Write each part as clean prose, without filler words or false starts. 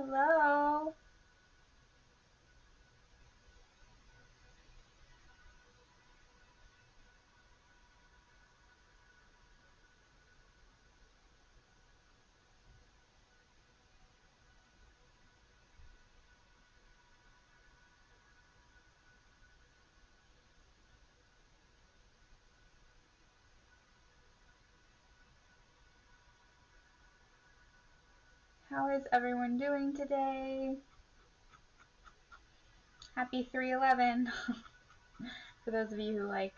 Hello. How is everyone doing today? Happy 3/11. For those of you who like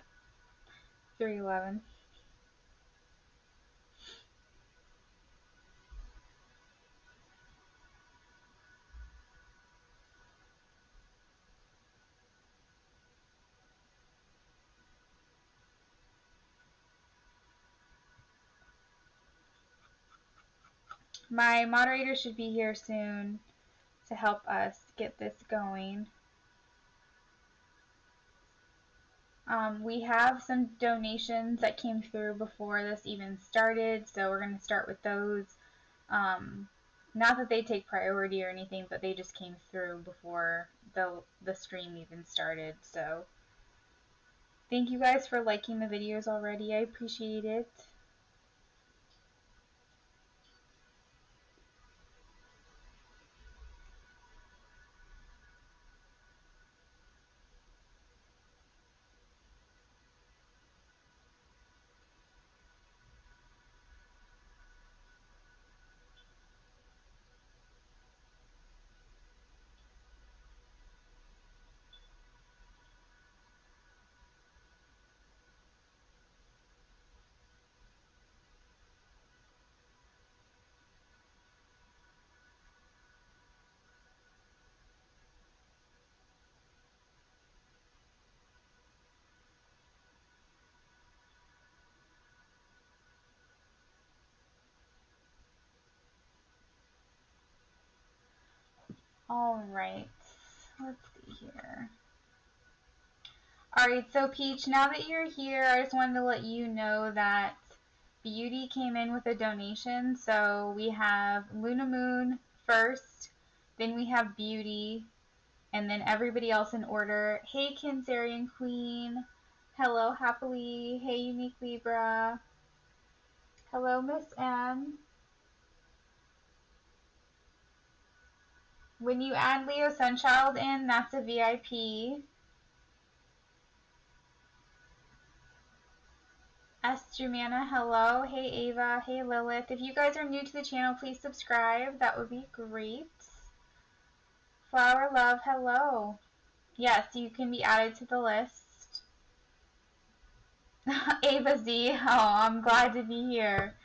3/11. My moderator should be here soon to help us get this going. We have some donations that came through before this even started, so we're going to start with those. Not that they take priority or anything, but they just came through before the stream even started. So thank you guys for liking the videos already. I appreciate it. Alright, let's see here. Alright, so Peach, now that you're here, I just wanted to let you know that Beauty came in with a donation. So we have Luna Moon first, then we have Beauty, and then everybody else in order. Hey, Kinsarian Queen. Hello, Happily. Hey, Unique Libra. Hello, Miss M. When you add Leo Sunchild in, that's a VIP. Estrumana, hello. Hey, Ava. Hey, Lilith. If you guys are new to the channel, please subscribe. That would be great. Flower Love, hello. Yes, you can be added to the list. Ava Z, oh, I'm glad to be here.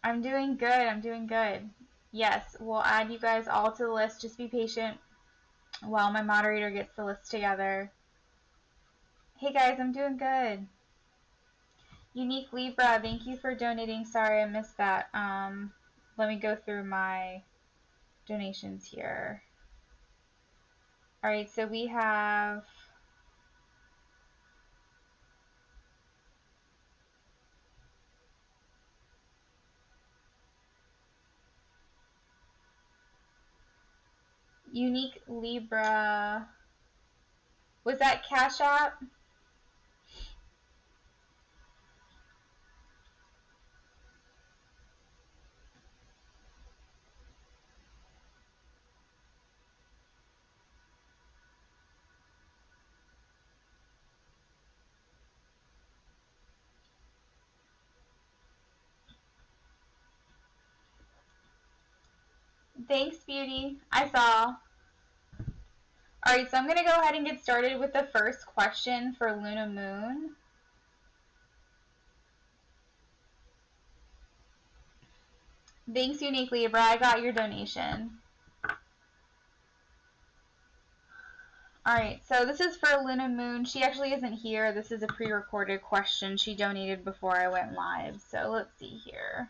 I'm doing good, I'm doing good. Yes, we'll add you guys all to the list. Just be patient while my moderator gets the list together. Hey guys, I'm doing good. Unique Libra, thank you for donating. Sorry I missed that. Let me go through my donations here. Alright, so we have Unique Libra. Was that Cash App? Thanks, Beauty. I saw. Alright, so I'm going to go ahead and get started with the first question for Luna Moon. Thanks, Unique Libra. I got your donation. Alright, so this is for Luna Moon. She actually isn't here. This is a pre-recorded question she donated before I went live. So let's see here.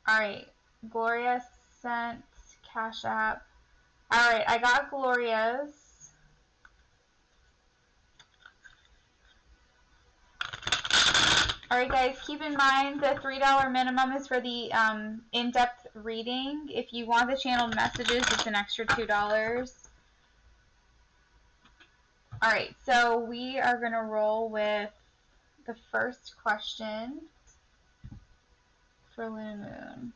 Alright, Gloria sent Cash App. Alright, I got Gloria's. Alright guys, keep in mind the $3 minimum is for the in-depth reading. If you want the channeled messages, it's an extra $2. Alright, so we are going to roll with the first question for Luna Moon.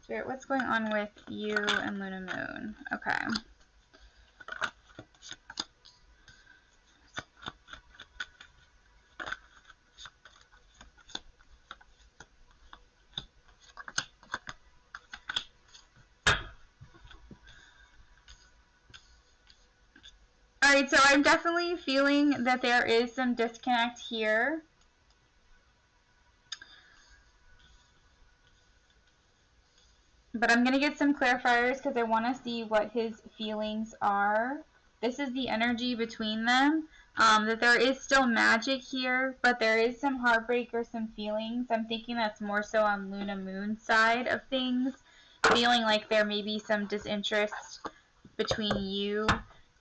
Spirit, what's going on with you and Luna Moon? Okay. Alright, so I'm definitely feeling that there is some disconnect here. But I'm going to get some clarifiers because I want to see what his feelings are. This is the energy between them. That there is still magic here, but there is some heartbreak or some feelings. I'm thinking that's more so on Luna Moon's side of things. Feeling like there may be some disinterest between you.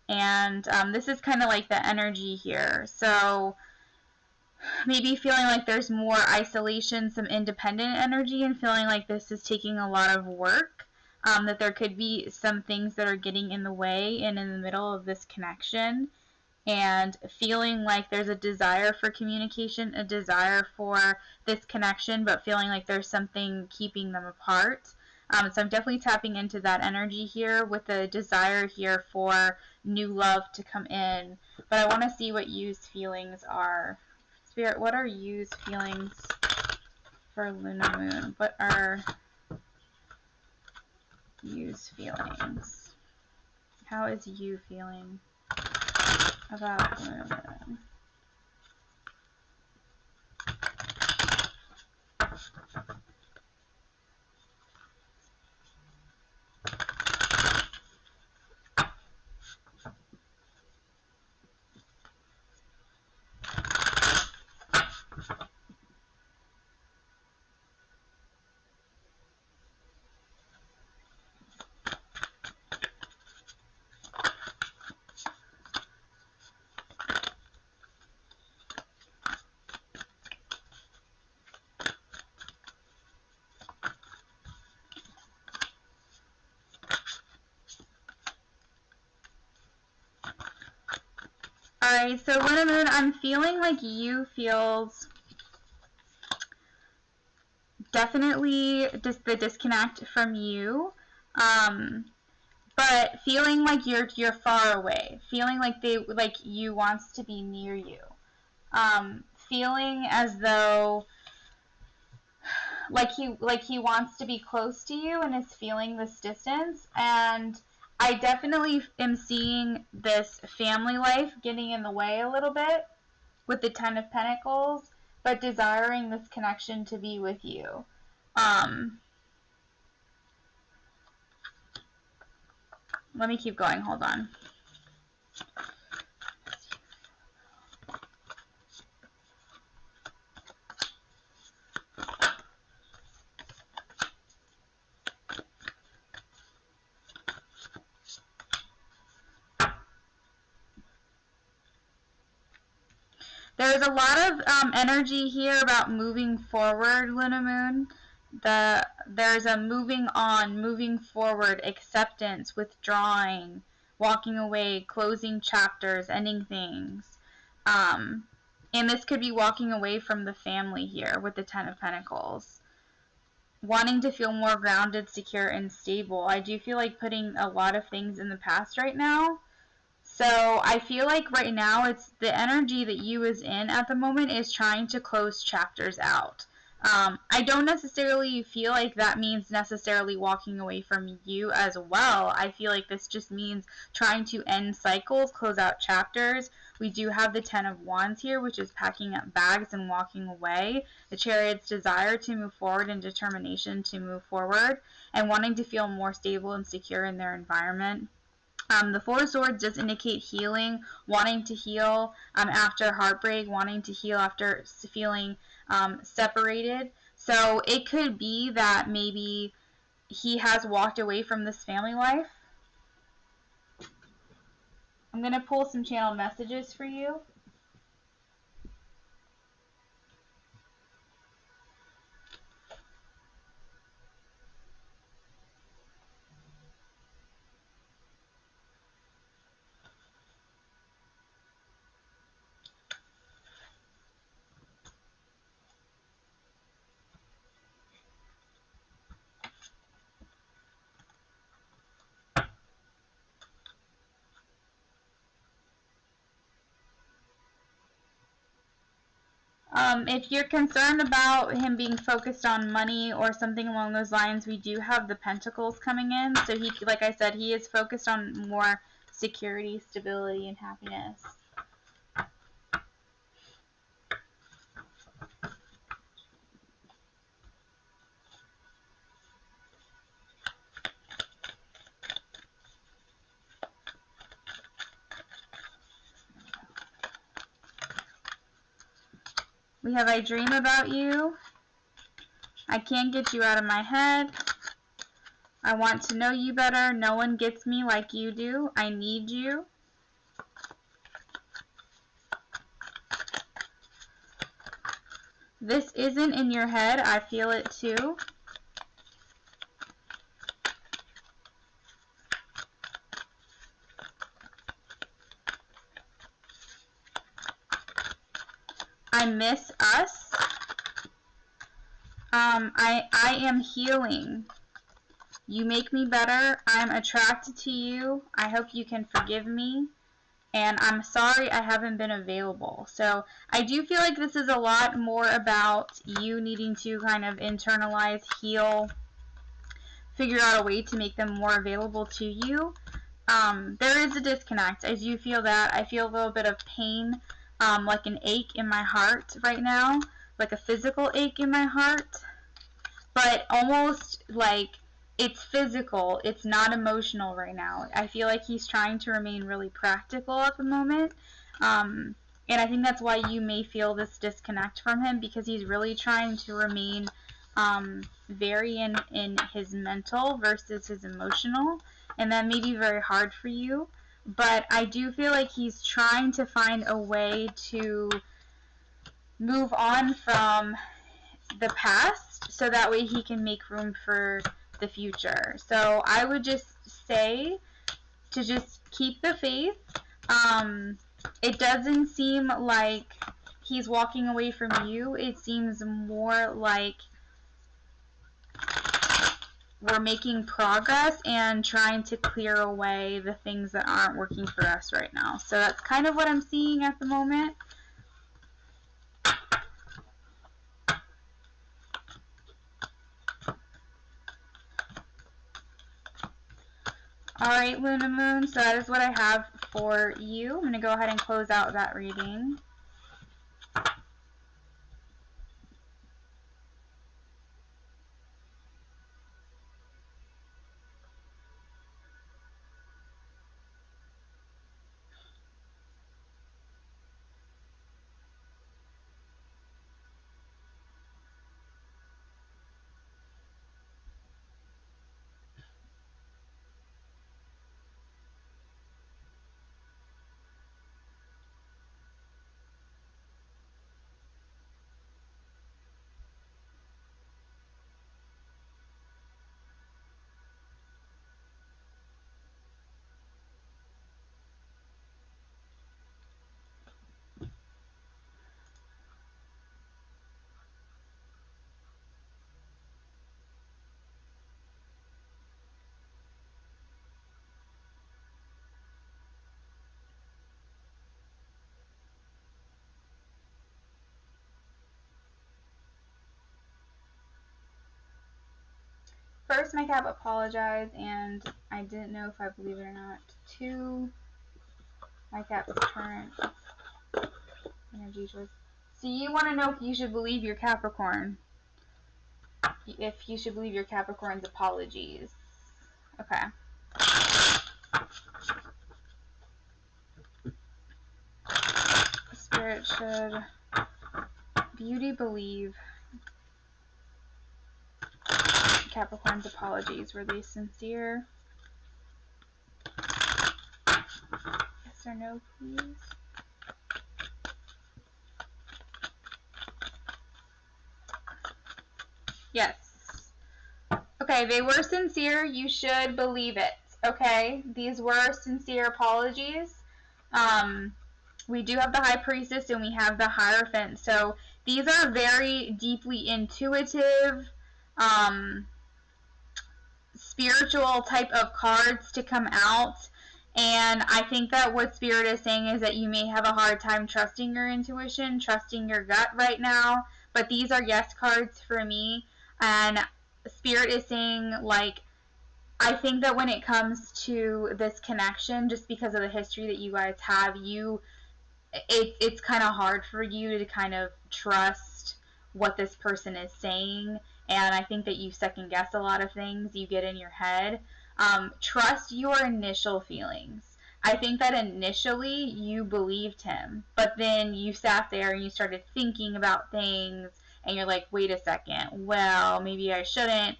And this is kind of like the energy here. So maybe feeling like there's more isolation, some independent energy, and feeling like this is taking a lot of work. That there could be some things that are getting in the way and in the middle of this connection. And feeling like there's a desire for communication, a desire for this connection, but feeling like there's something keeping them apart. So I'm definitely tapping into that energy here with a desire here for new love to come in. But I want to see what you's feelings are. Spirit, what are you's feelings for Luna Moon? What are you's feelings? How is you feeling about Luna Moon? Alright, so Luna Moon, I'm feeling like you feels definitely just the disconnect from you, but feeling like you're far away, feeling like you wants to be near you, feeling as though like he wants to be close to you and is feeling this distance. And I definitely am seeing this family life getting in the way a little bit with the Ten of Pentacles, but desiring this connection to be with you. Let me keep going, hold on. There's a lot of energy here about moving forward, Luna Moon. There's a moving on, moving forward, acceptance, withdrawing, walking away, closing chapters, ending things. And this could be walking away from the family here with the Ten of Pentacles. Wanting to feel more grounded, secure, and stable. I do feel like putting a lot of things in the past right now. So I feel like right now it's the energy that you is in at the moment is trying to close chapters out. I don't necessarily feel like that means necessarily walking away from you as well. I feel like this just means trying to end cycles, close out chapters. We do have the Ten of Wands here, which is packing up bags and walking away. The Chariot's desire to move forward and determination to move forward and wanting to feel more stable and secure in their environment. The Four of Swords does indicate healing, wanting to heal after heartbreak, wanting to heal after feeling separated. So it could be that maybe he has walked away from this family life. I'm going to pull some channel messages for you. If you're concerned about him being focused on money or something along those lines, we do have the Pentacles coming in. So he, like I said, he is focused on more security, stability, and happiness. We have I dream about you. I can't get you out of my head. I want to know you better. No one gets me like you do. I need you. This isn't in your head. I feel it too. I miss us. I am healing. You make me better. I'm attracted to you. I hope you can forgive me. And I'm sorry I haven't been available. So I do feel like this is a lot more about you needing to kind of internalize, heal, figure out a way to make them more available to you. There is a disconnect. I do feel that. I feel a little bit of pain, like an ache in my heart right now, like a physical ache in my heart, but almost like it's physical. It's not emotional right now. I feel like he's trying to remain really practical at the moment. And I think that's why you may feel this disconnect from him, because he's really trying to remain very in his mental versus his emotional. And that may be very hard for you. But I do feel like he's trying to find a way to move on from the past so that way he can make room for the future. So I would just say to just keep the faith. It doesn't seem like he's walking away from you. It seems more like we're making progress and trying to clear away the things that aren't working for us right now. So that's kind of what I'm seeing at the moment. Alright, Luna Moon, so that is what I have for you. I'm going to go ahead and close out that reading. First, my Cap apologized, and I didn't know if I believe it or not. Two, my Cap's current energy choice. So you want to know if you should believe your Capricorn. If you should believe your Capricorn's apologies. Okay. Spirit, should Beauty believe Capricorn's apologies, were they sincere? Yes or no, please? Yes. Okay, they were sincere. You should believe it. Okay, these were sincere apologies. We do have the High Priestess and we have the Hierophant. So these are very deeply intuitive, spiritual type of cards to come out. And I think that what Spirit is saying is that you may have a hard time trusting your intuition, trusting your gut right now. But these are yes cards for me. And Spirit is saying, like, I think that when it comes to this connection, just because of the history that you guys have, it's kind of hard for you to kind of trust what this person is saying. And I think that you second guess a lot of things you get in your head. Trust your initial feelings. I think that initially you believed him, but then you sat there and you started thinking about things and you're like, wait a second, well, maybe I shouldn't,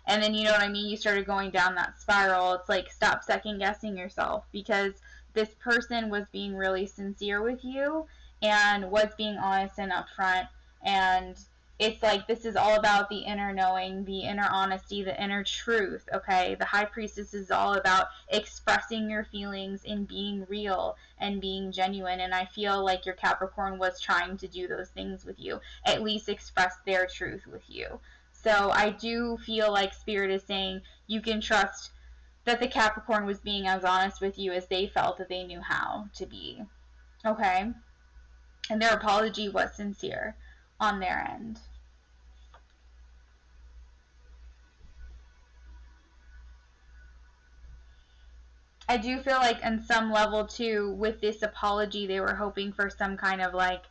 and then, you know what I mean, you started going down that spiral. It's like, stop second guessing yourself, because this person was being really sincere with you and was being honest and upfront. And it's like, this is all about the inner knowing, the inner honesty, the inner truth, okay? The High Priestess is all about expressing your feelings and being real and being genuine. And I feel like your Capricorn was trying to do those things with you, at least express their truth with you. So I do feel like Spirit is saying you can trust that the Capricorn was being as honest with you as they felt that they knew how to be. Okay? And their apology was sincere on their end. I do feel like on some level too, with this apology, they were hoping for some kind of like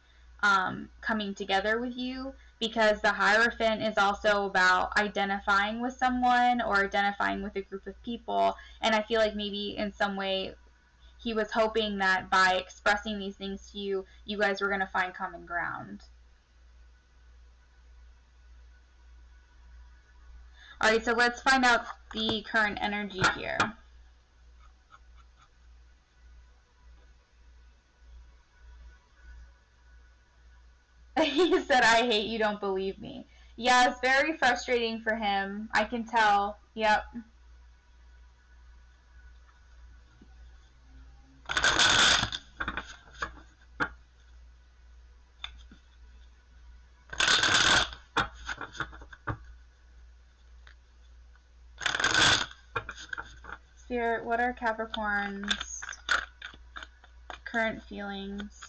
coming together with you, because the Hierophant is also about identifying with someone or identifying with a group of people. And I feel like maybe in some way he was hoping that by expressing these things to you, you guys were going to find common ground. All right, so let's find out the current energy here. He said, I hate you, don't believe me. Yeah, it's very frustrating for him. I can tell. Yep. Spirit, what are Capricorn's current feelings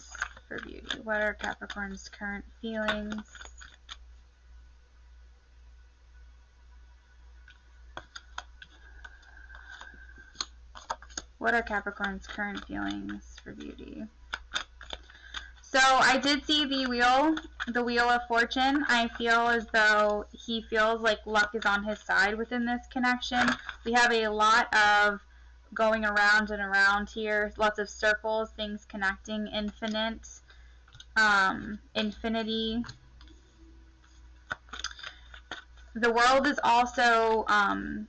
for beauty? What are Capricorn's current feelings? What are Capricorn's current feelings for beauty? So I did see the Wheel of Fortune. I feel as though he feels like luck is on his side within this connection. We have a lot of going around and around here, lots of circles, things connecting, infinity. The World is also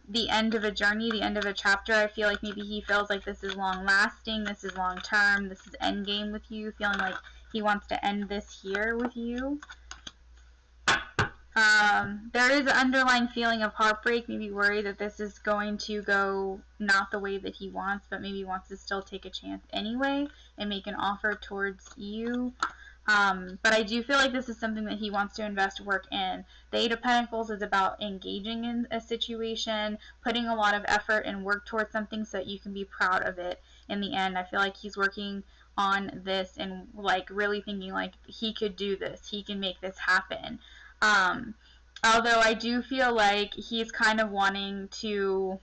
the end of a journey, the end of a chapter. I feel like maybe he feels like this is long-lasting, this is long-term, this is endgame with you, feeling like he wants to end this here with you. There is an underlying feeling of heartbreak, maybe worried that this is going to go not the way that he wants, but maybe wants to still take a chance anyway and make an offer towards you. But I do feel like this is something that he wants to invest work in. The Eight of Pentacles is about engaging in a situation, putting a lot of effort and work towards something so that you can be proud of it in the end. I feel like he's working on this and like really thinking like he could do this, he can make this happen. Although I do feel like he's kind of wanting to,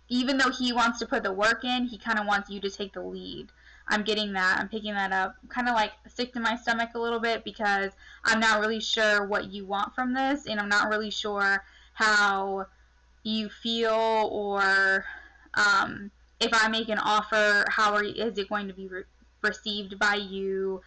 even though he wants to put the work in, he kind of wants you to take the lead. I'm getting that. I'm picking that up. Kind of like sick to my stomach a little bit, because I'm not really sure what you want from this, and I'm not really sure how you feel, or if I make an offer, is it going to be received by you?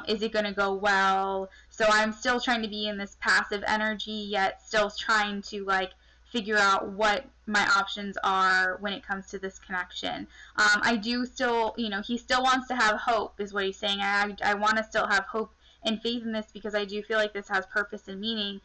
Is it going to go well? So I'm still trying to be in this passive energy, yet still trying to like figure out what my options are when it comes to this connection. I do still, you know, he still wants to have hope is what he's saying. I want to still have hope and faith in this because I do feel like this has purpose and meaning.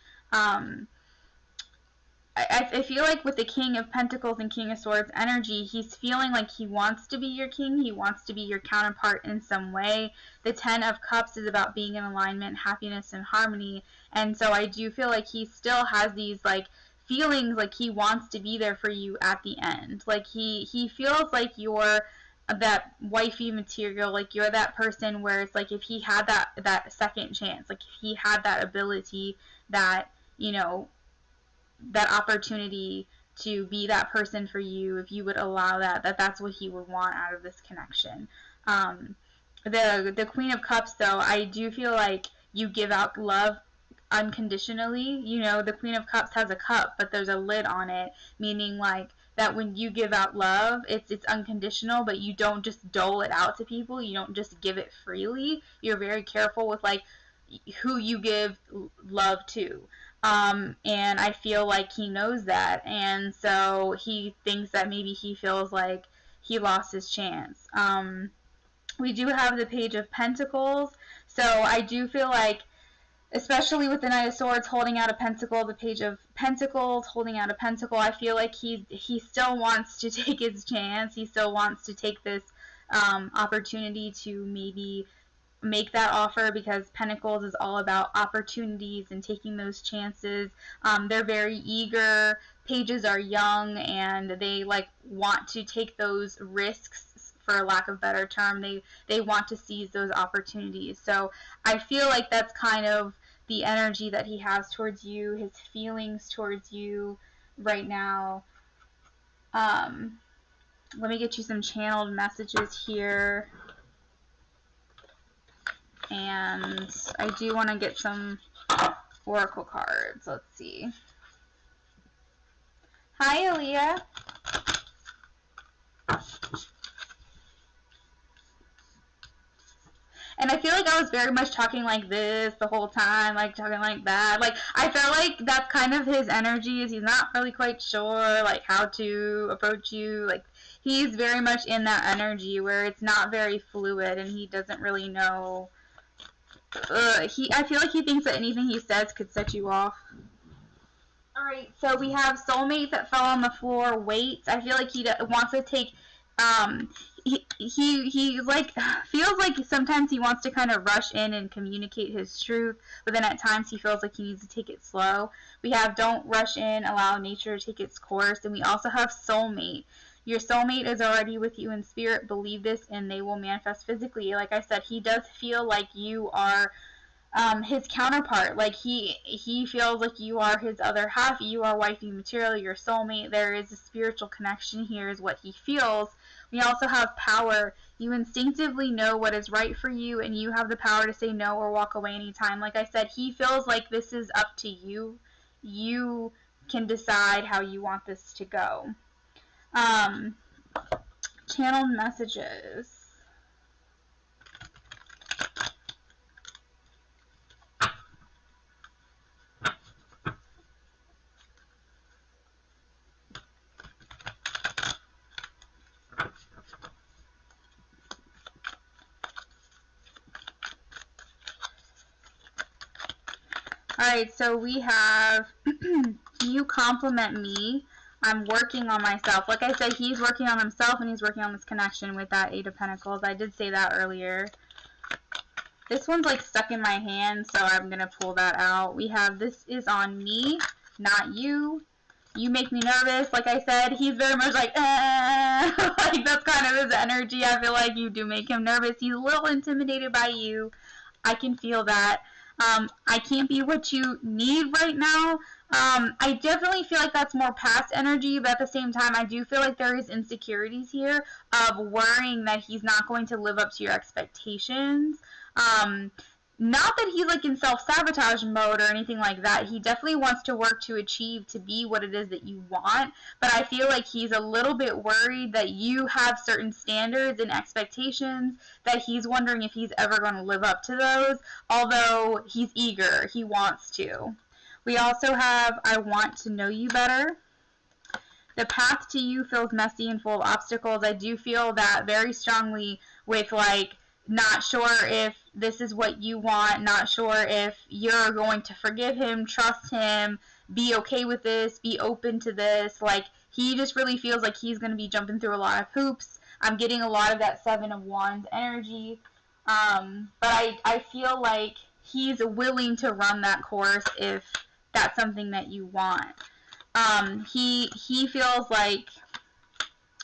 I feel like with the King of Pentacles and King of Swords energy, he's feeling like he wants to be your king. He wants to be your counterpart in some way. The Ten of Cups is about being in alignment, happiness, and harmony. And so I do feel like he still has these like feelings like he wants to be there for you at the end. Like he feels like you're that wifey material, like you're that person where it's like if he had that second chance, like if he had that ability, that, you know, that opportunity to be that person for you, if you would allow that's what he would want out of this connection. The Queen of Cups, though, I do feel like you give out love unconditionally. You know, the Queen of Cups has a cup, but there's a lid on it, meaning like that when you give out love, it's unconditional, but you don't just dole it out to people. You don't just give it freely. You're very careful with like who you give love to. And I feel like he knows that, and so he thinks that maybe he feels like he lost his chance. We do have the Page of Pentacles, so I do feel like, especially with the Knight of Swords holding out a pentacle, the Page of Pentacles holding out a pentacle, I feel like he still wants to take his chance. He still wants to take this opportunity to maybe make that offer, because Pentacles is all about opportunities and taking those chances. They're very eager. Pages are young and they like want to take those risks, for lack of a better term. They want to seize those opportunities. So I feel like that's kind of the energy that he has towards you, his feelings towards you right now. Let me get you some channeled messages here. And I do want to get some oracle cards. Let's see. Hi, Aliyah. And I feel like I was very much talking like this the whole time, like talking like that. Like, I felt like that's kind of his energy, is he's not really quite sure, like, how to approach you. Like, he's very much in that energy where it's not very fluid and he doesn't really know. I feel like he thinks that anything he says could set you off. Alright, so we have soulmate that fell on the floor, waits. I feel like he wants to take, he like, feels like sometimes he wants to kind of rush in and communicate his truth, but then at times he feels like he needs to take it slow. We have don't rush in, allow nature to take its course, and we also have soulmate. Your soulmate is already with you in spirit, believe this, and they will manifest physically. Like I said, he does feel like you are his counterpart. Like he feels like you are his other half. You are wifey material, your soulmate. There is a spiritual connection here is what he feels. We also have power. You instinctively know what is right for you, and you have the power to say no or walk away anytime. Like I said, he feels like this is up to you. You can decide how you want this to go. Channeled messages. Alright, so we have, you compliment me. I'm working on myself. Like I said, he's working on himself and he's working on this connection with that Eight of Pentacles. I did say that earlier. This one's like stuck in my hand, so I'm going to pull that out. We have, this is on me, not you. You make me nervous. Like I said, he's very much like, like that's kind of his energy. I feel like you do make him nervous. He's a little intimidated by you. I can feel that. I can't be what you need right now. I definitely feel like that's more past energy, but at the same time, I do feel like there is insecurities here of worrying that he's not going to live up to your expectations. not that he's like in self-sabotage mode or anything like that. He definitely wants to work to achieve, to be what it is that you want, but I feel like he's a little bit worried that you have certain standards and expectations that he's wondering if he's ever going to live up to those, although he's eager, he wants to. We also have, I want to know you better. The path to you feels messy and full of obstacles. I do feel that very strongly with, like, not sure if this is what you want, not sure if you're going to forgive him, trust him, be okay with this, be open to this. Like, he just really feels like he's going to be jumping through a lot of hoops. I'm getting a lot of that Seven of Wands energy. But I feel like he's willing to run that course if that's something that you want. He feels like,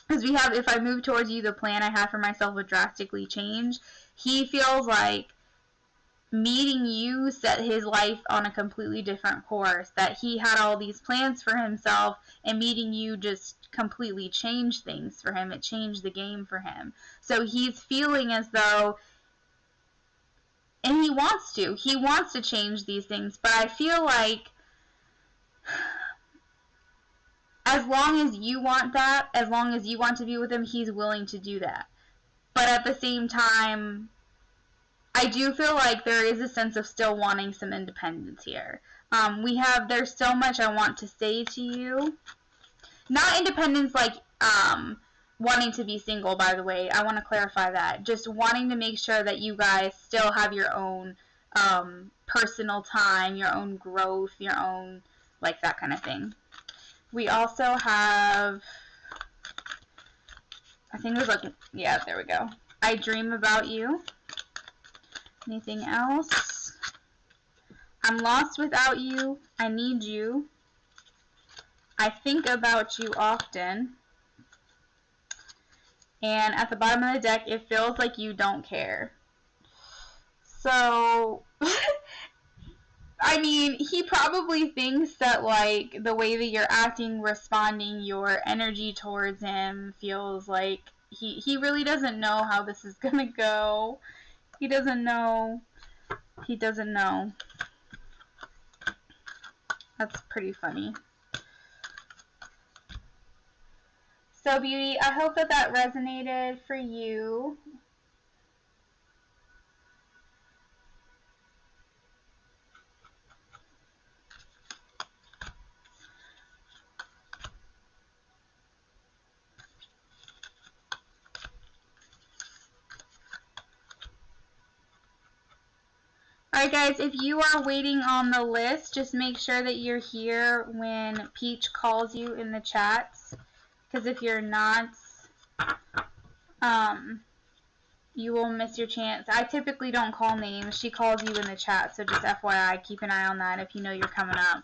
because we have, if I move towards you, the plan I have for myself would drastically change. He feels like meeting you set his life on a completely different course, that he had all these plans for himself, and meeting you just completely changed things for him. It changed the game for him. So he's feeling as though, and he wants to change these things, but I feel like as long as you want that, as long as you want to be with him, he's willing to do that. But at the same time, I do feel like there is a sense of still wanting some independence here. There's so much I want to say to you. Not independence like wanting to be single, by the way. I want to clarify that. Just wanting to make sure that you guys still have your own personal time, your own growth, your own, like, that kind of thing. We also have, I think it was like, yeah, there we go. I dream about you. Anything else? I'm lost without you. I need you. I think about you often. And at the bottom of the deck, it feels like you don't care. So, I mean, he probably thinks that, like, the way that you're acting, responding, your energy towards him feels like he really doesn't know how this is gonna go. He doesn't know. He doesn't know. That's pretty funny. So, beauty, I hope that that resonated for you. Alright guys, if you are waiting on the list, just make sure that you're here when Peach calls you in the chats. Because if you're not, you will miss your chance. I typically don't call names. She calls you in the chat, so just FYI, keep an eye on that if you know you're coming up.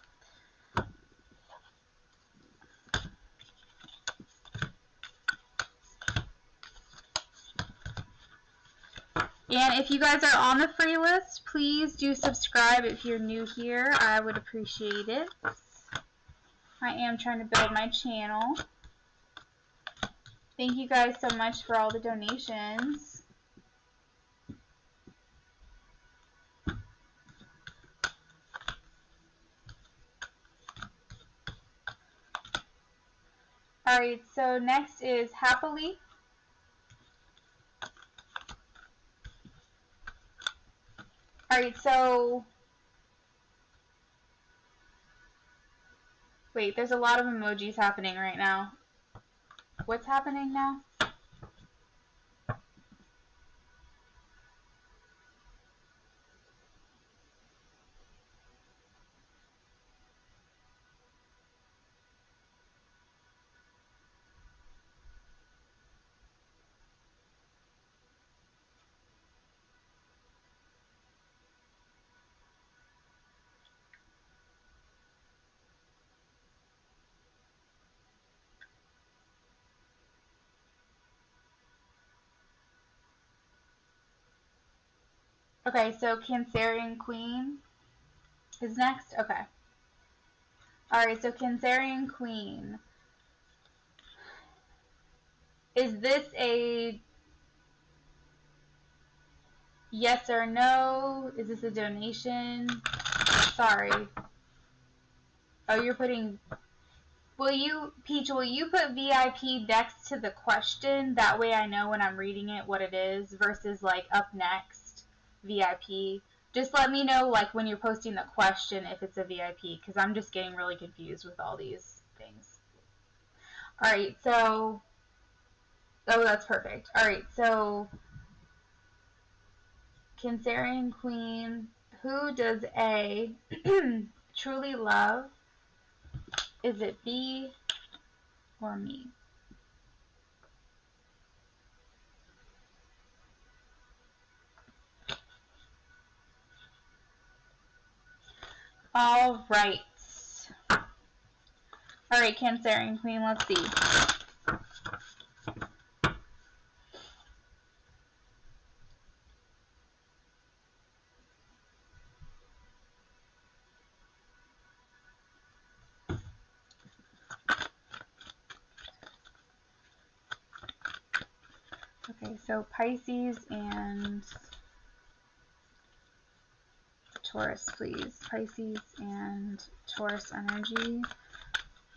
And if you guys are on the free list, please do subscribe if you're new here. I would appreciate it. I am trying to build my channel. Thank you guys so much for all the donations. Alright, so next is Happily. Alright, so wait, there's a lot of emojis happening right now. What's happening now? Okay, so Kinsarian Queen is next? Okay. Alright, so Kinsarian Queen. Is this a... Yes or no? Is this a donation? Sorry. Oh, you're putting... Peach, will you put VIP next to the question? That way I know when I'm reading it what it is versus, like, up next, VIP. Just let me know, like, when you're posting the question if it's a VIP, because I'm just getting really confused with all these things. Alright, so... Oh, that's perfect. Alright, so... Kinsarian Queen, who does A truly love? Is it B or me? All right. All right, Cancerian Queen, let's see. Okay, so Pisces and Taurus, please. Pisces and Taurus energy.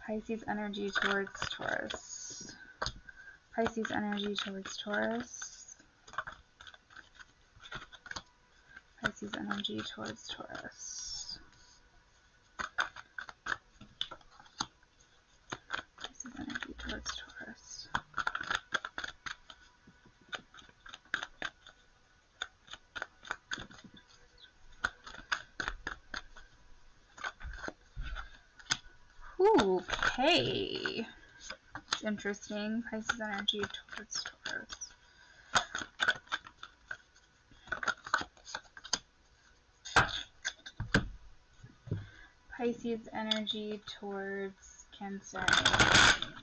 Pisces energy towards Taurus. Pisces energy towards Taurus. Pisces energy towards Taurus. Pisces energy towards Taurus. Okay. It's interesting. Pisces energy towards Taurus. Pisces energy towards Cancerian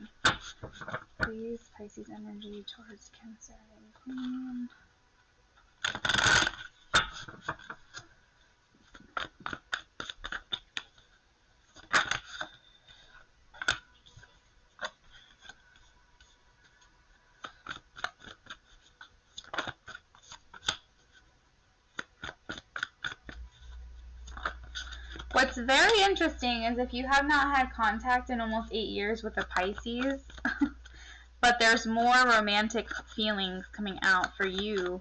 Queen. Please, Pisces energy towards Cancerian Queen. What's very interesting is if you have not had contact in almost 8 years with a Pisces, but there's more romantic feelings coming out for you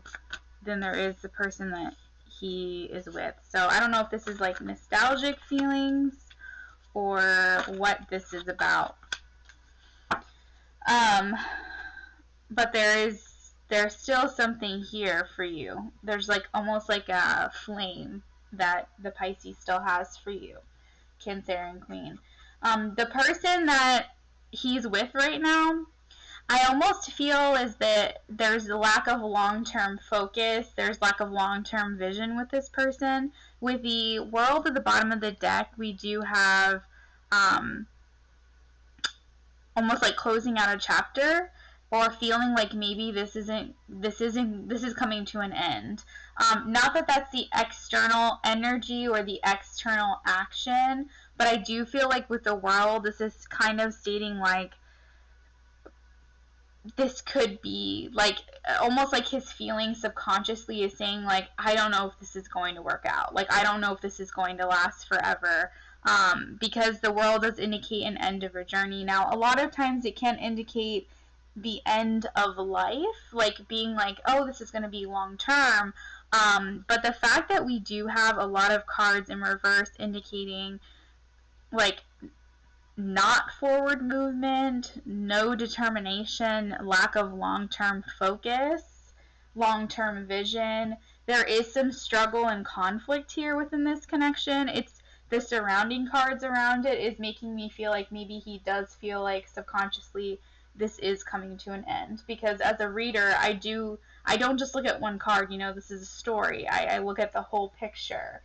than there is the person that he is with. So I don't know if this is like nostalgic feelings or what this is about. But there's still something here for you. There's like almost like a flame that the Pisces still has for you, Cancerian Queen. The person that he's with right now, I almost feel is that there's a lack of long-term focus, there's lack of long-term vision with this person. With the world at the bottom of the deck, we do have almost like closing out a chapter, or feeling like maybe this is coming to an end. Not that that's the external energy or the external action, but I do feel like with the world, this is kind of stating like this could be like almost like his feeling subconsciously is saying like, I don't know if this is going to work out. Like, I don't know if this is going to last forever. Because the world does indicate an end of a journey. Now, a lot of times it can indicate the end of life, like being like, oh, this is going to be long term. But the fact that we do have a lot of cards in reverse indicating like not forward movement, no determination, lack of long-term focus, long-term vision. There is some struggle and conflict here within this connection. It's the surrounding cards around it is making me feel like maybe he does feel like subconsciously this is coming to an end. Because as a reader, I don't just look at one card, you know, this is a story. I look at the whole picture.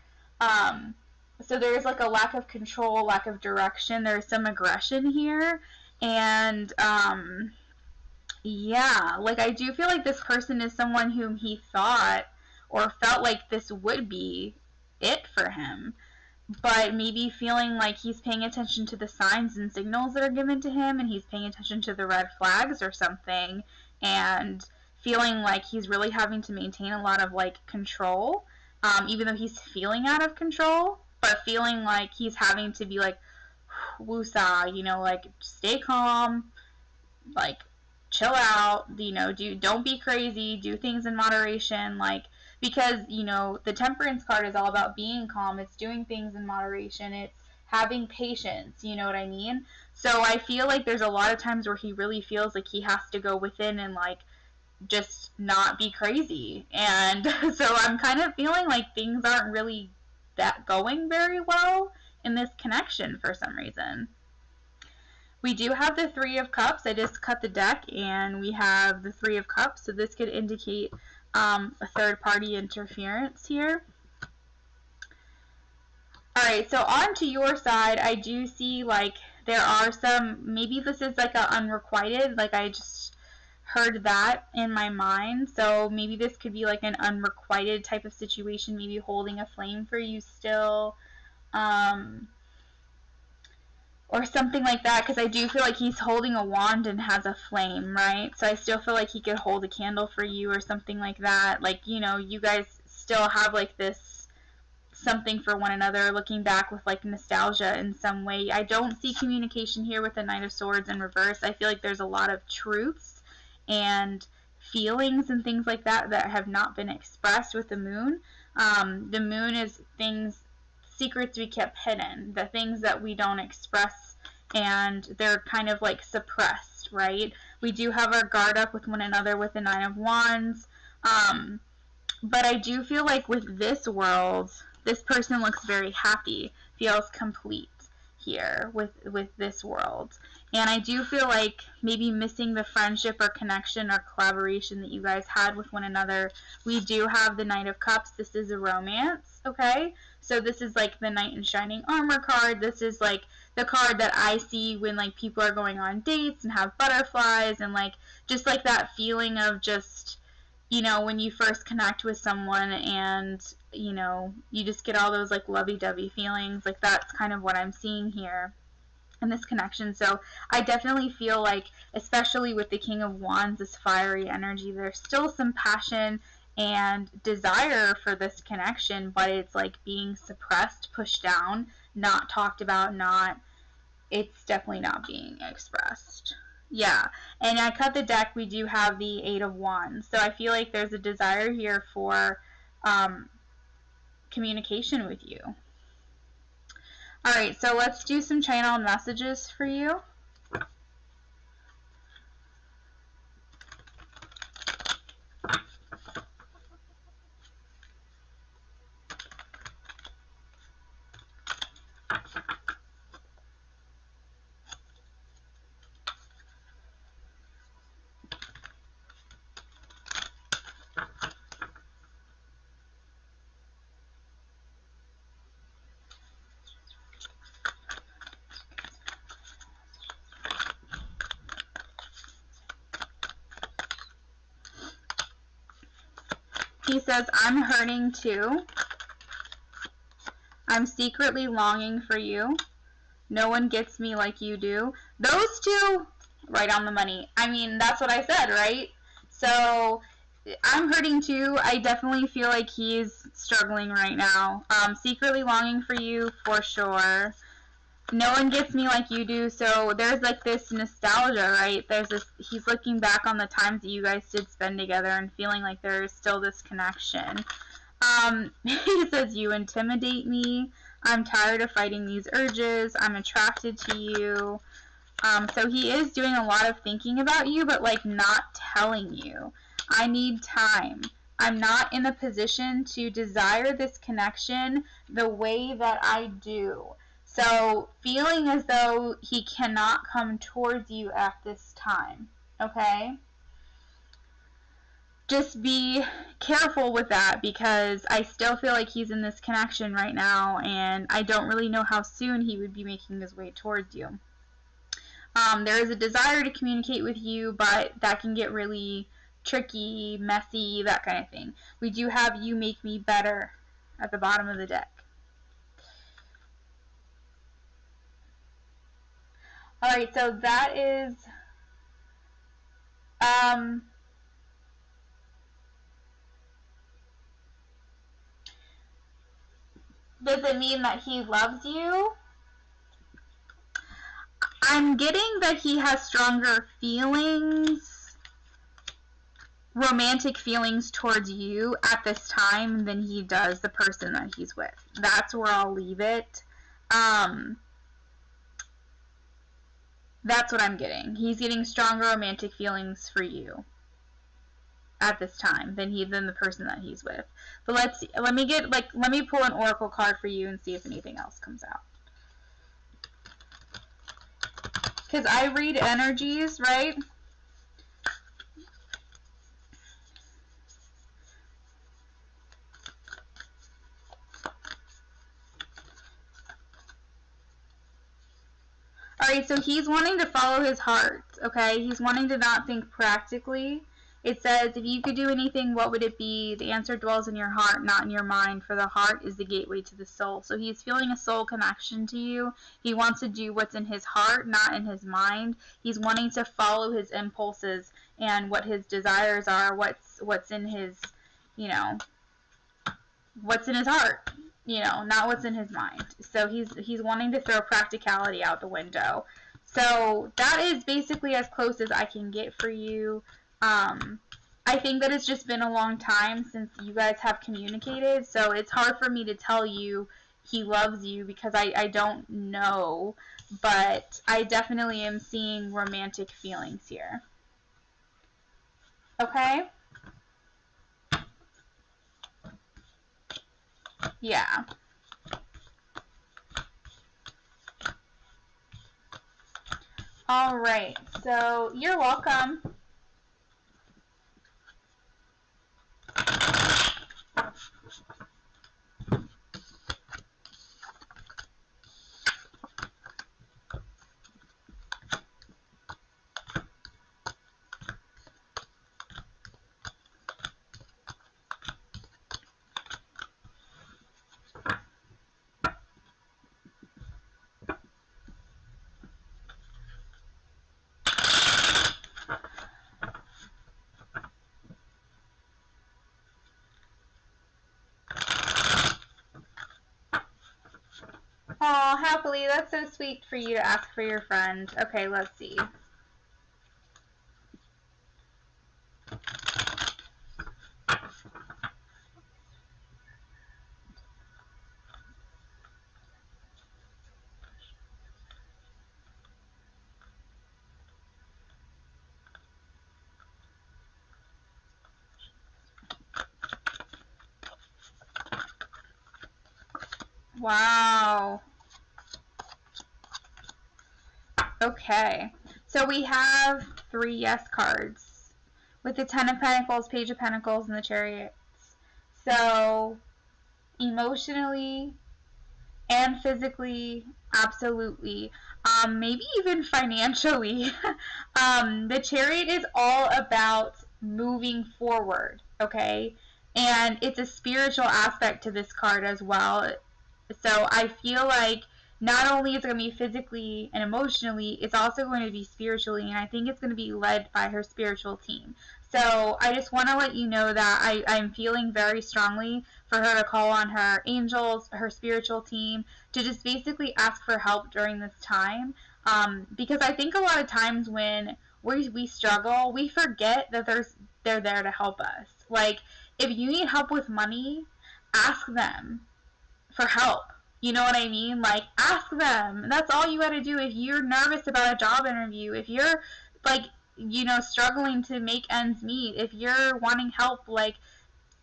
So there's like a lack of control, lack of direction. There's some aggression here. And, yeah, like I do feel like this person is someone whom he thought or felt like this would be it for him. But maybe feeling like he's paying attention to the signs and signals that are given to him, and he's paying attention to the red flags or something, and feeling like he's really having to maintain a lot of like control, even though he's feeling out of control, but feeling like he's having to be like, woosah, you know, like stay calm, like chill out, you know, don't be crazy, do things in moderation, like, because, you know, the Temperance card is all about being calm, it's doing things in moderation, it's having patience, you know what I mean? So I feel like there's a lot of times where he really feels like he has to go within and like just not be crazy. And so I'm kind of feeling like things aren't really that going very well in this connection for some reason. We do have the Three of Cups. I just cut the deck and we have the Three of Cups. So this could indicate a third-party interference here. Alright, so on to your side, I do see like there are some, maybe this is like a unrequited, like I just heard that in my mind. So maybe this could be like an unrequited type of situation, maybe holding a flame for you still. Or something like that, because I do feel like he's holding a wand and has a flame, right? So I still feel like he could hold a candle for you or something like that. Like, you know, you guys still have like this something for one another, looking back with like nostalgia in some way. I don't see communication here with the Knight of Swords in reverse. I feel like there's a lot of truths and feelings and things like that that have not been expressed with the moon. The moon is things, secrets we kept hidden, the things that we don't express, and they're kind of like suppressed, right? We do have our guard up with one another with the Nine of Wands, but I do feel like with this world, this person looks very happy, feels complete here with this world. And I do feel like maybe missing the friendship or connection or collaboration that you guys had with one another. We do have the Knight of Cups. This is a romance, okay? So this is like the Knight in Shining Armor card. This is like the card that I see when like people are going on dates and have butterflies and like just like that feeling of just, you know, when you first connect with someone and, you know, you just get all those like lovey-dovey feelings. Like that's kind of what I'm seeing here in this connection. So I definitely feel like, especially with the King of Wands, this fiery energy, there's still some passion and desire for this connection, but it's like being suppressed, pushed down, not talked about, it's definitely not being expressed. Yeah, and I cut the deck, we do have the Eight of Wands. So I feel like there's a desire here for communication with you. Alright, so let's do some channel messages for you. He says, I'm hurting too. I'm secretly longing for you. No one gets me like you do. Those two, right on the money. I mean, that's what I said, right? So, I'm hurting too. I definitely feel like he's struggling right now. Secretly longing for you, for sure. No one gets me like you do. So there's like this nostalgia, right? There's this, he's looking back on the times that you guys did spend together and feeling like there's still this connection. He says, you intimidate me. I'm tired of fighting these urges. I'm attracted to you. So he is doing a lot of thinking about you, but like not telling you. I need time. I'm not in a position to desire this connection the way that I do. So feeling as though he cannot come towards you at this time, okay? Just be careful with that, because I still feel like he's in this connection right now, and I don't really know how soon he would be making his way towards you. There is a desire to communicate with you, but that can get really tricky, messy, that kind of thing. We do have you make me better at the bottom of the deck. Alright, so that is Does it mean that he loves you? I'm getting that he has stronger feelings, romantic feelings towards you at this time than he does the person that he's with. That's where I'll leave it. That's what I'm getting. He's getting stronger romantic feelings for you at this time than the person that he's with. But let's see. Let me pull an oracle card for you and see if anything else comes out. Because I read energies, right? Alright, so he's wanting to follow his heart, okay? He's wanting to not think practically. It says, if you could do anything, what would it be? The answer dwells in your heart, not in your mind, for the heart is the gateway to the soul. So he's feeling a soul connection to you. He wants to do what's in his heart, not in his mind. He's wanting to follow his impulses and what his desires are, what's in his, what's in his heart. Not what's in his mind. So he's wanting to throw practicality out the window. So that is basically as close as I can get for you. I think that it's just been a long time since you guys have communicated, so it's hard for me to tell you he loves you because I don't know, but I definitely am seeing romantic feelings here. Okay? Yeah. All right, so you're welcome. Oh, happily. That's so sweet for you to ask for your friend. Okay, let's see. Wow. Okay. So we have 3 yes cards with the 10 of Pentacles, Page of Pentacles, and the Chariots. So emotionally and physically, absolutely. Maybe even financially. The Chariot is all about moving forward, okay? And it's a spiritual aspect to this card as well. So I feel like not only is it going to be physically and emotionally, it's also going to be spiritually, and I think it's going to be led by her spiritual team. So I just want to let you know that I'm feeling very strongly for her to call on her angels, her spiritual team, to just basically ask for help during this time. Because I think a lot of times when we struggle, we forget that they're there to help us. Like, if you need help with money, ask them for help. You know what I mean? Like, ask them. That's all you gotta do. If you're nervous about a job interview, if you're, like, struggling to make ends meet, if you're wanting help, like,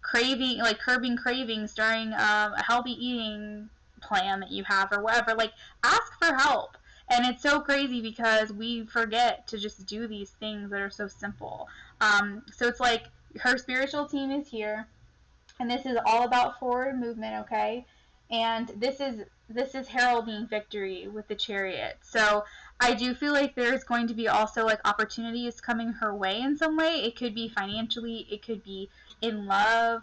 curbing cravings during a healthy eating plan that you have or whatever, like, ask for help. And it's so crazy because we forget to just do these things that are so simple. So it's like her spiritual team is here, and this is all about forward movement, okay? And this is heralding victory with the Chariot. So I do feel like there's going to be also like opportunities coming her way in some way. It could be financially, it could be in love.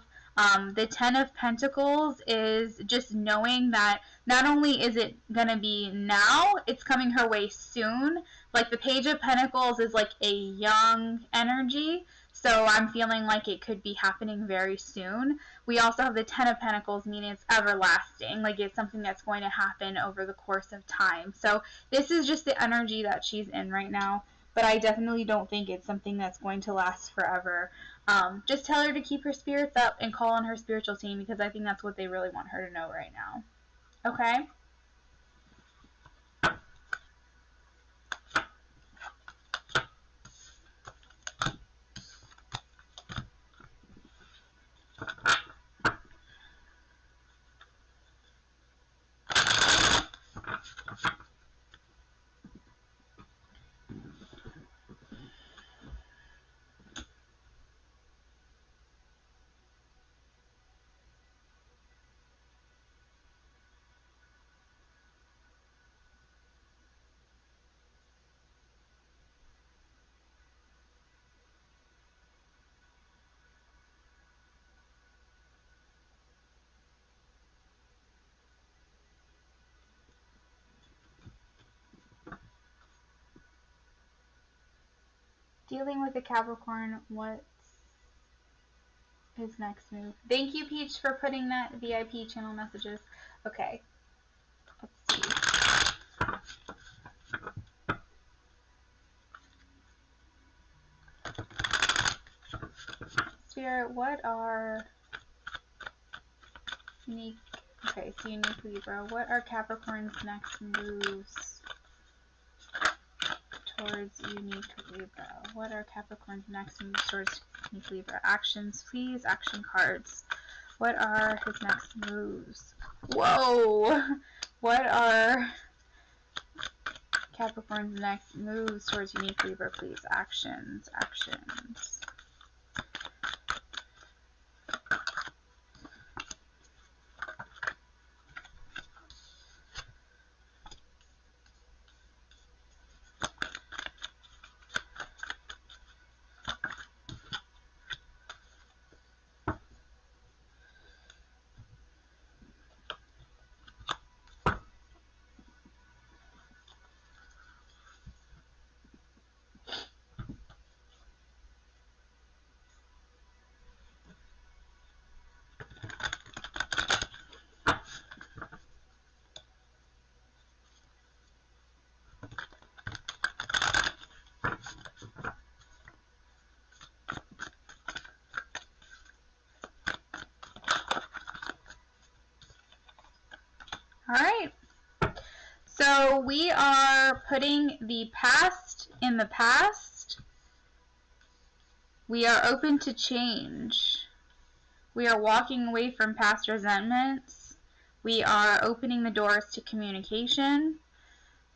The 10 of Pentacles is just knowing that not only is it going to be now, it's coming her way soon. Like the Page of Pentacles is like a young energy. So I'm feeling like it could be happening very soon. We also have the Ten of Pentacles, meaning it's everlasting. Like it's something that's going to happen over the course of time. So this is just the energy that she's in right now. But I definitely don't think it's something that's going to last forever. Just tell her to keep her spirits up and call on her spiritual team, because I think that's what they really want her to know right now. Okay? Dealing with a Capricorn, what's his next move? Thank you, Peach, for putting that VIP channel messages. Okay. Let's see. Spirit, what are unique... Okay, so unique Libra. What are Capricorn's next moves towards unique Libra? What are Capricorn's next moves towards unique Libra? Actions, please. Action cards. What are his next moves? Whoa! What are Capricorn's next moves towards unique Libra, please? Actions. Actions. Alright, so we are putting the past in the past. We are open to change. We are walking away from past resentments. We are opening the doors to communication.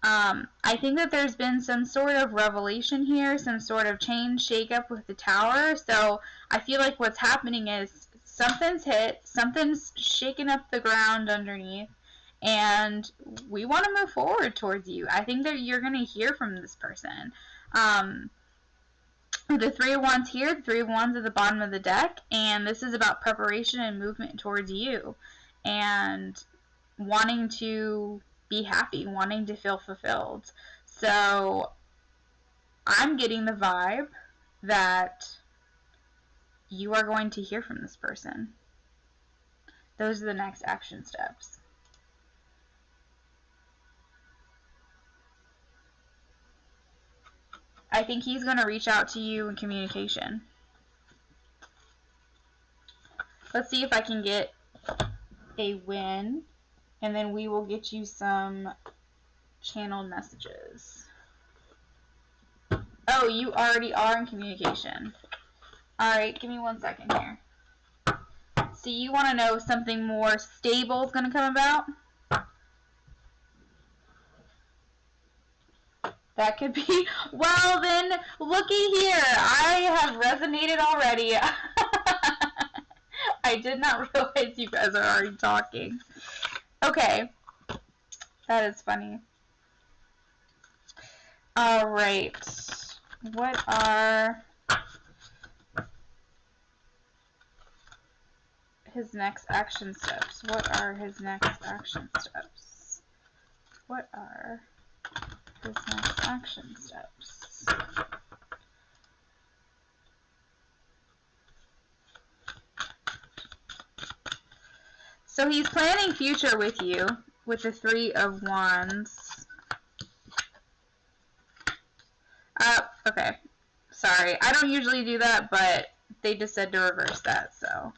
I think that there's been some sort of revelation here, some sort of change, shake-up with the Tower. So I feel like what's happening is something's hit, something's shaking up the ground underneath, and we want to move forward towards you. I think that you're going to hear from this person. The Three of Wands here, the Three of Wands at the bottom of the deck, and this is about preparation and movement towards you, and wanting to be happy, wanting to feel fulfilled. So I'm getting the vibe that you are going to hear from this person. Those are the next action steps. I think he's going to reach out to you in communication. Let's see if I can get a win, and then we will get you some channeled messages. Oh, you already are in communication. Alright, give me 1 second here. So you want to know something more stable is going to come about? That could be. Well, then, looky here. I have resonated already. I did not realize you guys are already talking. Okay. That is funny. Alright. What are his next action steps? What are his next action steps? What are his next action steps? So he's planning future with you, with the Three of Wands. Okay. Sorry. I don't usually do that, but they just said to reverse that, so.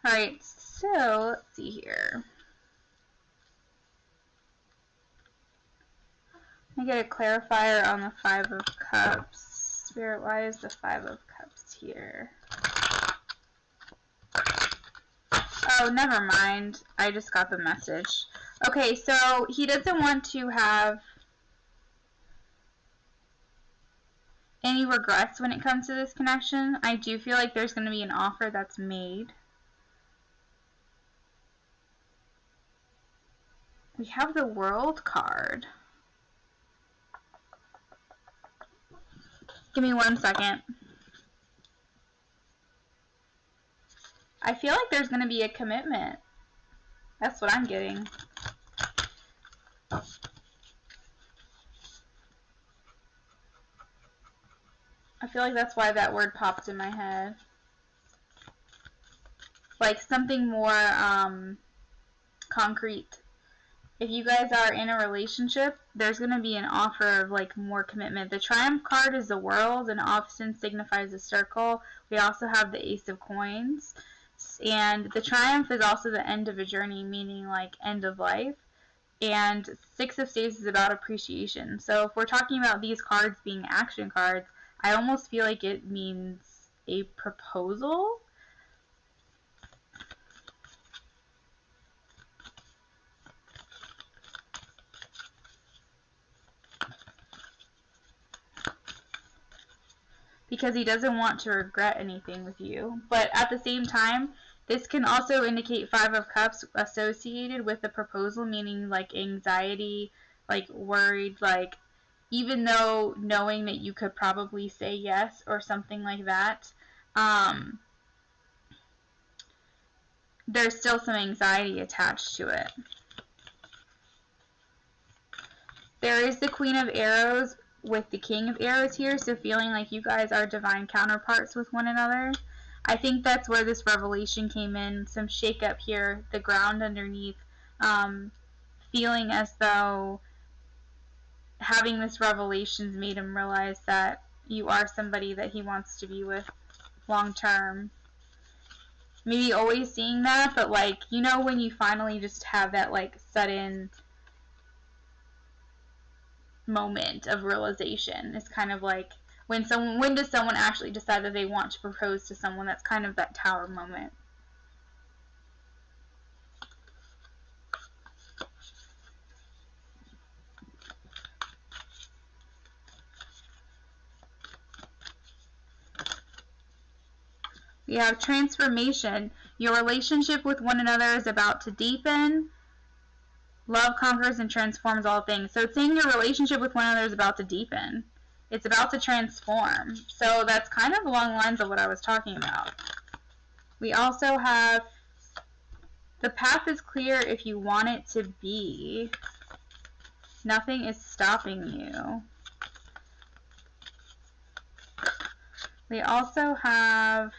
Alright, so let's see here. I get a clarifier on the Five of Cups. Spirit, why is the Five of Cups here? Oh, never mind. I just got the message. Okay, so he doesn't want to have any regrets when it comes to this connection. I do feel like there's going to be an offer that's made. We have the World card. Give me 1 second. I feel like there's going to be a commitment. That's what I'm getting. I feel like that's why that word popped in my head. Like something more concrete. If you guys are in a relationship, there's going to be an offer of like more commitment. The Triumph card is the world and often signifies a circle. We also have the Ace of Coins. And the Triumph is also the end of a journey, meaning like end of life. And Six of Staves is about appreciation. So if we're talking about these cards being action cards, I almost feel like it means a proposal. Because he doesn't want to regret anything with you. But at the same time, this can also indicate Five of Cups associated with the proposal, meaning like anxiety, like worried, like even though knowing that you could probably say yes or something like that, there's still some anxiety attached to it. There is the Queen of Arrows with the King of Arrows here, so feeling like you guys are divine counterparts with one another. I think that's where this revelation came in, some shake-up here, the ground underneath, feeling as though having this revelation's made him realize that you are somebody that he wants to be with long-term. Maybe always seeing that, but like, you know when you finally just have that like sudden moment of realization. It's kind of like when does someone actually decide that they want to propose to someone? That's kind of that Tower moment. We have transformation. Your relationship with one another is about to deepen. Love conquers and transforms all things. So it's saying your relationship with one another is about to deepen. It's about to transform. So that's kind of along the lines of what I was talking about. We also have the path is clear if you want it to be. Nothing is stopping you. We also have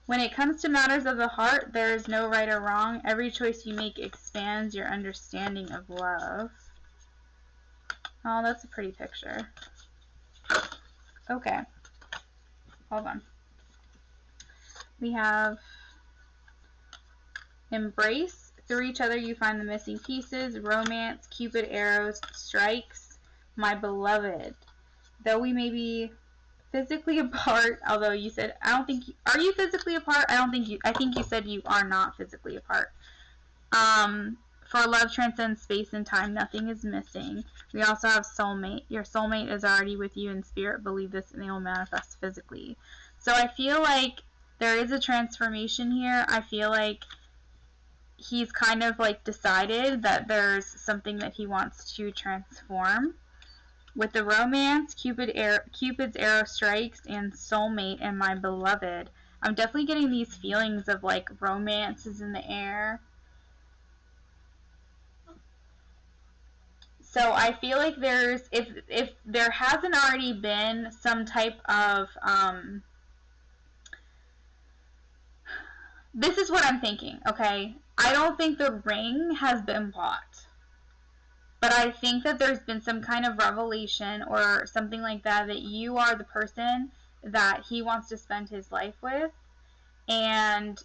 when it comes to matters of the heart, there is no right or wrong. Every choice you make expands your understanding of love. Oh, that's a pretty picture. Okay. Hold on. We have embrace. Through each other you find the missing pieces. Romance. Cupid arrows. Strikes. My beloved. Though we may be physically apart, although you said, I don't think, are you physically apart? I think you said you are not physically apart. For love transcends space and time, nothing is missing. We also have soulmate. Your soulmate is already with you in spirit. Believe this and they will manifest physically. So I feel like there is a transformation here. I feel like he's kind of like decided that there's something that he wants to transform. With the romance, Cupid's arrow strikes, and soulmate and my beloved. I'm definitely getting these feelings of like romance is in the air. So I feel like there's, if there hasn't already been some type of, this is what I'm thinking, okay? I don't think the ring has been bought. But I think that there's been some kind of revelation or something like that, that you are the person that he wants to spend his life with. And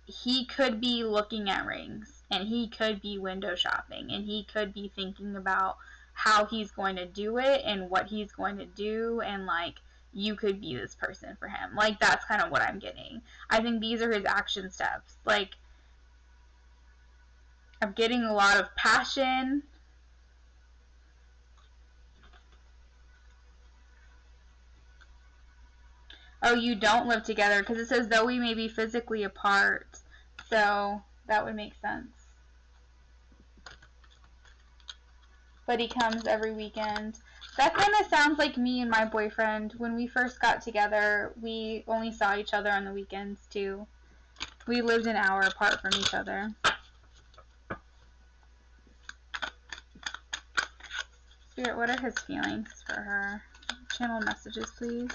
he could be looking at rings, and he could be window shopping, and he could be thinking about how he's going to do it and what he's going to do, and like you could be this person for him. Like that's kind of what I'm getting. I think these are his action steps. Like I'm getting a lot of passion. Oh, you don't live together, because it says though we may be physically apart, so that would make sense. But he comes every weekend. That kind of sounds like me and my boyfriend. When we first got together, we only saw each other on the weekends too. We lived an hour apart from each other. Spirit, what are his feelings for her? Channel messages, please.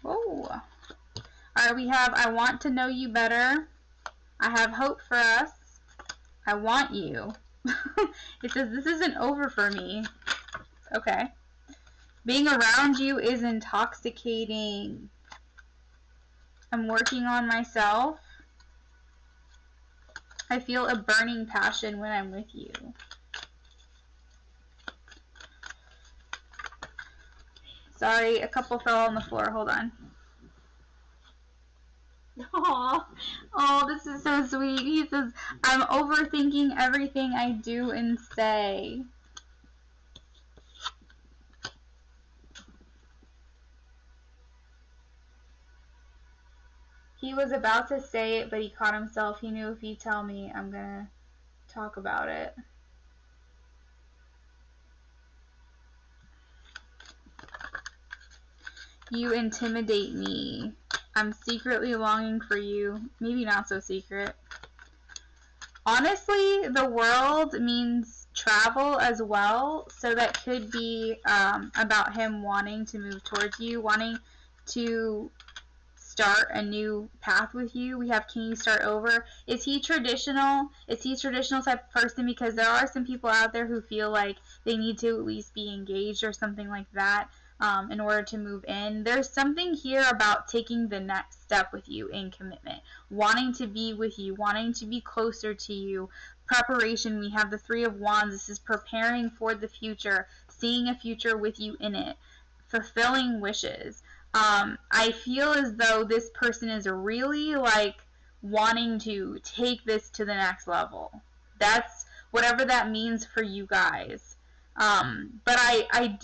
Oh. Alright, we have I want to know you better. I have hope for us. I want you. It says this isn't over for me. Okay. Being around you is intoxicating. I'm working on myself. I feel a burning passion when I'm with you. Sorry, a couple fell on the floor. Hold on. Aww. Oh, this is so sweet. He says, I'm overthinking everything I do and say. He was about to say it, but he caught himself. He knew if you tell me, I'm gonna talk about it. You intimidate me. I'm secretly longing for you. Maybe not so secret. Honestly, the world means travel as well, so that could be about him wanting to move towards you, wanting to start a new path with you. We have, can you start over? Is he traditional? Is he a traditional type of person? Because there are some people out there who feel like they need to at least be engaged or something like that in order to move in. There's something here about taking the next step with you in commitment, wanting to be with you, wanting to be closer to you. Preparation, we have the Three of Wands. This is preparing for the future, seeing a future with you in it, fulfilling wishes. I feel as though this person is really like wanting to take this to the next level. That's whatever that means for you guys. But I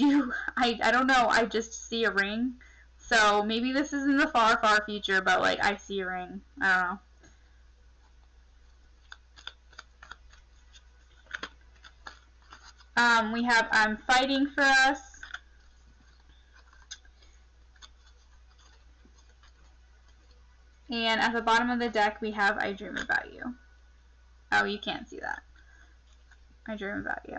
don't know, I just see a ring. So maybe this is in the far, far future, but like I see a ring. I don't know. We have I'm fighting for us. And at the bottom of the deck, we have I dream about you. Oh, you can't see that. I dream about you.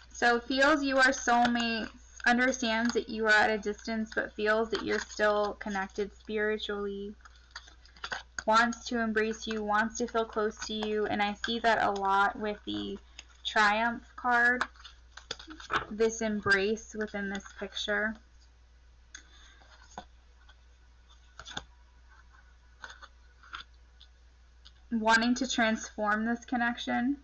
So feels you are soulmates, understands that you are at a distance, but feels that you're still connected spiritually, wants to embrace you, wants to feel close to you, and I see that a lot with the Triumph card, this embrace within this picture. wanting to transform this connection.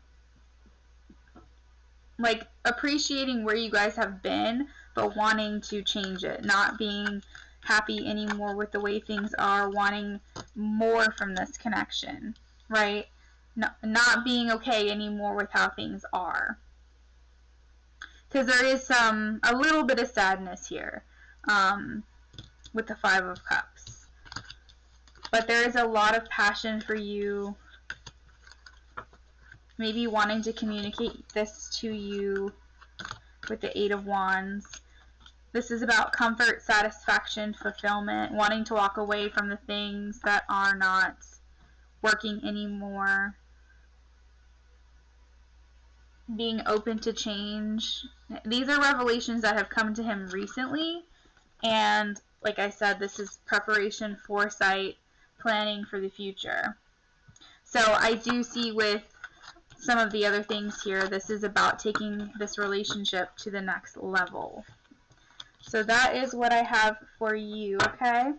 Like, appreciating where you guys have been, but wanting to change it. Not being happy anymore with the way things are, wanting more from this connection, right? Not being okay anymore with how things are. Because there is a little bit of sadness here with the Five of Cups. But there is a lot of passion for you, maybe wanting to communicate this to you with the Eight of Wands. This is about comfort, satisfaction, fulfillment, wanting to walk away from the things that are not working anymore, being open to change. These are revelations that have come to him recently, and like I said, this is preparation, foresight, planning for the future. So I do see with some of the other things here, this is about taking this relationship to the next level. So that is what I have for you, okay?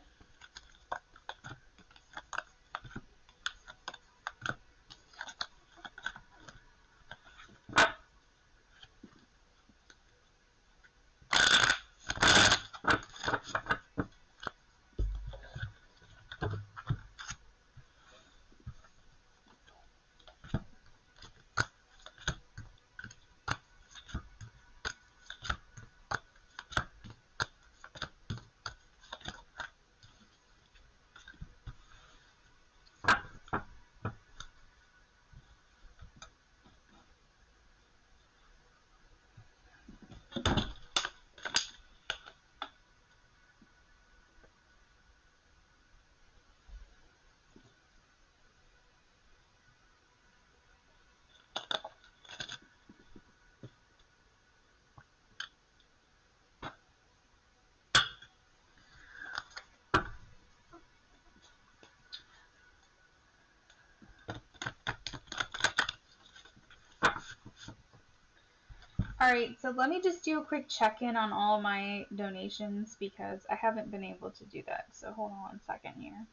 Alright, so let me just do a quick check-in on all my donations because I haven't been able to do that. So hold on 1 second here.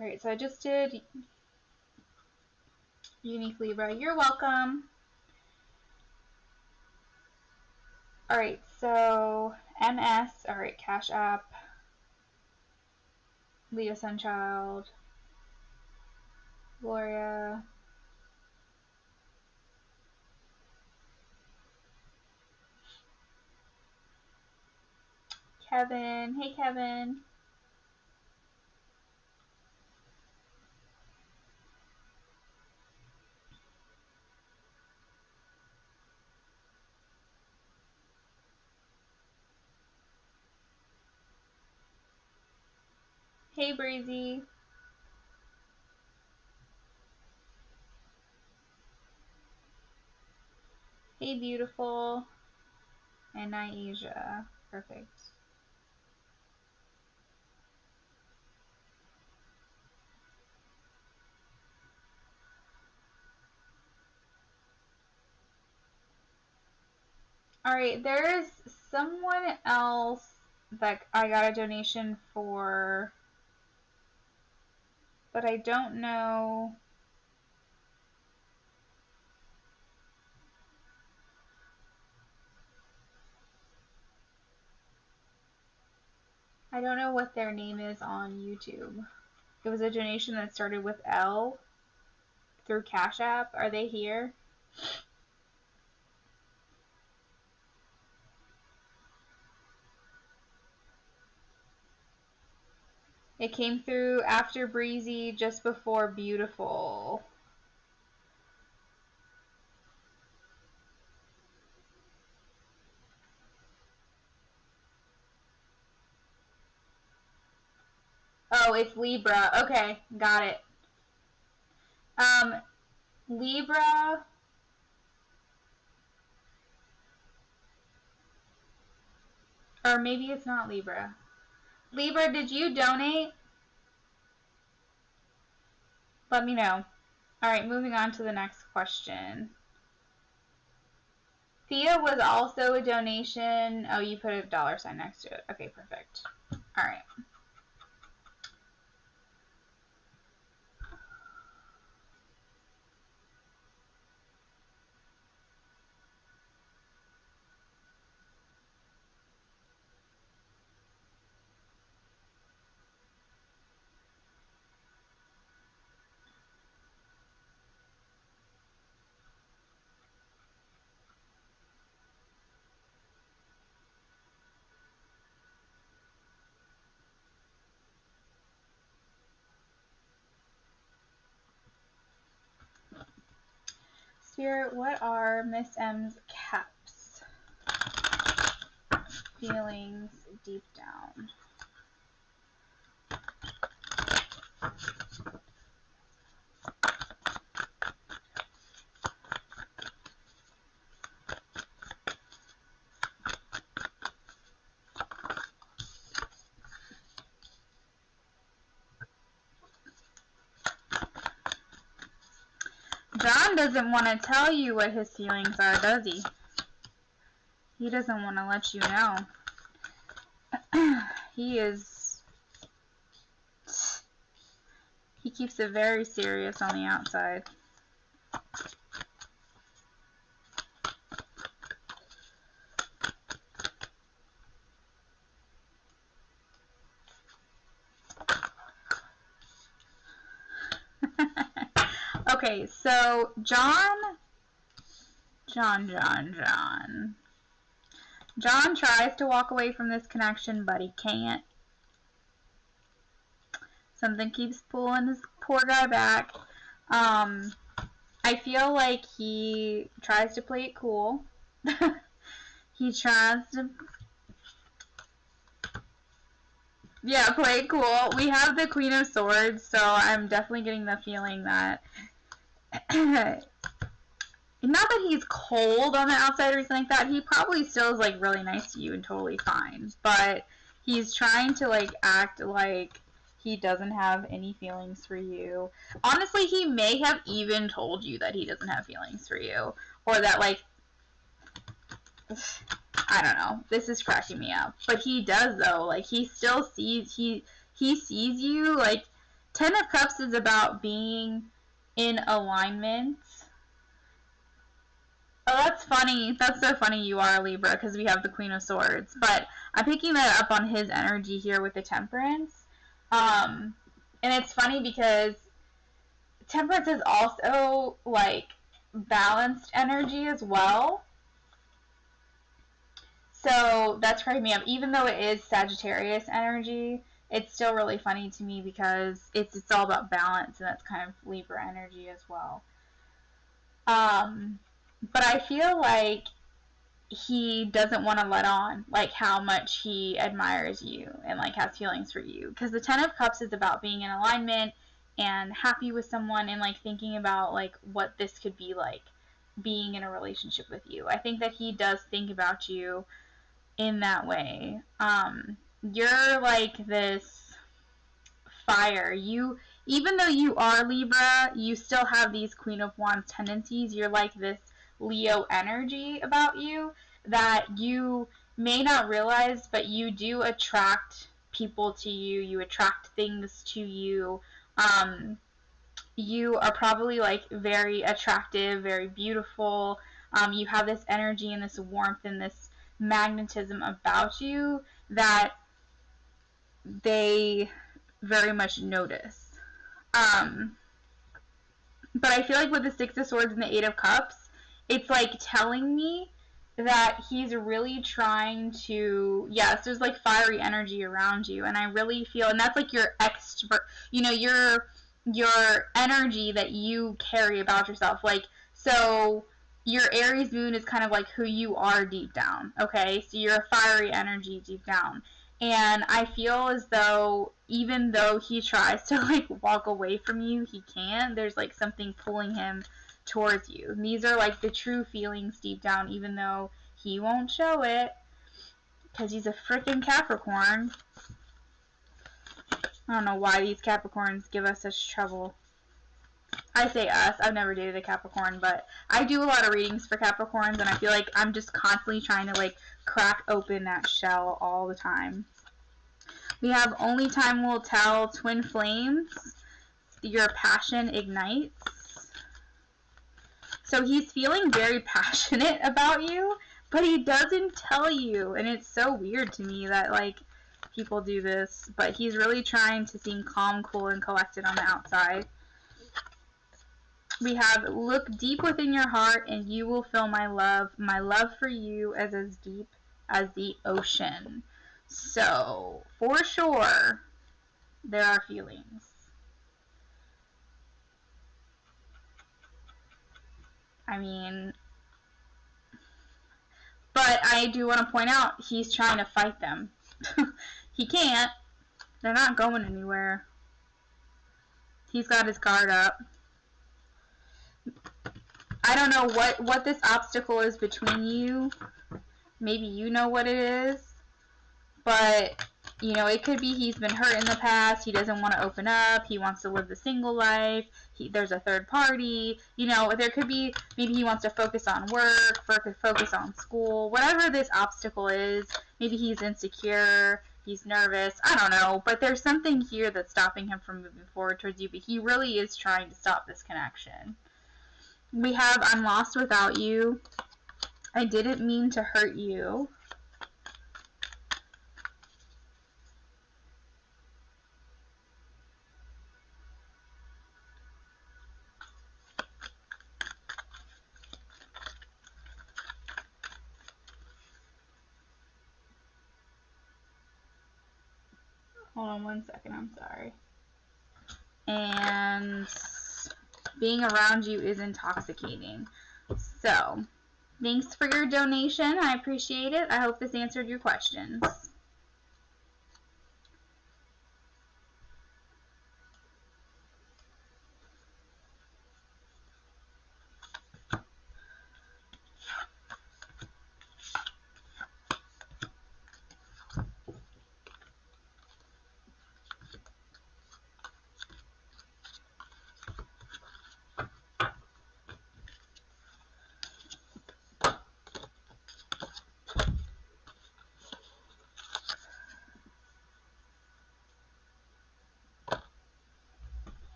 Alright, so I just did Unique Libra. You're welcome. Alright, so MS, alright, Cash App, Leo Sunchild, Gloria, Kevin. Hey, Kevin. Hey, Breezy. Hey, Beautiful. And Niasia. Perfect. Alright, there's someone else that I got a donation for, but I don't know. I don't know what their name is on YouTube. It was a donation that started with L through Cash App. Are they here? It came through after Breezy, just before Beautiful. Oh, it's Libra. Okay, got it. Libra. Or maybe it's not Libra. Libra, did you donate? Let me know. Alright, moving on to the next question. Thea was also a donation. Oh, you put a $ next to it. Okay, perfect. Alright. Spirit, what are Miss M's caps? Feelings deep down. John doesn't want to tell you what his feelings are, does he? He doesn't want to let you know. He keeps it very serious on the outside. Okay, so John tries to walk away from this connection, but he can't. Something keeps pulling this poor guy back. I feel like he tries to play it cool. He tries to, yeah, play it cool. We have the Queen of Swords, so I'm definitely getting the feeling that not that he's cold on the outside or anything like that. He probably still is, like, really nice to you and totally fine. But he's trying to, like, act like he doesn't have any feelings for you. Honestly, he may have even told you that he doesn't have feelings for you. Or that, like, I don't know. This is cracking me up. But he does, though. Like, he still sees, he sees you. Like, Ten of Cups is about being in alignment. Oh, that's funny. That's so funny you are a Libra, because we have the Queen of Swords. But I'm picking that up on his energy here with the Temperance. And it's funny because Temperance is also, like, balanced energy as well. So that's cracking me up. Even though it is Sagittarius energy, it's still really funny to me because it's all about balance, and that's kind of Libra energy as well. But I feel like he doesn't want to let on, like, how much he admires you and, like, has feelings for you. Because the Ten of Cups is about being in alignment and happy with someone and, like, thinking about, like, what this could be like, being in a relationship with you. I think that he does think about you in that way. You're like this fire. Even though you are Libra, you still have these Queen of Wands tendencies. You're like this Leo energy about you that you may not realize, but you do attract people to you. You attract things to you. You are probably, like, very attractive, very beautiful. You have this energy and this warmth and this magnetism about you that they very much notice. But I feel like with the Six of Swords and the Eight of Cups, it's, like, telling me that he's really trying to, yes, there's, like, fiery energy around you, and I really feel, and that's, like, your extrovert, you know, your energy that you carry about yourself. Like, so your Aries moon is kind of like who you are deep down, okay? So you're a fiery energy deep down. And I feel as though even though he tries to, like, walk away from you, he can't. There's, like, something pulling him towards you. And these are, like, the true feelings deep down, even though he won't show it because he's a freaking Capricorn. I don't know why these Capricorns give us such trouble. I say us. I've never dated a Capricorn, but I do a lot of readings for Capricorns, and I feel like I'm just constantly trying to, like, crack open that shell all the time. We have only time will tell, twin flames. Your passion ignites. So he's feeling very passionate about you, but he doesn't tell you. And it's so weird to me that, like, people do this. But he's really trying to seem calm, cool, and collected on the outside. We have, look deep within your heart and you will feel my love. My love for you is as deep as the ocean. So, for sure, there are feelings. I mean, but I do want to point out, he's trying to fight them. He can't. They're not going anywhere. He's got his guard up. I don't know what this obstacle is between you. Maybe you know what it is. But, you know, it could be he's been hurt in the past. He doesn't want to open up. He wants to live the single life. There's a third party. You know, there could be, maybe he wants to focus on work, focus on school. Whatever this obstacle is, maybe he's insecure, he's nervous. I don't know. But there's something here that's stopping him from moving forward towards you. But he really is trying to stop this connection. We have, I'm lost without you. I didn't mean to hurt you. Hold on one second, I'm sorry. And being around you is intoxicating. So, thanks for your donation. I appreciate it. I hope this answered your questions.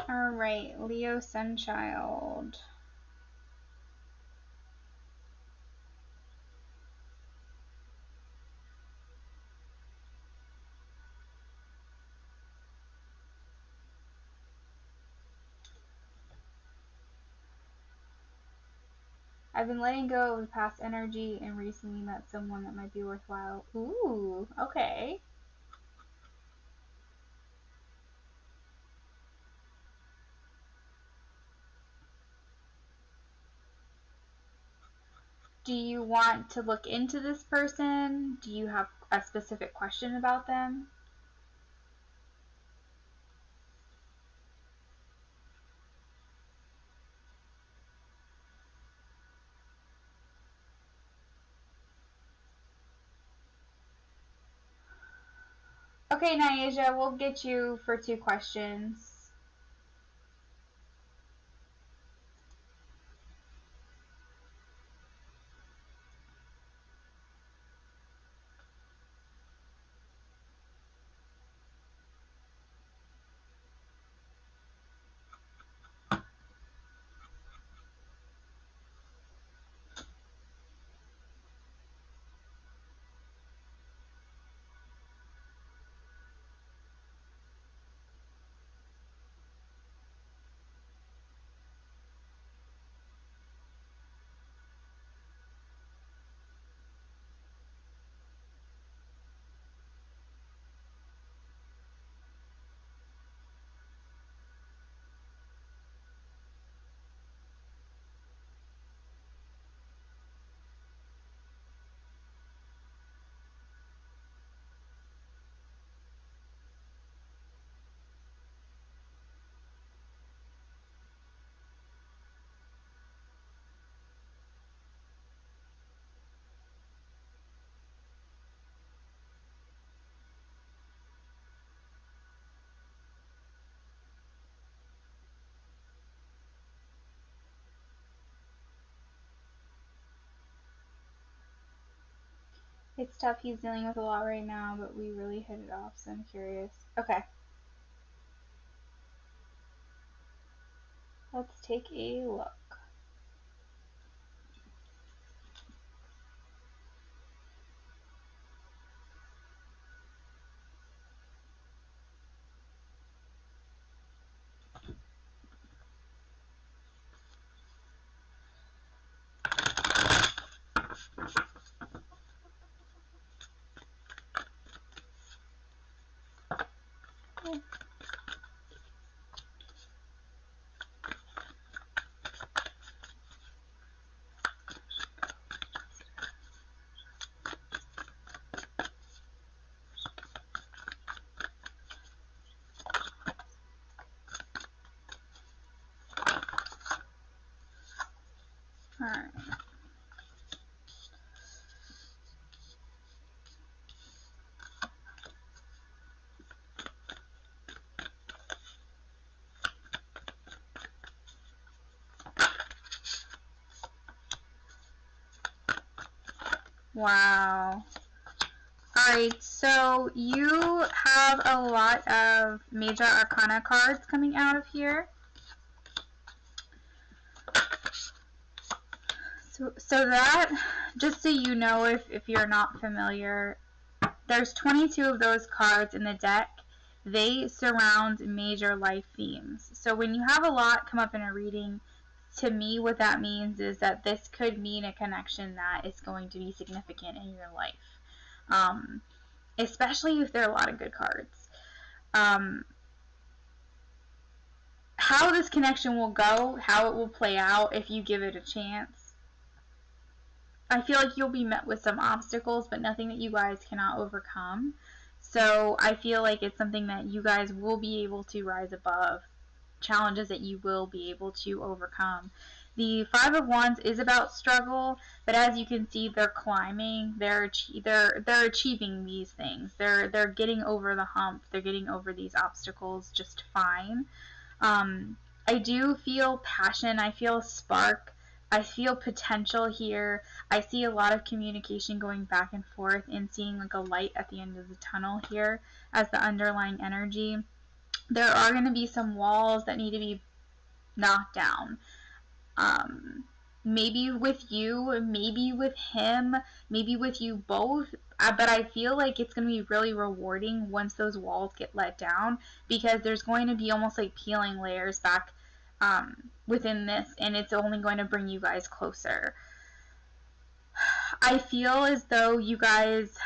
Alright, Leo Sunchild. I've been letting go of the past energy and recently met someone that might be worthwhile. Ooh, okay. Do you want to look into this person? Do you have a specific question about them? Okay, Nyasia, we'll get you for 2 questions. It's tough. He's dealing with a lot right now, but we really hit it off, so I'm curious. Okay. Let's take a look. Alright. Wow. Alright, so you have a lot of major arcana cards coming out of here. So that, just so you know, if you're not familiar, there's 22 of those cards in the deck. They surround major life themes. So when you have a lot come up in a reading, to me what that means is that this could mean a connection that is going to be significant in your life. Especially if there are a lot of good cards. How this connection will go, how it will play out if you give it a chance, I feel like you'll be met with some obstacles, but nothing that you guys cannot overcome. So I feel like it's something that you guys will be able to rise above, challenges that you will be able to overcome. The Five of Wands is about struggle, but as you can see, they're climbing. They're achieving these things. They're getting over the hump. They're getting over these obstacles just fine. I do feel passion. I feel spark. I feel potential here. I see a lot of communication going back and forth and seeing like a light at the end of the tunnel here as the underlying energy. There are going to be some walls that need to be knocked down. Maybe with you, maybe with him, maybe with you both. But I feel like it's going to be really rewarding once those walls get let down, because there's going to be almost like peeling layers back within this, and it's only going to bring you guys closer. I feel as though you guys,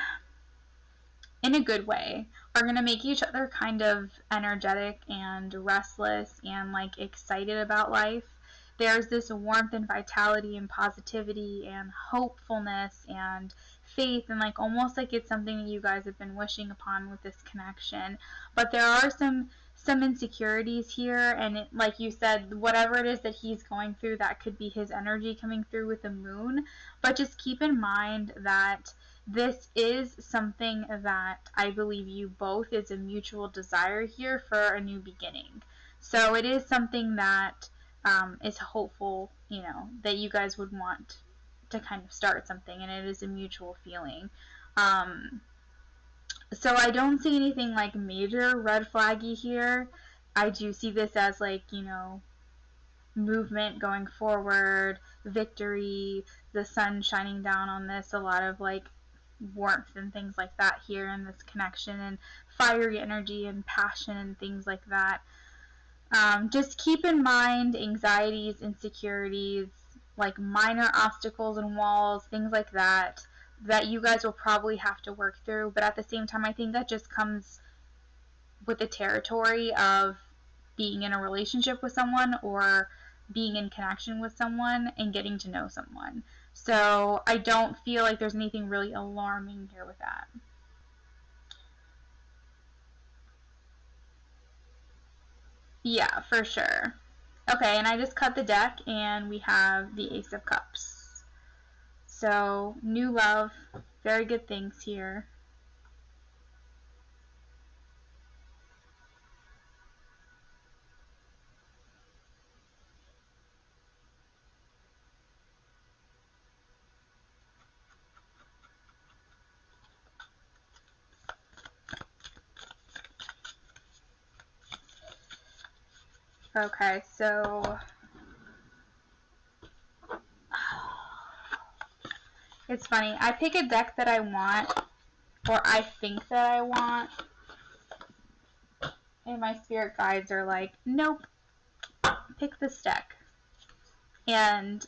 in a good way, are going to make each other kind of energetic and restless and like excited about life. There's this warmth and vitality and positivity and hopefulness and faith, and like almost like it's something that you guys have been wishing upon with this connection. But there are some insecurities here, and it, like you said, whatever it is that he's going through, that could be his energy coming through with the moon. But just keep in mind that this is something that I believe you both is a mutual desire here for a new beginning. So it is something that is hopeful, you know, that you guys would want to kind of start something, and it is a mutual feeling. So I don't see anything like major red flaggy here. I do see this as like, you know, movement going forward, victory, the sun shining down on this, a lot of like warmth and things like that here in this connection, and fiery energy and passion and things like that. Just keep in mind anxieties, insecurities, like minor obstacles and walls, things like that, that you guys will probably have to work through. But at the same time, I think that just comes with the territory of being in a relationship with someone or being in connection with someone and getting to know someone. So I don't feel like there's anything really alarming here with that. Yeah, for sure. Okay, and I just cut the deck, and we have the Ace of Cups. So, new love, very good things here. Okay, so it's funny. I pick a deck that I want, or I think that I want, and my spirit guides are like, nope, pick this deck. And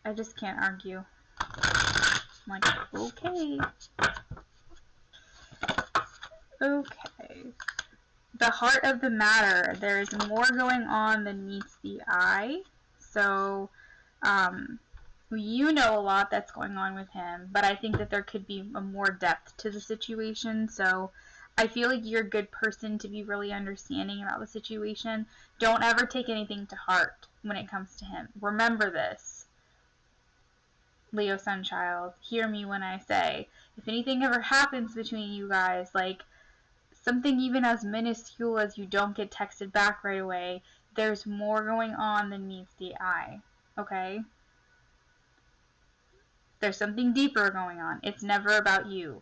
I just can't argue. I'm like, okay. Okay. The heart of the matter. There's more going on than meets the eye. So, you know a lot that's going on with him, but I think that there could be a more depth to the situation. So, I feel like you're a good person to be really understanding about the situation. Don't ever take anything to heart when it comes to him. Remember this, Leo Sunchild. Hear me when I say, if anything ever happens between you guys, like something even as minuscule as you don't get texted back right away, there's more going on than meets the eye, okay? There's something deeper going on. It's never about you.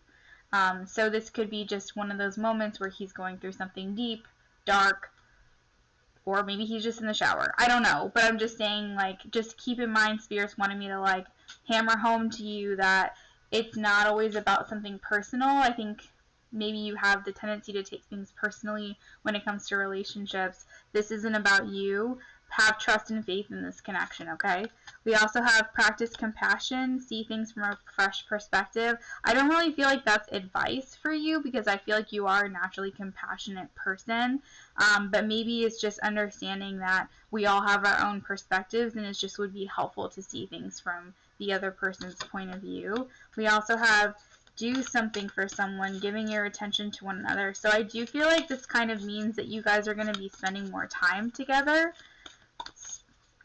So this could be just one of those moments where he's going through something deep, dark, or maybe he's just in the shower. I don't know, but I'm just saying, like, just keep in mind, spirits wanted me to, like, hammer home to you that it's not always about something personal. I think maybe you have the tendency to take things personally when it comes to relationships. This isn't about you. Have trust and faith in this connection, okay? We also have practice compassion, see things from a fresh perspective. I don't really feel like that's advice for you because I feel like you are a naturally compassionate person, but maybe it's just understanding that we all have our own perspectives and it just would be helpful to see things from the other person's point of view. We also have do something for someone, giving your attention to one another. So I do feel like this kind of means that you guys are going to be spending more time together,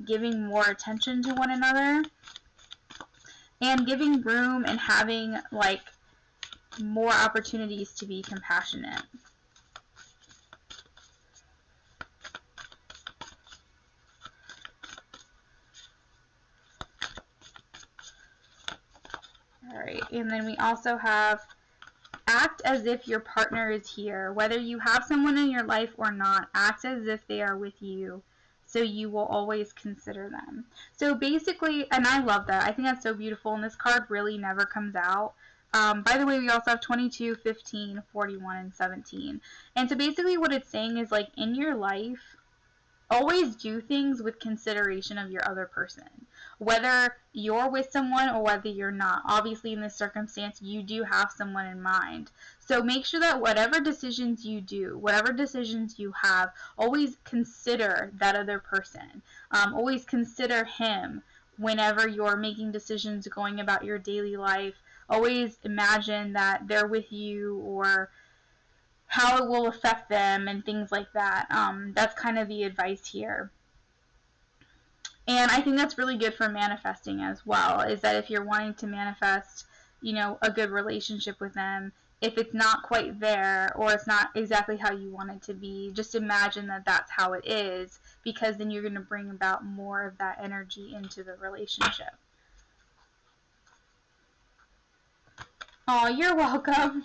giving more attention to one another, and giving room and having, like, more opportunities to be compassionate. Alright, and then we also have act as if your partner is here. Whether you have someone in your life or not, act as if they are with you, so you will always consider them. So basically, and I love that. I think that's so beautiful, and this card really never comes out. By the way, we also have 22, 15, 41, and 17. And so basically what it's saying is, like, in your life, always do things with consideration of your other person. Whether you're with someone or whether you're not. Obviously, in this circumstance, you do have someone in mind. So make sure that whatever decisions you do, whatever decisions you have, always consider that other person. Always consider him whenever you're making decisions going about your daily life. Always imagine that they're with you, or how it will affect them and things like that. That's kind of the advice here. And I think that's really good for manifesting as well, is that if you're wanting to manifest, you know, a good relationship with them, if it's not quite there or it's not exactly how you want it to be, just imagine that that's how it is, because then you're going to bring about more of that energy into the relationship. Oh, you're welcome.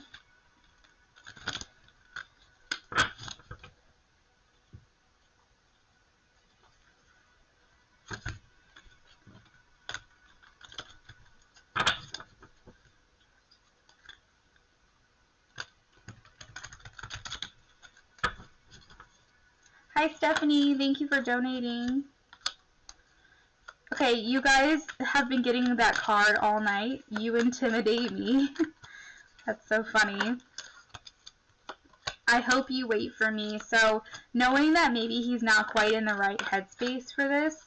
Hi, Stephanie. Thank you for donating. Okay, you guys have been getting that card all night. You intimidate me. That's so funny. I hope you wait for me. So, knowing that maybe he's not quite in the right headspace for this,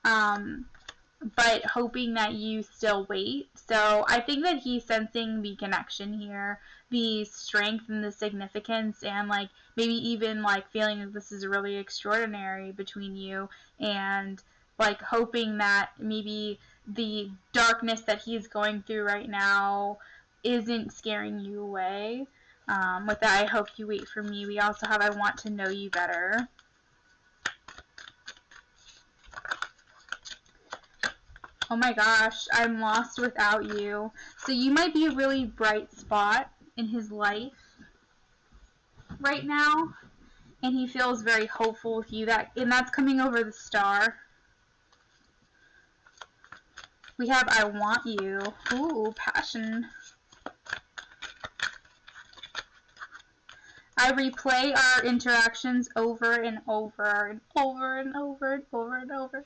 but hoping that you still wait. So, I think that he's sensing the connection here, the strength and the significance, and, like, maybe even, like, feeling that this is really extraordinary between you, and, like, hoping that maybe the darkness that he's going through right now isn't scaring you away. With that, I hope you wait for me. We also have I want to know you better. Oh my gosh, I'm lost without you. So you might be a really bright spot in his life right now. and he feels very hopeful with you. And that's coming over the Star. We have I want you. Ooh, passion. I replay our interactions over and over and over and over and over and over.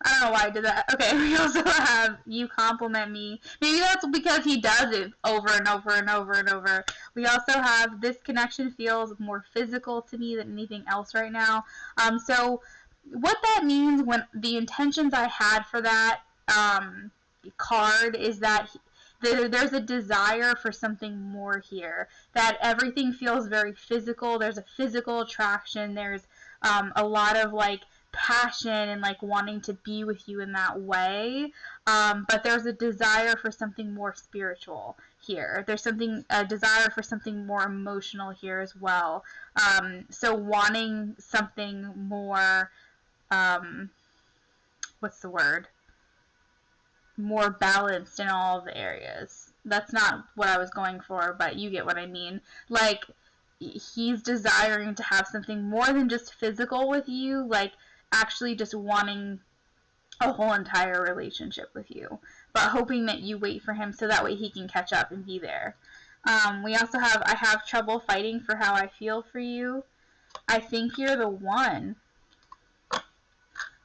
I don't know why I did that. Okay, we also have you compliment me. Maybe that's because he does it over and over and over and over. We also have this connection feels more physical to me than anything else right now. So what that means, when the intentions I had for that card, is that there's a desire for something more here. That everything feels very physical. There's a physical attraction. There's a lot of like passion and like wanting to be with you in that way, but there's a desire for something more spiritual here. There's a desire for something more emotional here as well. So wanting something more, what's the word? More balanced in all of the areas. That's not what I was going for, but you get what I mean. Like, he's desiring to have something more than just physical with you, like actually just wanting a whole entire relationship with you, but hoping that you wait for him so that way he can catch up and be there. We also have, I have trouble fighting for how I feel for you. I think you're the one.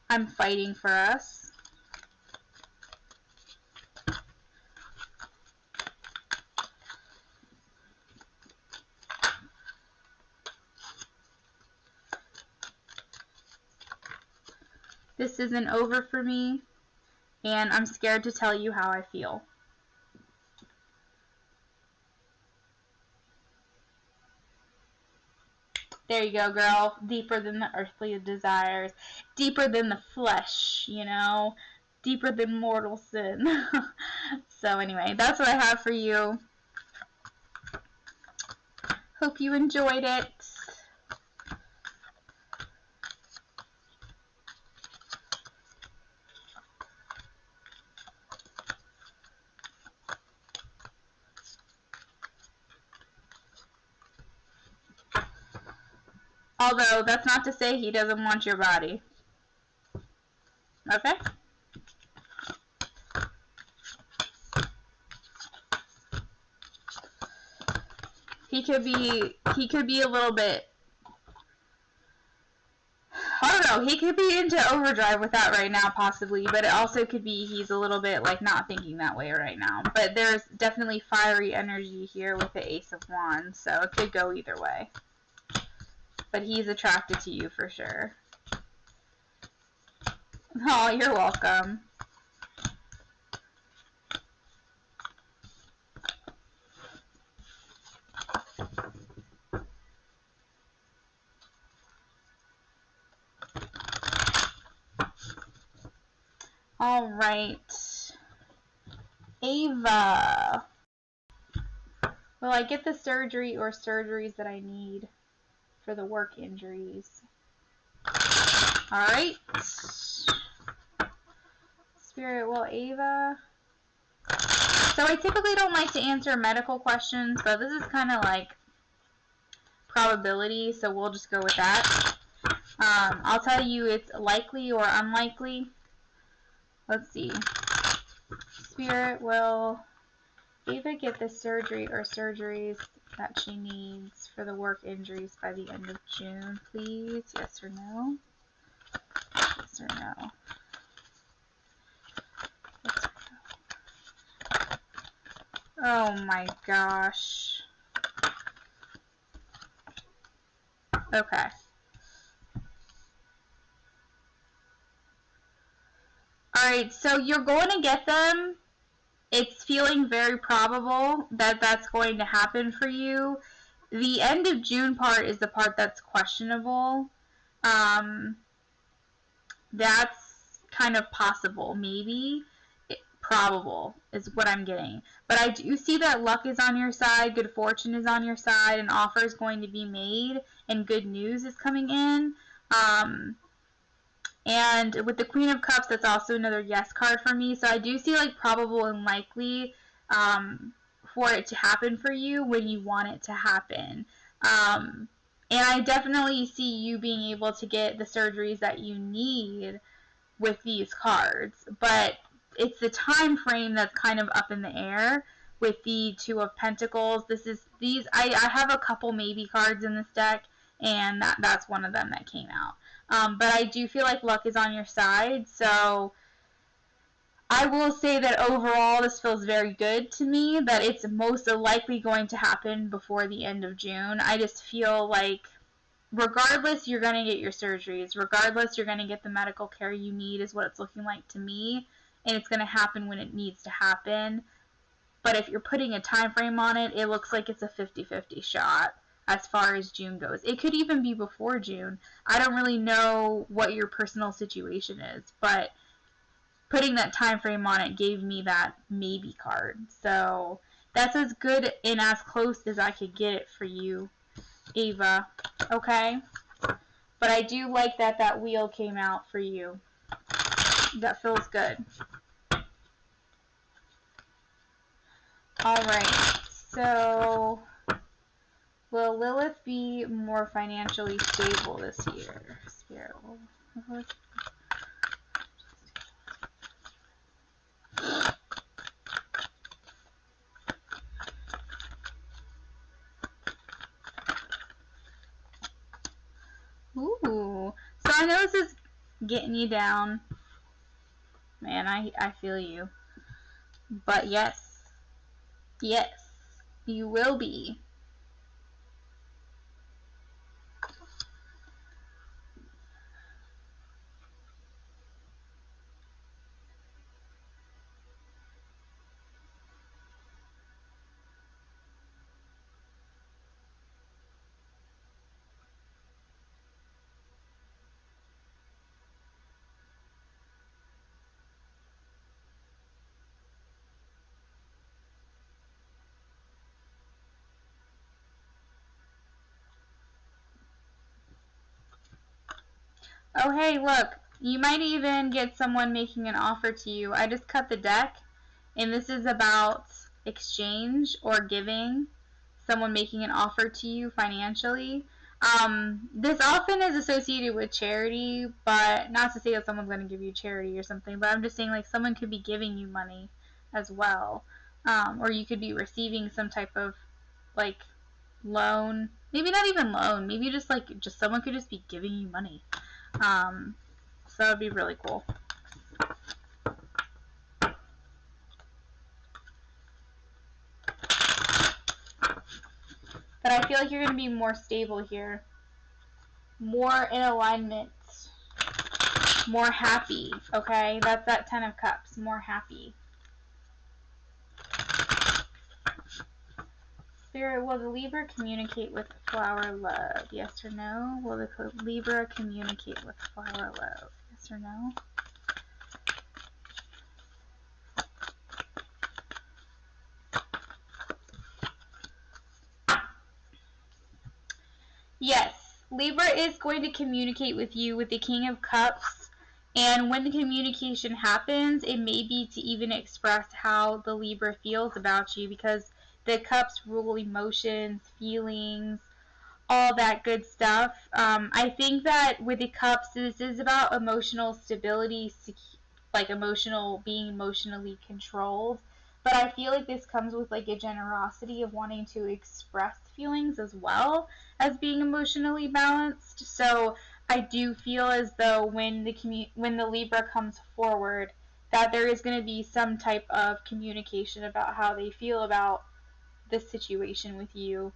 I'm fighting for us. This isn't over for me, and I'm scared to tell you how I feel. There you go, girl. Deeper than the earthly desires. Deeper than the flesh, you know? Deeper than mortal sin. So anyway, that's what I have for you. Hope you enjoyed it. Although, that's not to say he doesn't want your body. Okay? He could be a little bit, I don't know, he could be into overdrive with that right now, possibly, but it also could be he's a little bit, like, not thinking that way right now. But there's definitely fiery energy here with the Ace of Wands, so it could go either way. But he's attracted to you for sure. Oh, you're welcome. All right. Ava. Will I get the surgery or surgeries that I need for the work injuries? All right. Spirit, will Ava... So I typically don't like to answer medical questions, but this is kind of like probability, so we'll just go with that. I'll tell you it's likely or unlikely. Let's see. Spirit, will Ava get the surgery or surgeries that she needs for the work injuries by the end of June, please? Yes or no? Yes or no? Oh my gosh. Okay. Alright, so you're going to get them. It's feeling very probable that that's going to happen for you. The end of June part is the part that's questionable. That's kind of possible, maybe. Probable is what I'm getting. But I do see that luck is on your side, good fortune is on your side, an offer is going to be made, and good news is coming in. And with the Queen of Cups, that's also another yes card for me. So I do see like probable and likely for it to happen for you when you want it to happen. And I definitely see you being able to get the surgeries that you need with these cards, but it's the time frame that's kind of up in the air with the Two of Pentacles. I have a couple maybe cards in this deck, and that's one of them that came out. But I do feel like luck is on your side, so I will say that overall this feels very good to me, that it's most likely going to happen before the end of June. I just feel like regardless, you're going to get your surgeries. Regardless, you're going to get the medical care you need, is what it's looking like to me. And it's going to happen when it needs to happen. But if you're putting a time frame on it, it looks like it's a 50-50 shot as far as June goes. It could even be before June. I don't really know what your personal situation is, but putting that time frame on it gave me that maybe card. So that's as good and as close as I could get it for you, Ava. Okay? But I do like that that wheel came out for you. That feels good. Alright, so will Lilith be more financially stable this year? Spirit. Ooh. So I know this is getting you down. Man, I feel you. But yes. Yes. You will be. Oh, hey, look. You might even get someone making an offer to you. I just cut the deck, and this is about exchange or giving, someone making an offer to you financially. This often is associated with charity, but not to say that someone's going to give you charity or something, but I'm just saying like someone could be giving you money as well. Or you could be receiving some type of like loan. Maybe not even loan. Maybe just someone could just be giving you money. So that would be really cool. But I feel like you're going to be more stable here. More in alignment. More happy, okay? That's that Ten of Cups. More happy. Spirit, will the Libra communicate with flower love? Yes or no? Will the Libra communicate with flower love? Yes or no? Yes, Libra is going to communicate with you with the King of Cups, and when the communication happens, it may be to even express how the Libra feels about you, because the Cups rule emotions, feelings, all that good stuff. I think that with the Cups, this is about emotional stability, like being emotionally controlled. But I feel like this comes with like a generosity of wanting to express feelings as well as being emotionally balanced. So I do feel as though when the Libra comes forward, that there is going to be some type of communication about how they feel about this situation with you.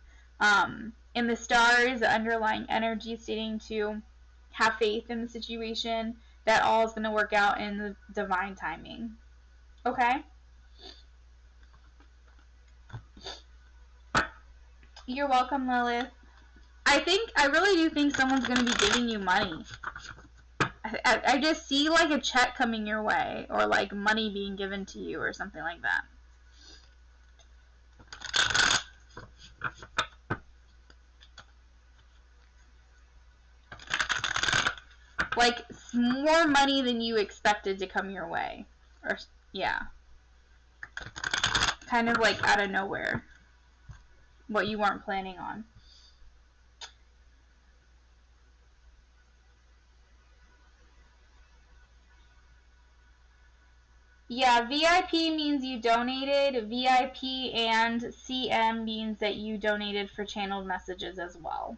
In the stars, the underlying energy stating to have faith in the situation, that all is going to work out in the divine timing. Okay? You're welcome, Lilith. I really do think someone's going to be giving you money. I just see like a check coming your way, or like money being given to you, or something like that. Like more money than you expected to come your way. Or, yeah. Kind of like out of nowhere. What you weren't planning on. Yeah, VIP means you donated. VIP and CM means that you donated for channeled messages as well.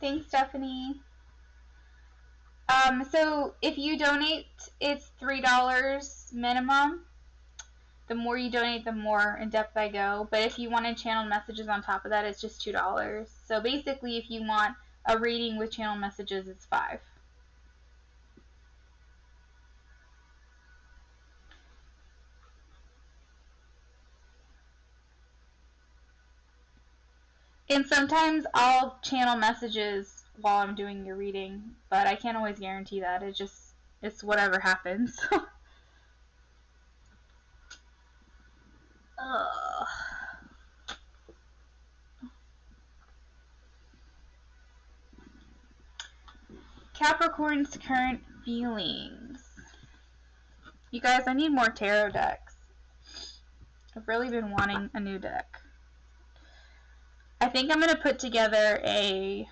Thanks, Stephanie. So if you donate, it's $3 minimum. The more you donate, the more in depth I go. But if you wanted channeled messages on top of that, it's just $2. So basically, if you want a reading with channeled messages, it's $5. And sometimes I'll channel messages while I'm doing your reading, but I can't always guarantee that. It's whatever happens. Capricorn's current feelings. You guys, I need more tarot decks. I've really been wanting a new deck. I think I'm going to put together a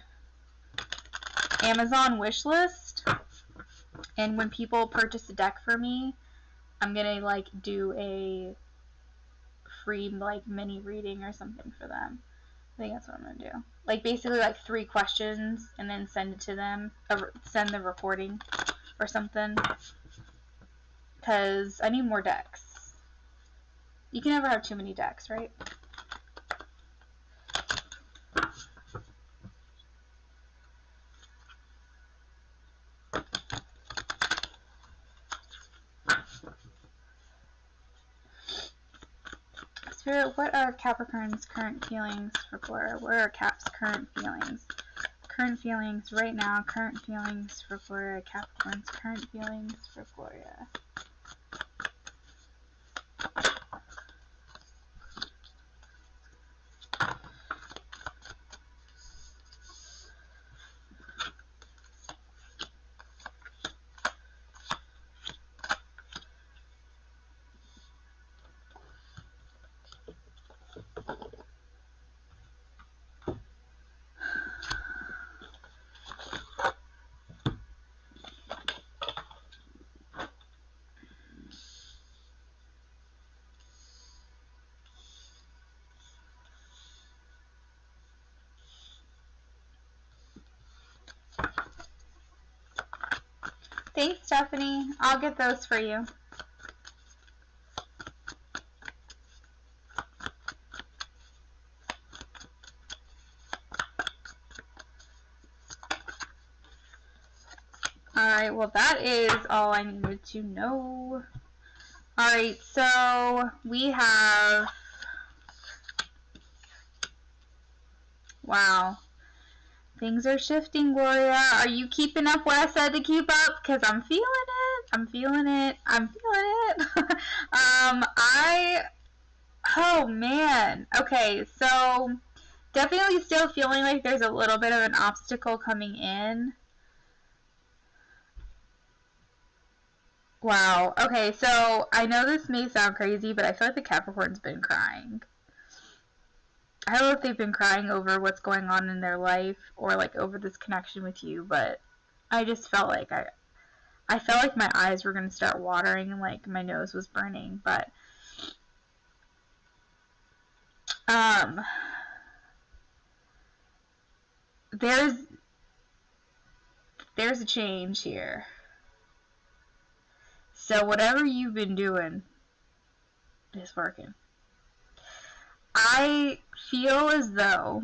Amazon wish list, and when people purchase a deck for me, I'm going to like do a free like mini reading or something for them. I think that's what I'm going to do. Like basically like 3 questions and then send it to them, or send the recording or something, because I need more decks. You can never have too many decks, right? Spirit, what are Capricorn's current feelings for Gloria? What are Cap's current feelings? Current feelings right now, current feelings for Gloria. Capricorn's current feelings for Gloria. Thanks, Stephanie. I'll get those for you. Alright, well that is all I needed to know. Alright, so we have... Wow. Things are shifting, Gloria. Are you keeping up what I said to keep up? Because I'm feeling it. I'm feeling it. I'm feeling it. Oh man. Okay, so definitely still feeling like there's a little bit of an obstacle coming in. Wow. Okay, so I know this may sound crazy, but I feel like the Capricorn's been crying. I don't know if they've been crying over what's going on in their life or like over this connection with you, but I just felt like I felt like my eyes were going to start watering and like my nose was burning, but there's a change here. So whatever you've been doing is working. I feel as though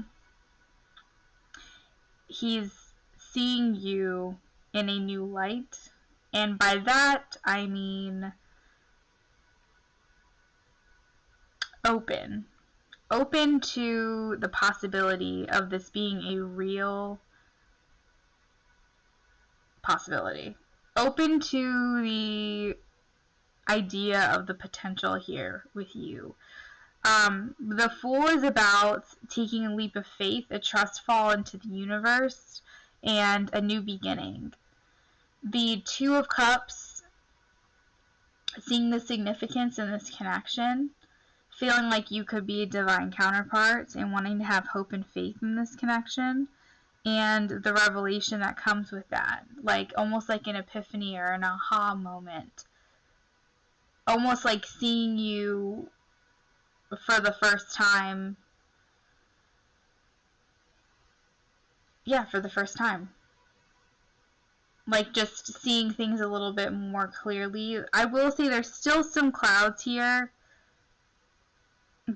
he's seeing you in a new light, and by that I mean open to the possibility of this being a real possibility. Open to the idea of the potential here with you. The Fool is about taking a leap of faith, a trust fall into the universe, and a new beginning. The Two of Cups, seeing the significance in this connection, feeling like you could be a divine counterpart and wanting to have hope and faith in this connection, and the revelation that comes with that, like almost like an epiphany or an aha moment, almost like seeing you for the first time. Yeah, for the first time. Like just seeing things a little bit more clearly. I will say there's still some clouds here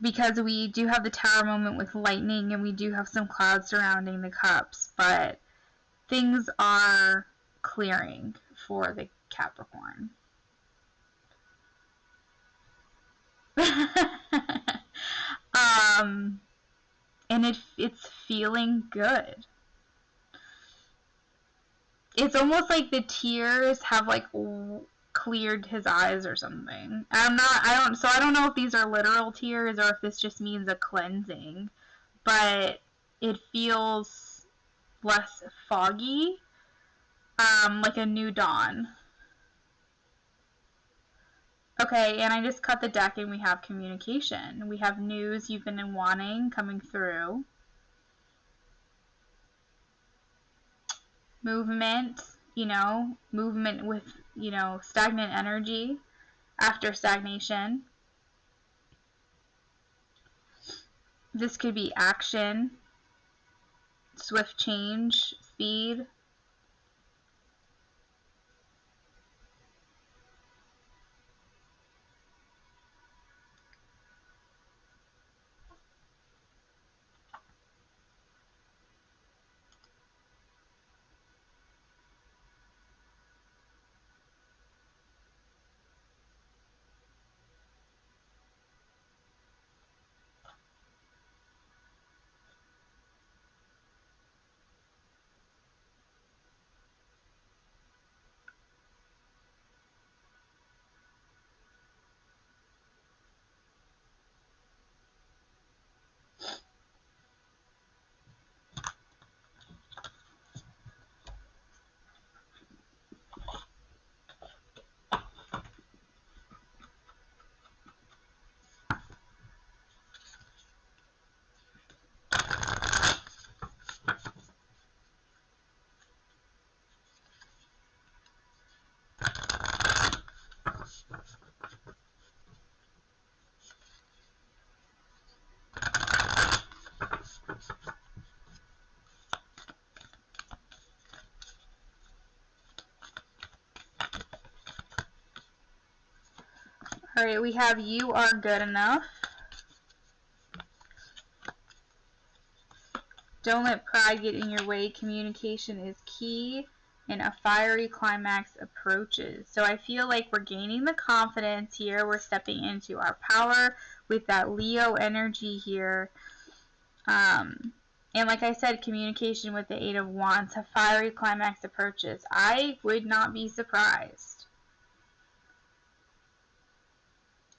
because we do have the Tower moment with lightning and we do have some clouds surrounding the cups, but things are clearing for the Capricorn. And it's feeling good. It's almost like the tears have like cleared his eyes or something. I don't know if these are literal tears or if this just means a cleansing, but it feels less foggy, like a new dawn. Okay, and I just cut the deck and we have communication. We have news you've been wanting coming through. Movement, movement with, stagnant energy after stagnation. This could be action, swift change, speed. Alright, we have you are good enough. Don't let pride get in your way. Communication is key, and a fiery climax approaches. So I feel like we're gaining the confidence here. We're stepping into our power with that Leo energy here. And like I said, communication with the Eight of Wands, a fiery climax approaches. I would not be surprised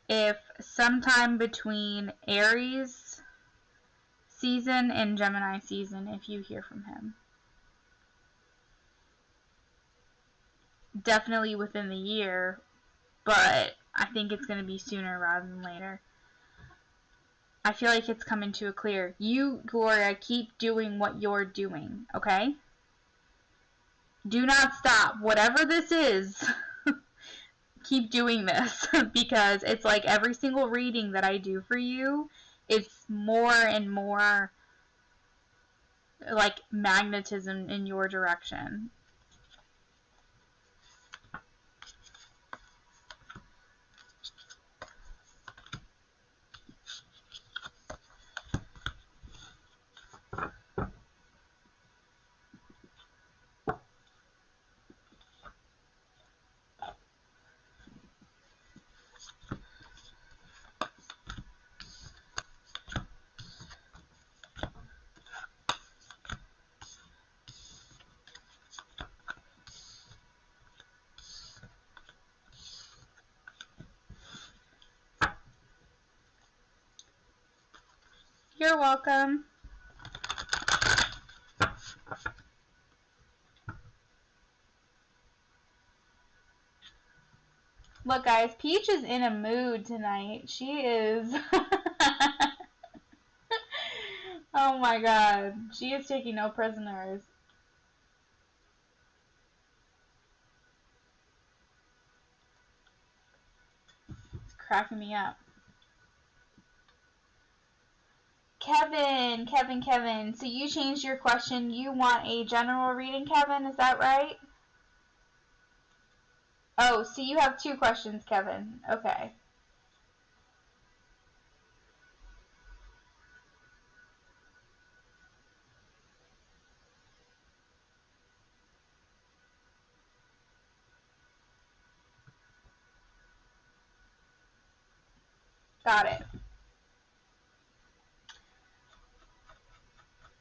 if sometime between Aries season and Gemini season, if you hear from him. Definitely within the year, but I think it's going to be sooner rather than later. I feel like it's coming to a clear. You, Gloria, keep doing what you're doing, okay? Do not stop. Whatever this is, keep doing this, because it's like every single reading that I do for you, it's more and more like magnetism in your direction. You're welcome. Look, guys, Peach is in a mood tonight. She is... Oh my god. She is taking no prisoners. It's cracking me up. Kevin. So you changed your question. You want a general reading, Kevin? Is that right? Oh, so you have 2 questions, Kevin. Okay. Got it.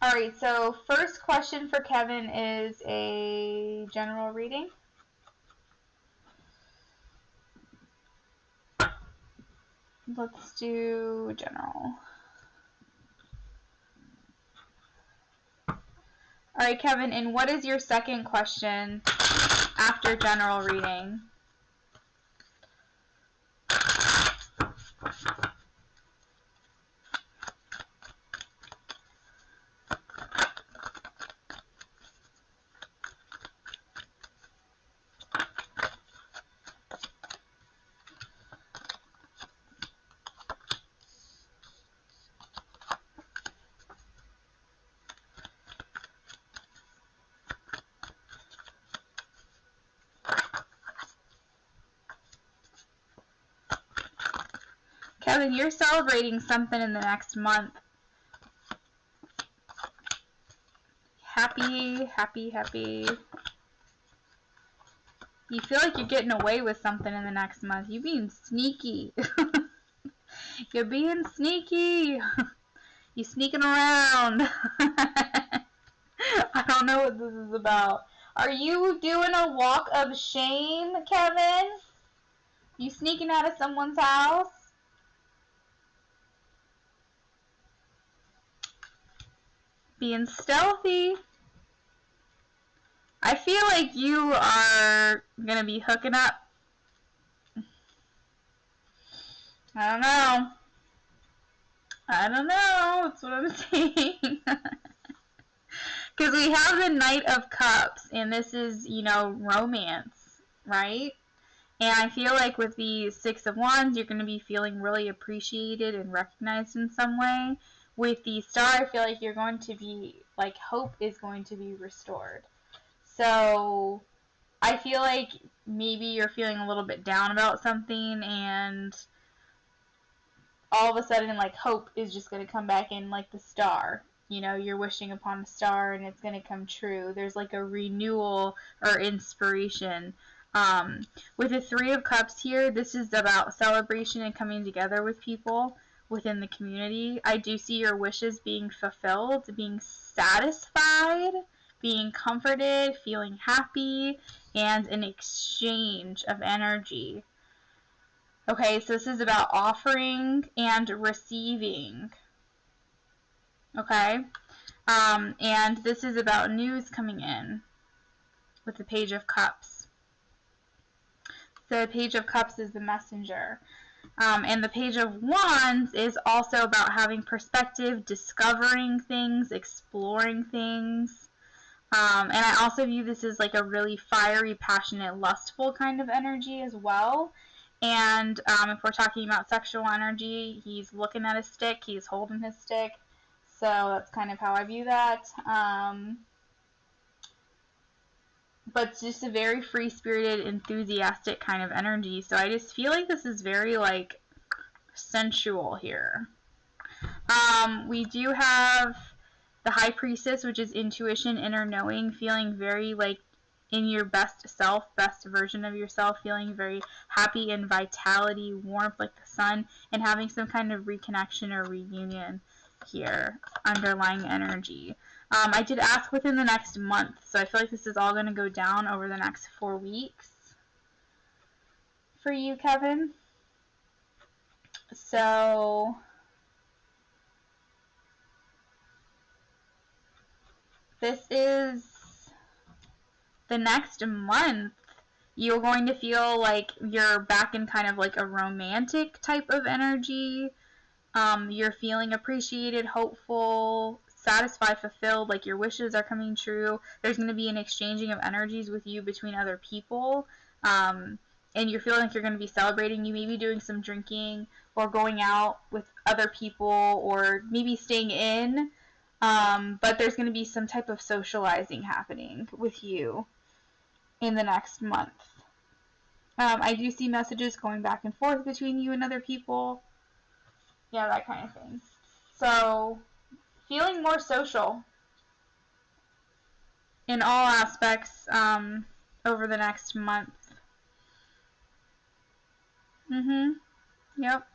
Alright, so first question for Kevin is a general reading. Let's do general. Alright, Kevin, and what is your second question after general reading? Kevin, you're celebrating something in the next month. Happy. You feel like you're getting away with something in the next month. You're being sneaky. You're being sneaky. You sneaking around. I don't know what this is about. Are you doing a walk of shame, Kevin? You sneaking out of someone's house? Being stealthy. I feel like you are gonna be hooking up. I don't know. That's what I'm saying. Because we have the Knight of Cups, and this is, you know, romance, right? And I feel like with the Six of Wands, you're going to be feeling really appreciated and recognized in some way. With the Star, I feel like you're going to be, like, hope is going to be restored. So I feel like maybe you're feeling a little bit down about something, and all of a sudden, like, hope is just going to come back in, like the Star. You know, you're wishing upon a star and it's going to come true. There's like a renewal or inspiration. With the Three of Cups here, this is about celebration and coming together with people within the community. I do see your wishes being fulfilled, being satisfied, being comforted, feeling happy, and an exchange of energy. Okay, so this is about offering and receiving. Okay, and this is about news coming in with the Page of Cups. So the Page of Cups is the messenger. And the Page of Wands is also about having perspective, discovering things, exploring things. And I also view this as like a really fiery, passionate, lustful kind of energy as well. And if we're talking about sexual energy, he's looking at his stick, he's holding his stick. So that's kind of how I view that. But it's just a very free-spirited, enthusiastic kind of energy. So I just feel like this is very, like, sensual here. We do have the High Priestess, which is intuition, inner knowing, feeling very, like, in your best self, best version of yourself, feeling very happy and vitality, warmth like the sun, and having some kind of reconnection or reunion here, underlying energy. I did ask within the next month, so I feel like this is all going to go down over the next 4 weeks for you, Kevin. So This is the next month. You're going to feel like you're back in kind of like a romantic type of energy. You're feeling appreciated, hopeful, satisfied, fulfilled, like your wishes are coming true. There's going to be an exchanging of energies with you between other people. And you're feeling like you're going to be celebrating. You may be doing some drinking or going out with other people or maybe staying in. But there's going to be some type of socializing happening with you in the next month. I do see messages going back and forth between you and other people. Yeah, that kind of thing. So, feeling more social in all aspects over the next month. Yep.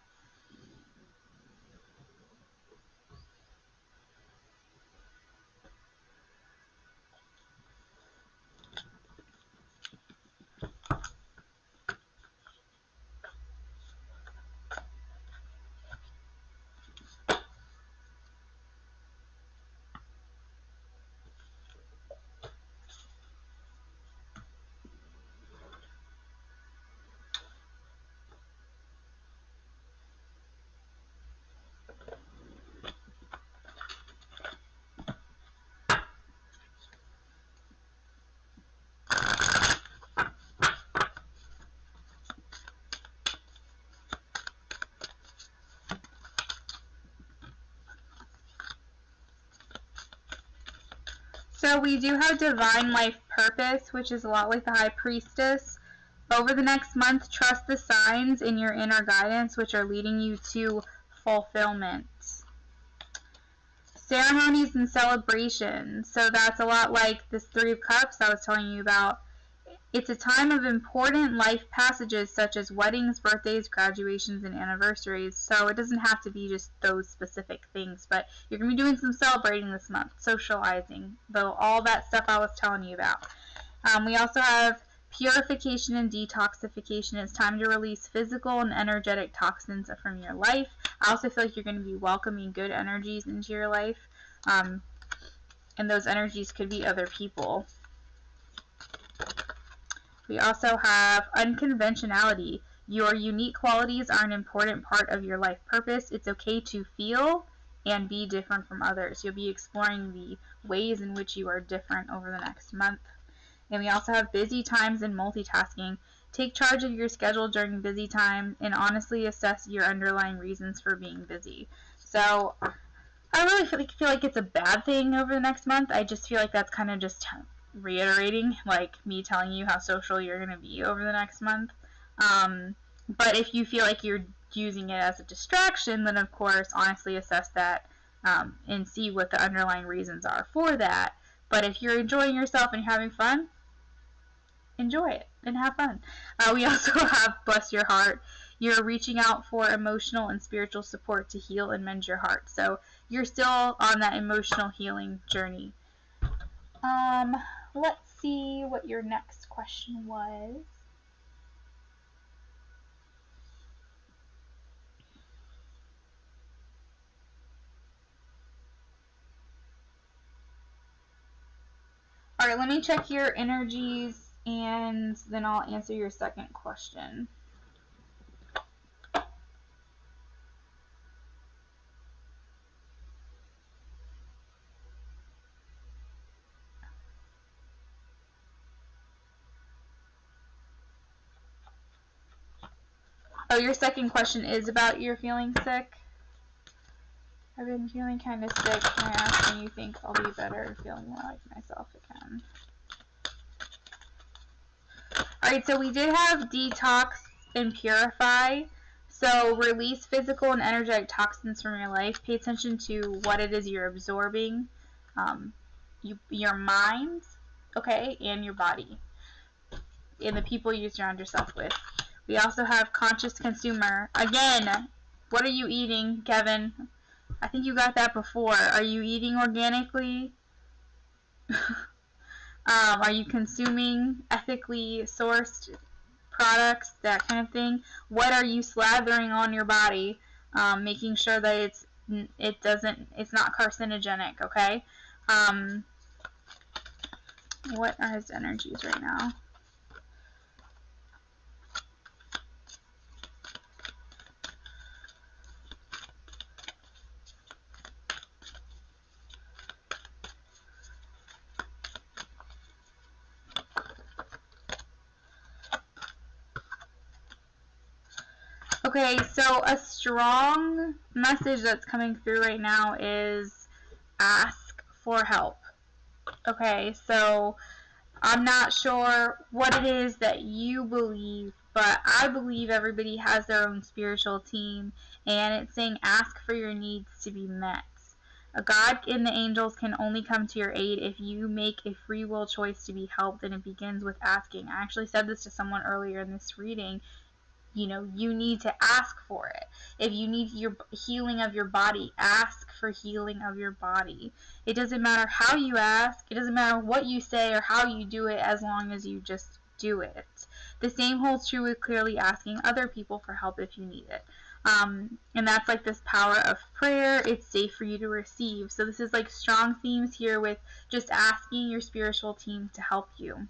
So we do have divine life purpose, which is a lot like the high priestess. Over the next month, trust the signs in your inner guidance, which are leading you to fulfillment. Ceremonies and celebrations. So that's a lot like this Three of Cups I was telling you about. It's a time of important life passages such as weddings, birthdays, graduations, and anniversaries. So it doesn't have to be just those specific things, but you're going to be doing some celebrating this month, socializing, though all that stuff I was telling you about. We also have purification and detoxification. It's time to release physical and energetic toxins from your life. I also feel like you're going to be welcoming good energies into your life, and those energies could be other people. We also have unconventionality. Your unique qualities are an important part of your life purpose. It's okay to feel and be different from others. You'll be exploring the ways in which you are different over the next month. And we also have busy times and multitasking. Take charge of your schedule during busy time and honestly assess your underlying reasons for being busy. So I really feel like it's a bad thing over the next month. I just feel like that's kind of just reiterating, like me telling you how social you're going to be over the next month. But if you feel like you're using it as a distraction, then of course honestly assess that and see what the underlying reasons are for that. But if you're enjoying yourself and having fun, enjoy it and have fun. We also have bless your heart. You're reaching out for emotional and spiritual support to heal and mend your heart. So you're still on that emotional healing journey. Let's see what your next question was. Alright, let me check your energies and then I'll answer your second question. Oh, your second question is about your feeling sick? I've been feeling kind of sick. Can I ask when you think I'll be better, feeling more like myself again? Alright, so we did have detox and purify. So release physical and energetic toxins from your life. Pay attention to what it is you're absorbing. Your mind, okay, and your body. And the people you surround yourself with. We also have conscious consumer. Again, what are you eating, Kevin? I think you got that before. Are you eating organically? Are you consuming ethically sourced products, that kind of thing? What are you slathering on your body, making sure that it's not carcinogenic, okay? What are his energies right now? Okay, so a strong message that's coming through right now is ask for help. Okay, so I'm not sure what it is that you believe, but I believe everybody has their own spiritual team, and it's saying ask for your needs to be met. God and the angels can only come to your aid if you make a free will choice to be helped, and it begins with asking. I actually said this to someone earlier in this reading. You know, you need to ask for it. If you need your healing of your body, ask for healing of your body. It doesn't matter how you ask. It doesn't matter what you say or how you do it, as long as you just do it. The same holds true with clearly asking other people for help if you need it. And that's like this power of prayer. It's safe for you to receive. So this is like strong themes here with just asking your spiritual team to help you.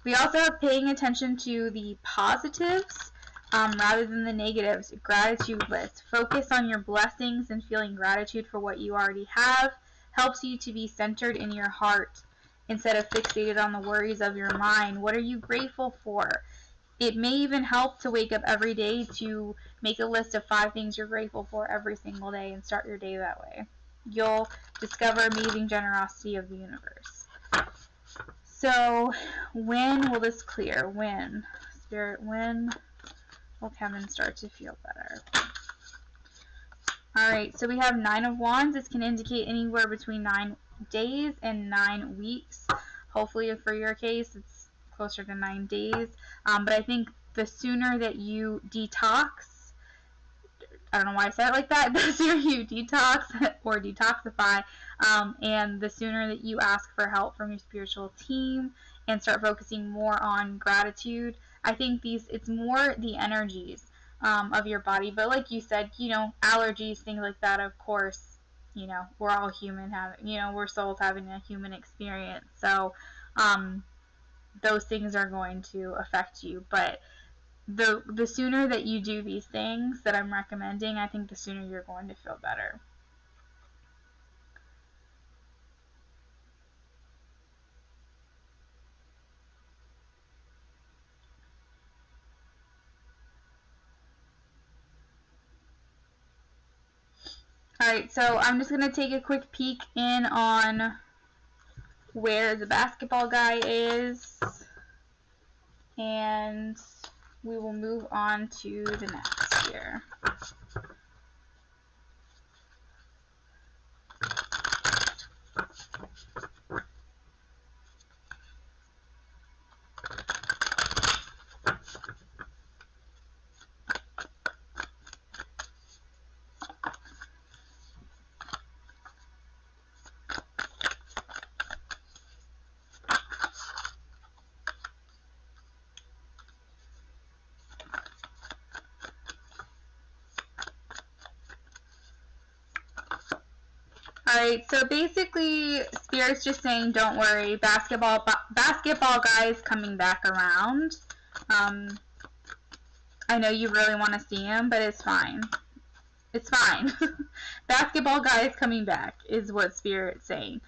We also have paying attention to the positives rather than the negatives. Gratitude list. Focus on your blessings and feeling gratitude for what you already have. Helps you to be centered in your heart instead of fixated on the worries of your mind. What are you grateful for? It may even help to wake up every day to make a list of 5 things you're grateful for every single day and start your day that way. You'll discover amazing generosity of the universe. So, when will this clear? When? Spirit, when will Kevin start to feel better? Alright, so we have 9 of Wands. This can indicate anywhere between 9 days and 9 weeks. Hopefully, for your case, it's closer to 9 days. But I think the sooner that you detox, I don't know why I said it like that, the sooner you detox or detoxify, and the sooner that you ask for help from your spiritual team and start focusing more on gratitude. I think it's more the energies of your body. But like you said, you know, allergies, things like that, of course, you know, we're all human, we're souls having a human experience. So those things are going to affect you. But the sooner that you do these things that I'm recommending, I think the sooner you're going to feel better. Alright, so I'm just going to take a quick peek in on where the basketball guy is, and we will move on to the next here. Alright, so basically, Spirit's just saying, don't worry, basketball guy is coming back around. I know you really want to see him, but it's fine. It's fine. Basketball guy is coming back, is what Spirit's saying.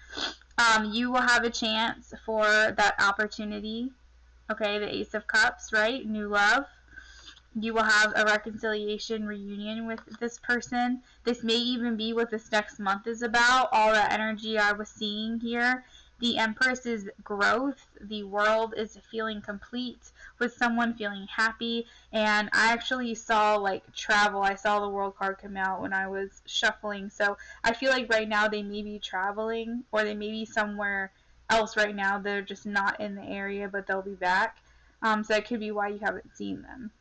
You will have a chance for that opportunity. Okay, the Ace of Cups, right? New love. You will have a reconciliation reunion with this person. This may even be what this next month is about. All that energy I was seeing here. The Empress is growth. The world is feeling complete with someone feeling happy. And I actually saw like travel. I saw the World card come out when I was shuffling. So I feel like right now they may be traveling, or they may be somewhere else right now. They're just not in the area, but they'll be back. So that could be why you haven't seen them.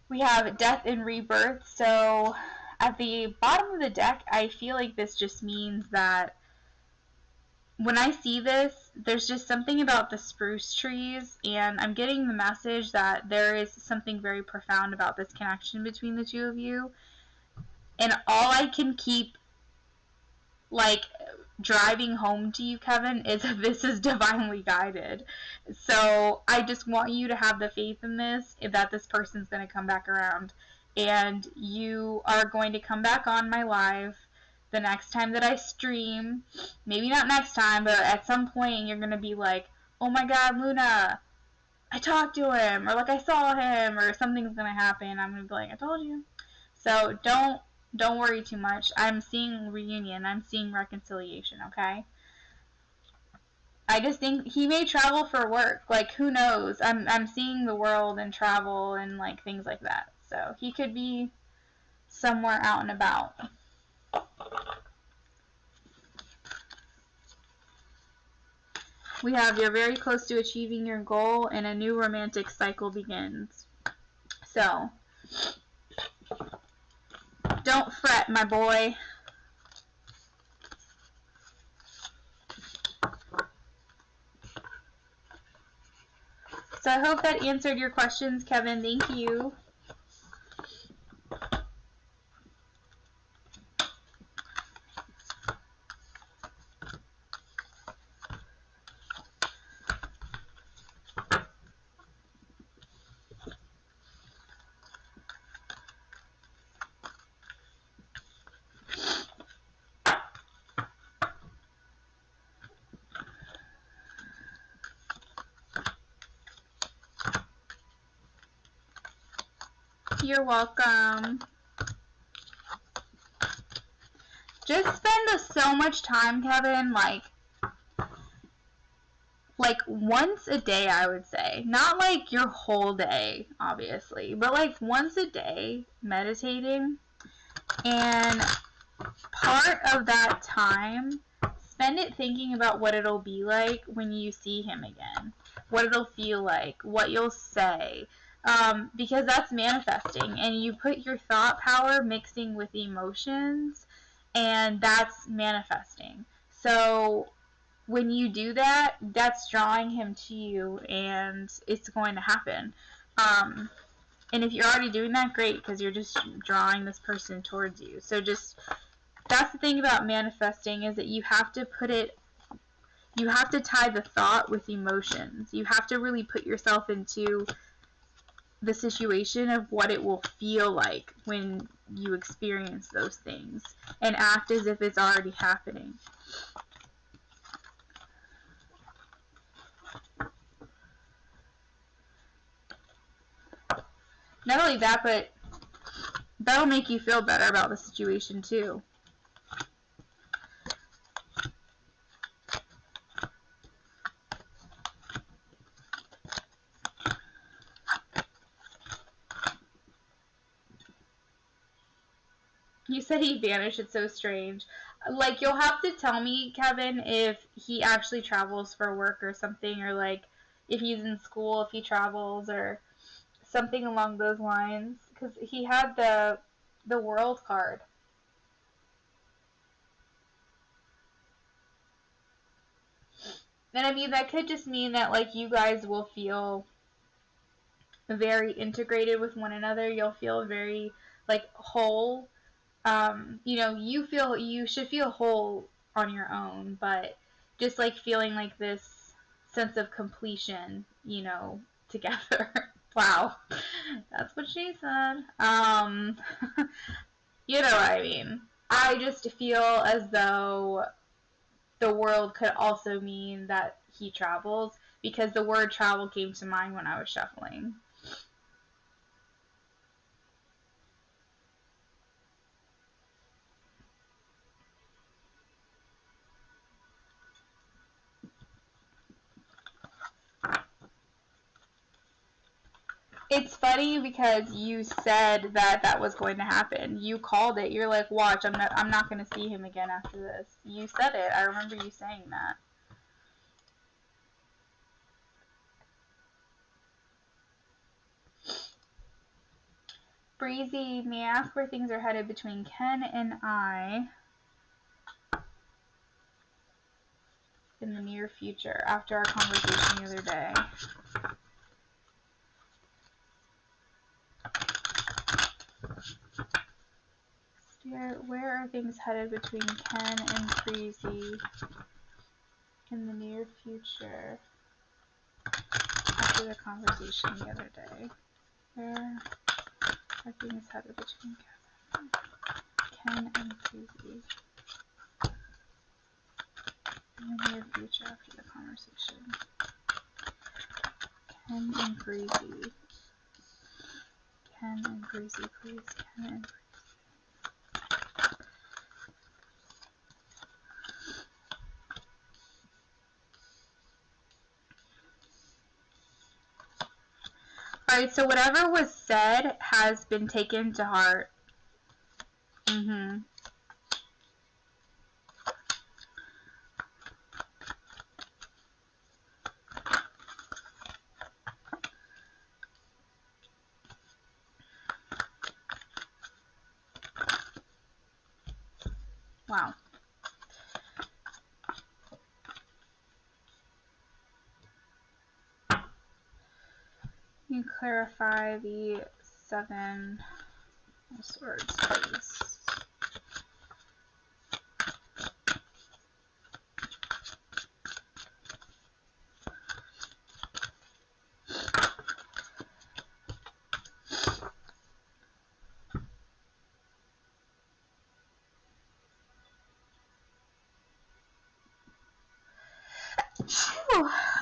We have death and rebirth. So at the bottom of the deck, I feel like this just means that when I see this, there's just something about the spruce trees, and I'm getting the message that there is something very profound about this connection between the two of you. And all I can keep, like, driving home to you, Kevin, is this is divinely guided. So I just want you to have the faith in this, that this person's going to come back around. And you are going to come back on my live the next time that I stream. Maybe not next time, but at some point you're going to be like, oh my God, Luna, I talked to him, or like I saw him, or something's going to happen. I'm going to be like, I told you. So don't worry too much. I'm seeing reunion. I'm seeing reconciliation, okay? I just think he may travel for work. Like, who knows? I'm seeing the world and travel and, like, things like that. So he could be somewhere out and about. We have you're very close to achieving your goal and a new romantic cycle begins. So, don't fret, my boy. So I hope that answered your questions, Kevin. Thank you. You're welcome. Just spend so much time, Kevin, like once a day, I would say. Not like your whole day, obviously, but like once a day meditating. And part of that time, spend it thinking about what it'll be like when you see him again. What it'll feel like, what you'll say. Because that's manifesting, and you put your thought power mixing with emotions, and that's manifesting. So when you do that, that's drawing him to you, and it's going to happen. And if you're already doing that, great, because you're just drawing this person towards you. So just, that's the thing about manifesting, is that you have to tie the thought with emotions. You have to really put yourself into the situation of what it will feel like when you experience those things, and act as if it's already happening. Not only that, but that'll make you feel better about the situation too. You said he vanished. It's so strange. Like, you'll have to tell me, Kevin, if he actually travels for work or something, or like if he's in school, if he travels, or something along those lines. Because he had the world card. And I mean, that could just mean that, like, you guys will feel very integrated with one another. You'll feel very, like, whole. You should feel whole on your own, but just, like, feeling like this sense of completion, together. Wow. That's what she said. You know what I mean. I just feel as though the world could also mean that he travels, because the word travel came to mind when I was shuffling. It's funny because you said that was going to happen. You called it. You're like, watch, I'm not going to see him again after this. You said it. I remember you saying that. Breezy, may I ask where things are headed between Ken and I in the near future after our conversation the other day? Where are things headed between Ken and Crazy in the near future after the conversation the other day? Where are things headed between Ken and Crazy in the near future after the conversation? Ken and Crazy. Ken and Crazy, please. Ken and Crazy. Alright, so whatever was said has been taken to heart. Wow. Can you clarify the 7 of Swords, please?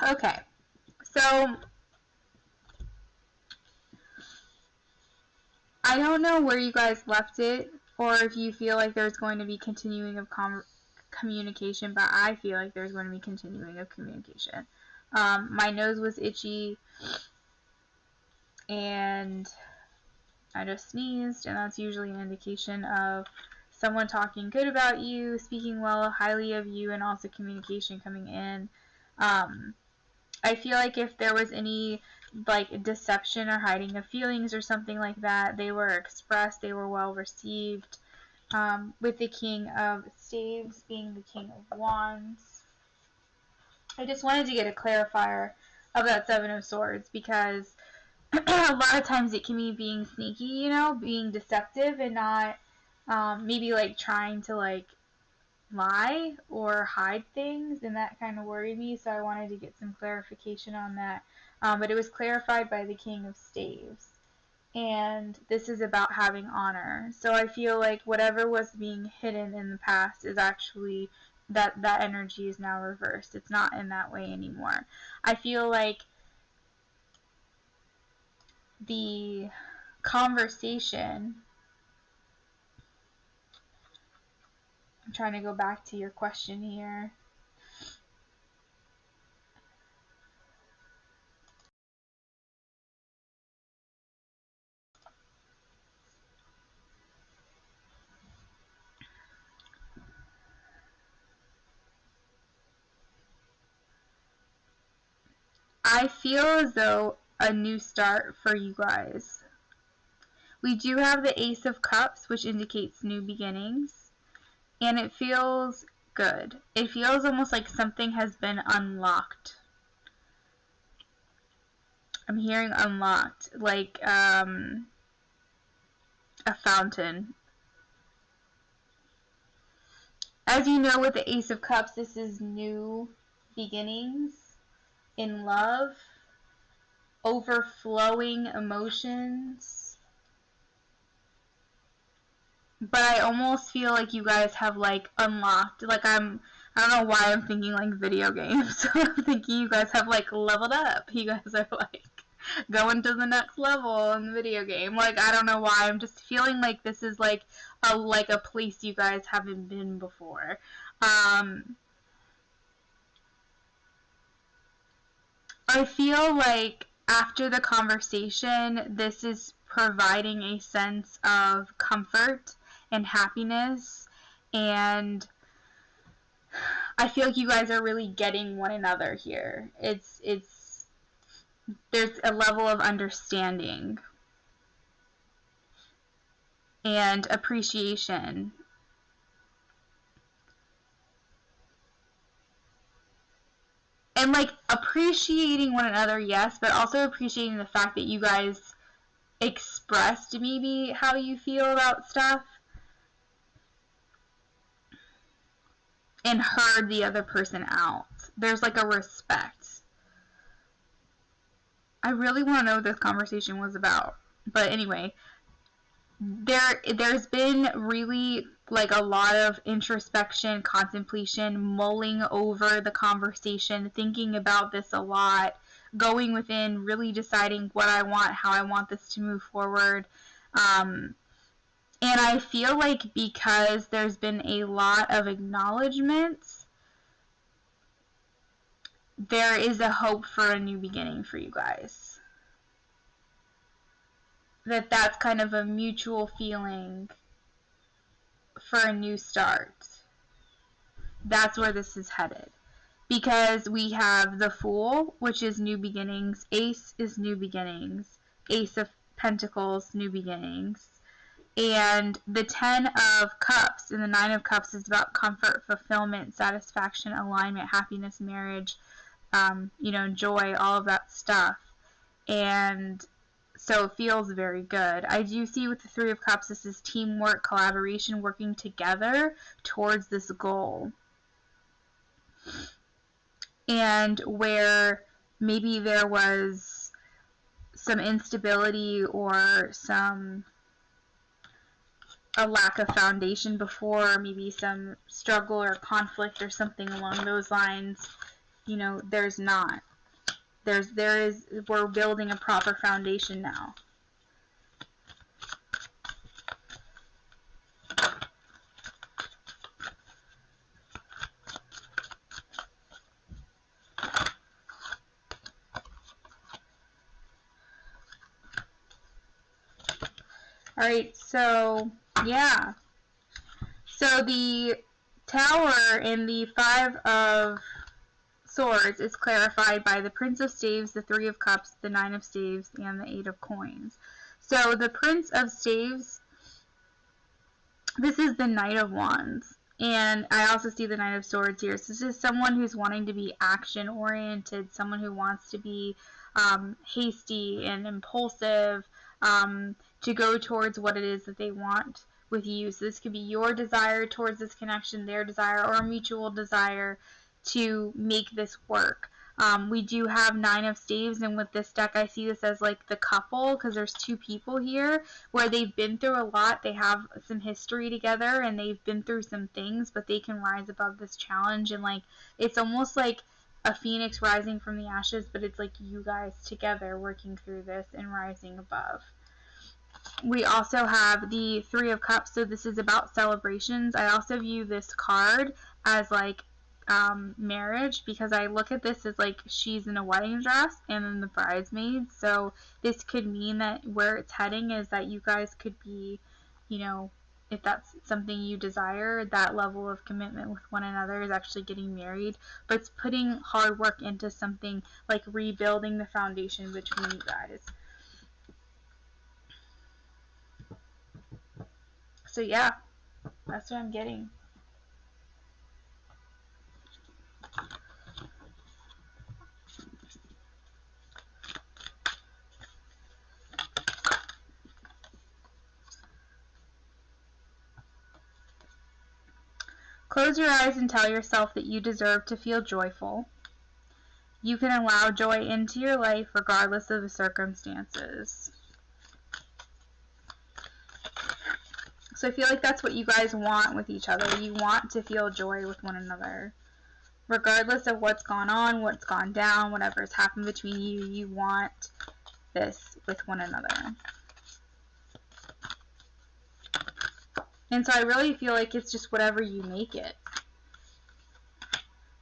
Okay, so I don't know where you guys left it, or if you feel like there's going to be continuing of communication, but I feel like there's going to be continuing of communication. My nose was itchy, and I just sneezed, and that's usually an indication of someone talking good about you, speaking well, highly of you, and also communication coming in. I feel like if there was any like deception or hiding of feelings or something like that, they were expressed, they were well received. With the King of Staves being the King of Wands. I just wanted to get a clarifier of that 7 of Swords, because a lot of times it can be being sneaky, you know, being deceptive and not maybe like trying to like lie or hide things, and that kind of worried me, so I wanted to get some clarification on that. But it was clarified by the King of Staves, and this is about having honor. So I feel like whatever was being hidden in the past is actually that energy is now reversed. It's not in that way anymore. I feel like the conversation, I'm trying to go back to your question here. I feel as though a new start for you guys. We do have the Ace of Cups, which indicates new beginnings, and it feels good. It feels almost like something has been unlocked. I'm hearing unlocked, like a fountain. As you know, with the Ace of Cups, this is new beginnings in love, overflowing emotions. But I almost feel like you guys have like unlocked, like I don't know why I'm thinking like video games. I'm thinking you guys have like leveled up. You guys are like going to the next level in the video game. Like, I don't know why, I'm just feeling like this is like a place you guys haven't been before. I feel like after the conversation, this is providing a sense of comfort and happiness, and I feel like you guys are really getting one another here. There's a level of understanding and appreciation. And like appreciating one another, yes, but also appreciating the fact that you guys expressed maybe how you feel about stuff. and heard the other person out. There's like a respect. I really want to know what this conversation was about. But anyway, there's been really like a lot of introspection, contemplation, mulling over the conversation, thinking about this a lot, going within, really deciding what I want, how I want this to move forward. And I feel like because there's been a lot of acknowledgments, there is a hope for a new beginning for you guys. That's kind of a mutual feeling for a new start. That's where this is headed. Because we have the Fool, which is new beginnings. Ace is new beginnings. Ace of Pentacles, new beginnings. And the 10 of Cups and the 9 of Cups is about comfort, fulfillment, satisfaction, alignment, happiness, marriage, joy, all of that stuff. And so it feels very good. I do see with the 3 of Cups, this is teamwork, collaboration, working together towards this goal. And where maybe there was some instability or a lack of foundation before, maybe some struggle or conflict or something along those lines, there's not. We're building a proper foundation now. Alright, so, yeah. So the Tower in the 5 of Swords is clarified by the Prince of Staves, the 3 of Cups, the 9 of Staves, and the 8 of Coins. So the Prince of Staves, this is the Knight of Wands. And I also see the Knight of Swords here. So this is someone who's wanting to be action-oriented, someone who wants to be hasty and impulsive, to go towards what it is that they want with you. So this could be your desire towards this connection, their desire, or a mutual desire to make this work. We do have 9 of Staves, and with this deck I see this as like the couple, because there's 2 people here where they've been through a lot, they have some history together, and they've been through some things, but they can rise above this challenge, and like it's almost like a phoenix rising from the ashes, but it's like you guys together working through this and rising above. We also have the 3 of Cups, so this is about celebrations. I also view this card as like marriage, because I look at this as like she's in a wedding dress and then the bridesmaids. So this could mean that where it's heading is that you guys could be, if that's something you desire, that level of commitment with one another is actually getting married. But it's putting hard work into something, like rebuilding the foundation between you guys. So yeah, that's what I'm getting. Close your eyes and tell yourself that you deserve to feel joyful. You can allow joy into your life regardless of the circumstances. So I feel like that's what you guys want with each other. You want to feel joy with one another. Regardless of what's gone on, what's gone down, whatever's happened between you, you want this with one another. And so I really feel like it's just whatever you make it.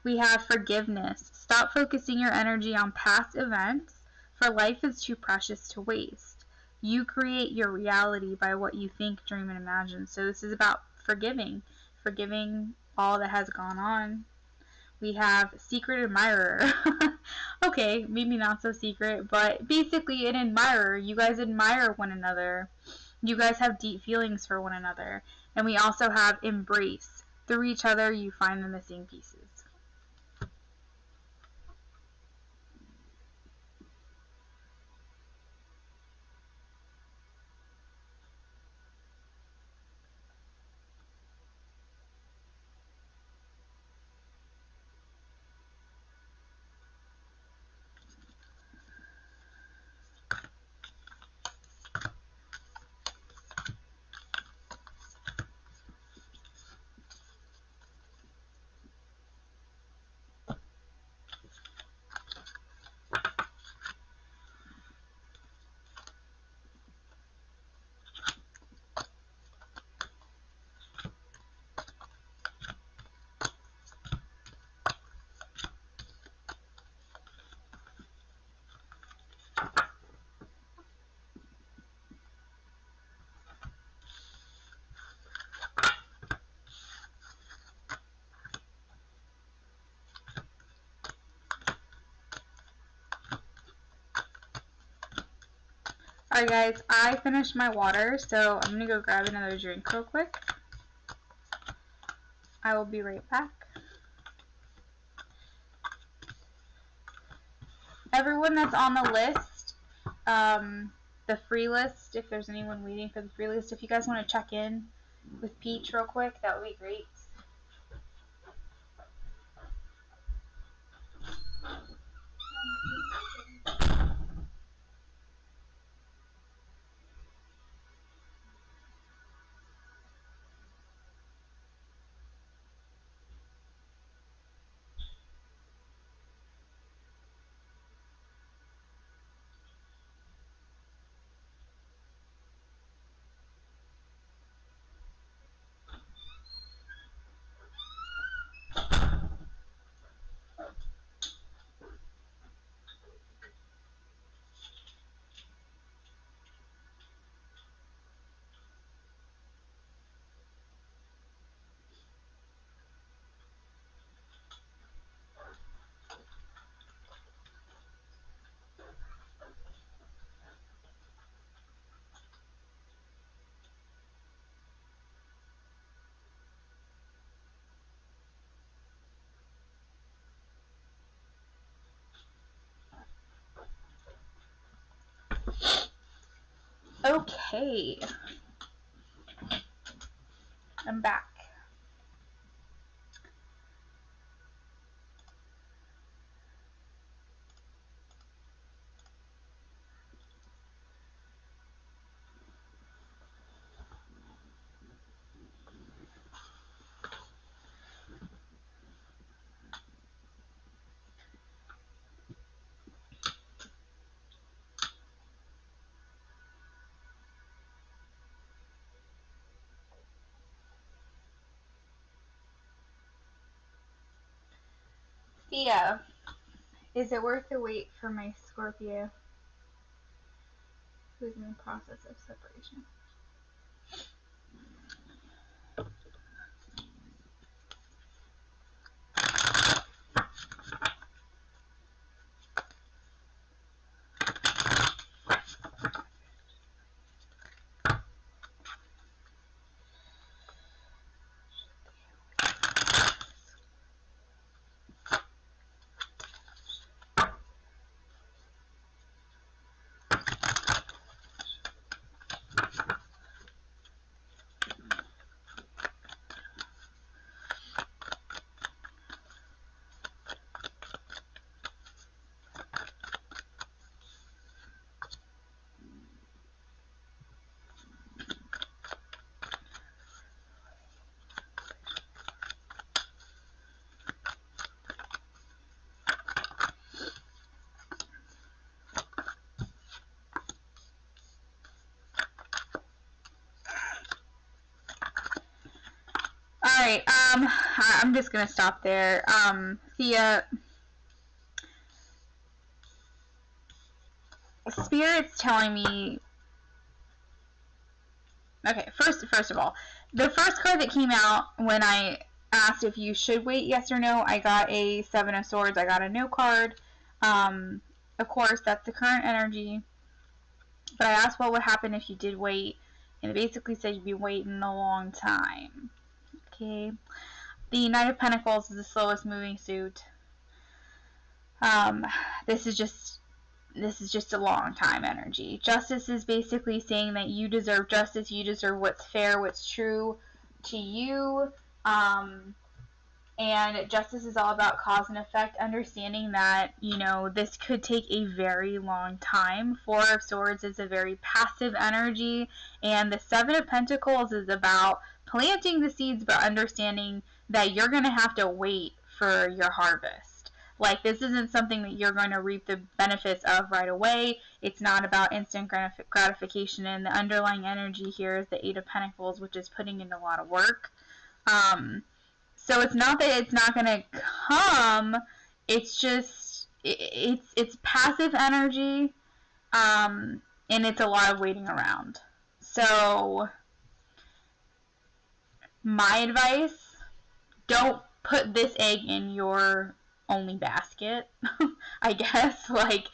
We have forgiveness. Stop focusing your energy on past events, for life is too precious to waste. You create your reality by what you think, dream, and imagine. So this is about forgiving all that has gone on. We have secret admirer. Okay, maybe not so secret, but basically an admirer. You guys admire one another. You guys have deep feelings for one another. And we also have embrace. Through each other, you find the missing pieces. Alright guys, I finished my water, so I'm gonna go grab another drink real quick. I will be right back. Everyone that's on the list, the free list, if there's anyone waiting for the free list, if you guys want to check in with Peach real quick, that would be great. Okay, I'm back. Thea, is it worth the wait for my Scorpio who's in the process of separation? Alright, I'm just gonna stop there. Thea, Spirit's telling me... Okay, first of all, the first card that came out when I asked if you should wait, yes or no, I got a Seven of Swords, I got a no card. Of course, that's the current energy. But I asked what would happen if you did wait, and it basically said you'd be waiting a long time. Okay. The Knight of Pentacles is the slowest moving suit. This is just a long time energy. Justice is basically saying that you deserve justice, you deserve what's fair, what's true to you. And justice is all about cause and effect, understanding that, you know, this could take a very long time. Four of Swords is a very passive energy, and the Seven of Pentacles is about planting the seeds, but understanding that you're going to have to wait for your harvest. Like, this isn't something that you're going to reap the benefits of right away. It's not about instant gratification, and the underlying energy here is the Eight of Pentacles, which is putting in a lot of work. So it's not that it's not going to come, it's just, it's passive energy, and it's a lot of waiting around. So, my advice, don't put this egg in your only basket, I guess. Like,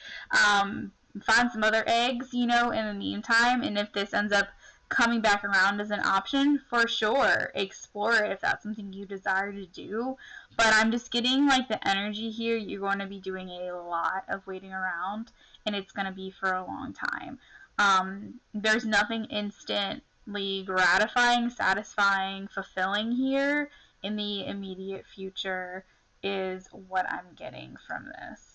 find some other eggs, you know, in the meantime. And if this ends up coming back around as an option, for sure, explore it if that's something you desire to do. But I'm just getting like the energy here. You're going to be doing a lot of waiting around, and it's going to be for a long time. There's nothing instantly gratifying, satisfying, fulfilling here in the immediate future is what I'm getting from this.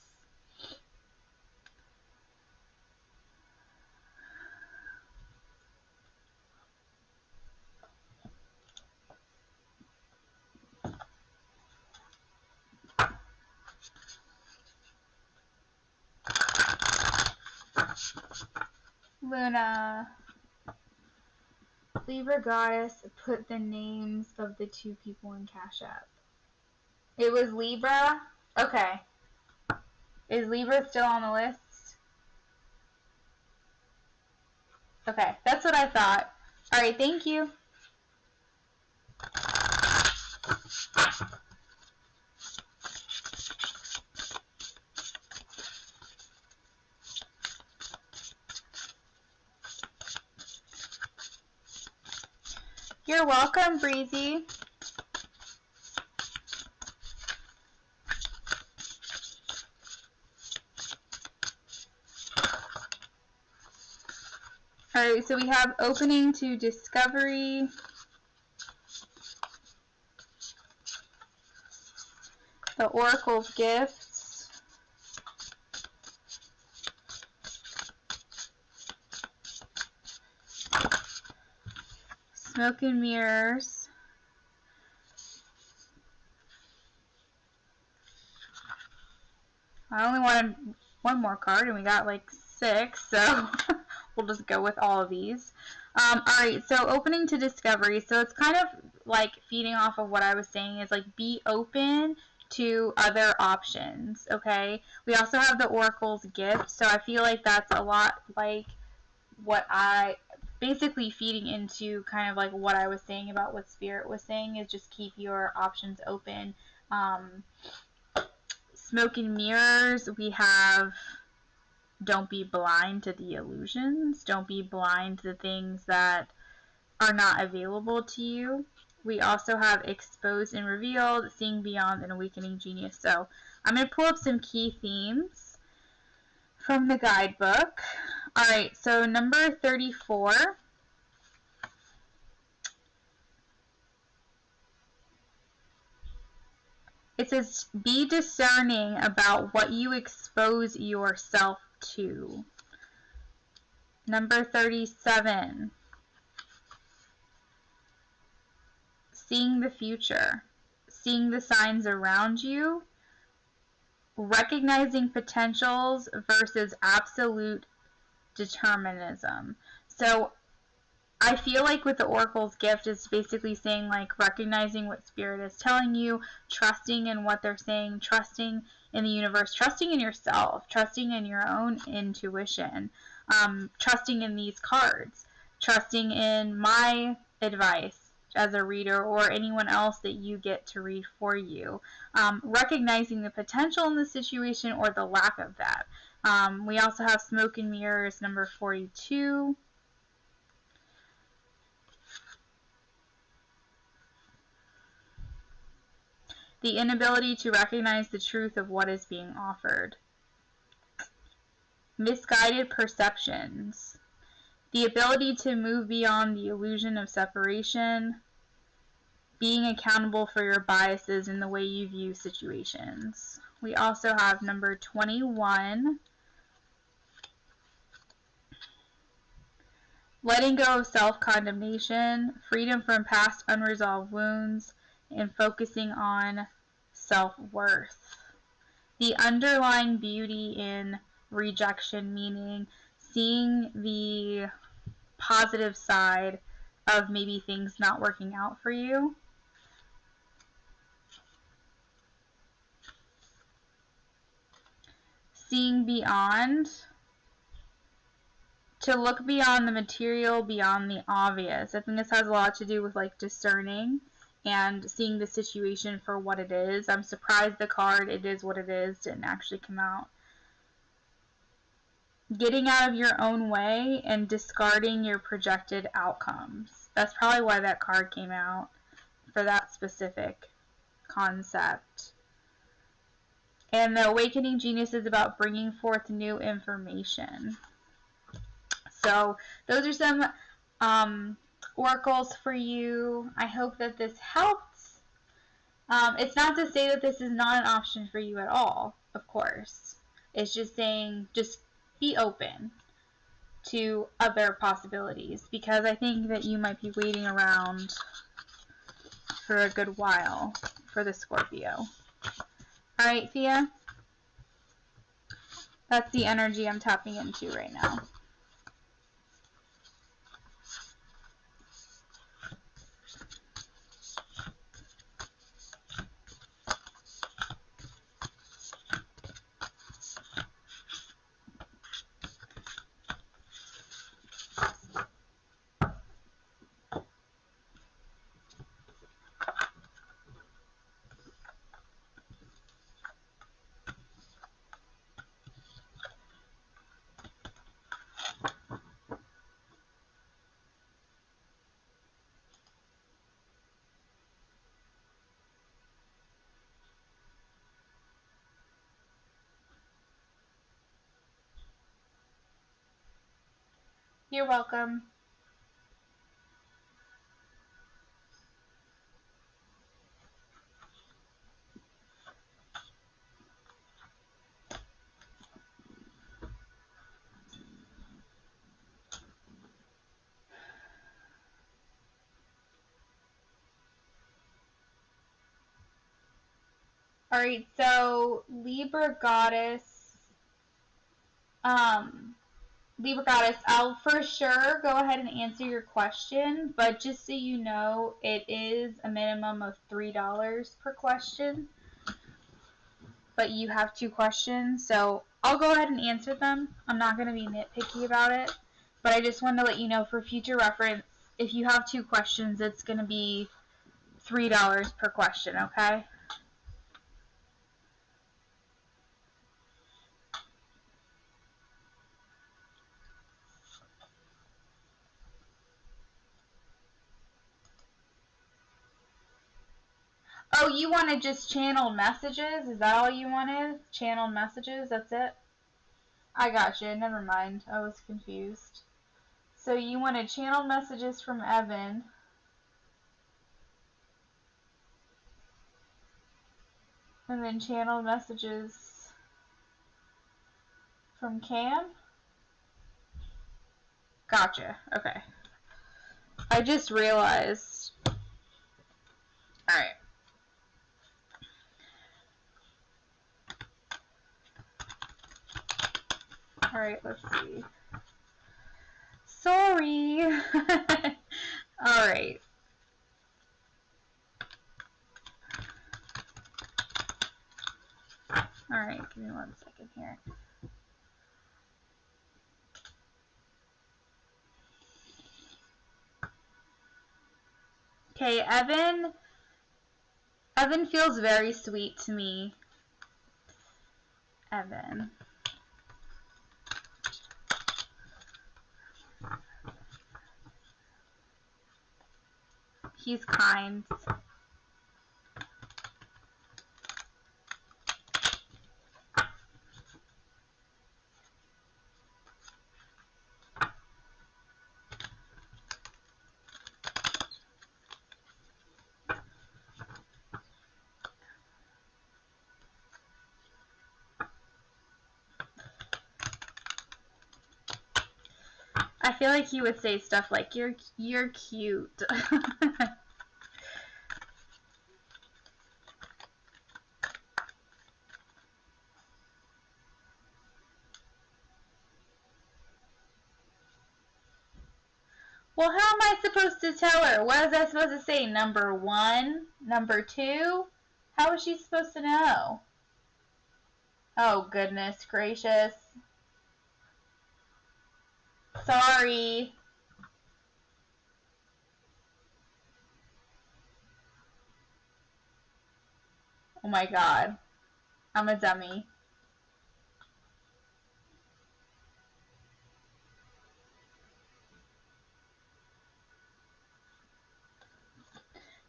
Luna, Libra Goddess, put the names of the 2 people in Cash App. It was Libra? Okay. Is Libra still on the list? Okay, that's what I thought. Alright, thank you. You're welcome, Breezy. Alright, so we have opening to discovery. The Oracle's gifts. Smoke and mirrors. I only wanted one more card and we got like 6, so we'll just go with all of these. Alright, so opening to discovery. So it's kind of like feeding off of what I was saying is like be open to other options, okay? We also have the Oracle's gift, so I feel like that's a lot like what I basically feeding into kind of like what I was saying about what Spirit was saying is just keep your options open. Smoke and mirrors, we have don't be blind to the illusions. Don't be blind to the things that are not available to you. We also have exposed and revealed, seeing beyond, and awakening genius. So I'm going to pull up some key themes from the guidebook. Alright, so number 34. It says, be discerning about what you expose yourself to. Number 37. Seeing the future. Seeing the signs around you. Recognizing potentials versus absolute determinism. So I feel like with the Oracle's gift is basically saying like recognizing what Spirit is telling you, trusting in what they're saying, trusting in the universe, trusting in yourself, trusting in your own intuition, trusting in these cards, trusting in my advice as a reader or anyone else that you get to read for you, recognizing the potential in the situation or the lack of that. We also have smoke and mirrors, number 42. The inability to recognize the truth of what is being offered. Misguided perceptions. The ability to move beyond the illusion of separation. Being accountable for your biases in the way you view situations. We also have number 21. Letting go of self-condemnation, freedom from past unresolved wounds, and focusing on self-worth. The underlying beauty in rejection, meaning seeing the positive side of maybe things not working out for you. Seeing beyond, to look beyond the material, beyond the obvious. I think this has a lot to do with like discerning and seeing the situation for what it is. I'm surprised the card, it is what it is, didn't actually come out. getting out of your own way and discarding your projected outcomes. That's probably why that card came out, for that specific concept. And the Awakening Genius is about bringing forth new information. So those are some oracles for you. I hope that this helps. It's not to say that this is not an option for you at all, of course. It's just saying, just be open to other possibilities, because I think that you might be waiting around for a good while for the Scorpio. Alright, Thea? That's the energy I'm tapping into right now. You're welcome. Alright, so Libra Goddess, I'll for sure go ahead and answer your question, but just so you know, it is a minimum of $3 per question, but you have 2 questions, so I'll go ahead and answer them. I'm not going to be nitpicky about it, but I just wanted to let you know for future reference, if you have 2 questions, it's going to be $3 per question, okay? Oh, you wanted just channeled messages? Is that all you wanted? Channeled messages? That's it? I gotcha. Never mind. I was confused. So you wanted channeled messages from Evan. And then channeled messages from Cam? Gotcha. Okay. I just realized. Alright. Alright, let's see. Sorry. Alright. Alright, give me 1 second here. Okay, Evan feels very sweet to me. Evan. He's kind. I feel like he would say stuff like, you're cute. Well, how am I supposed to tell her? What is I supposed to say? Number 1? Number 2? How is she supposed to know? Oh, goodness gracious. Sorry. Oh my god. I'm a dummy.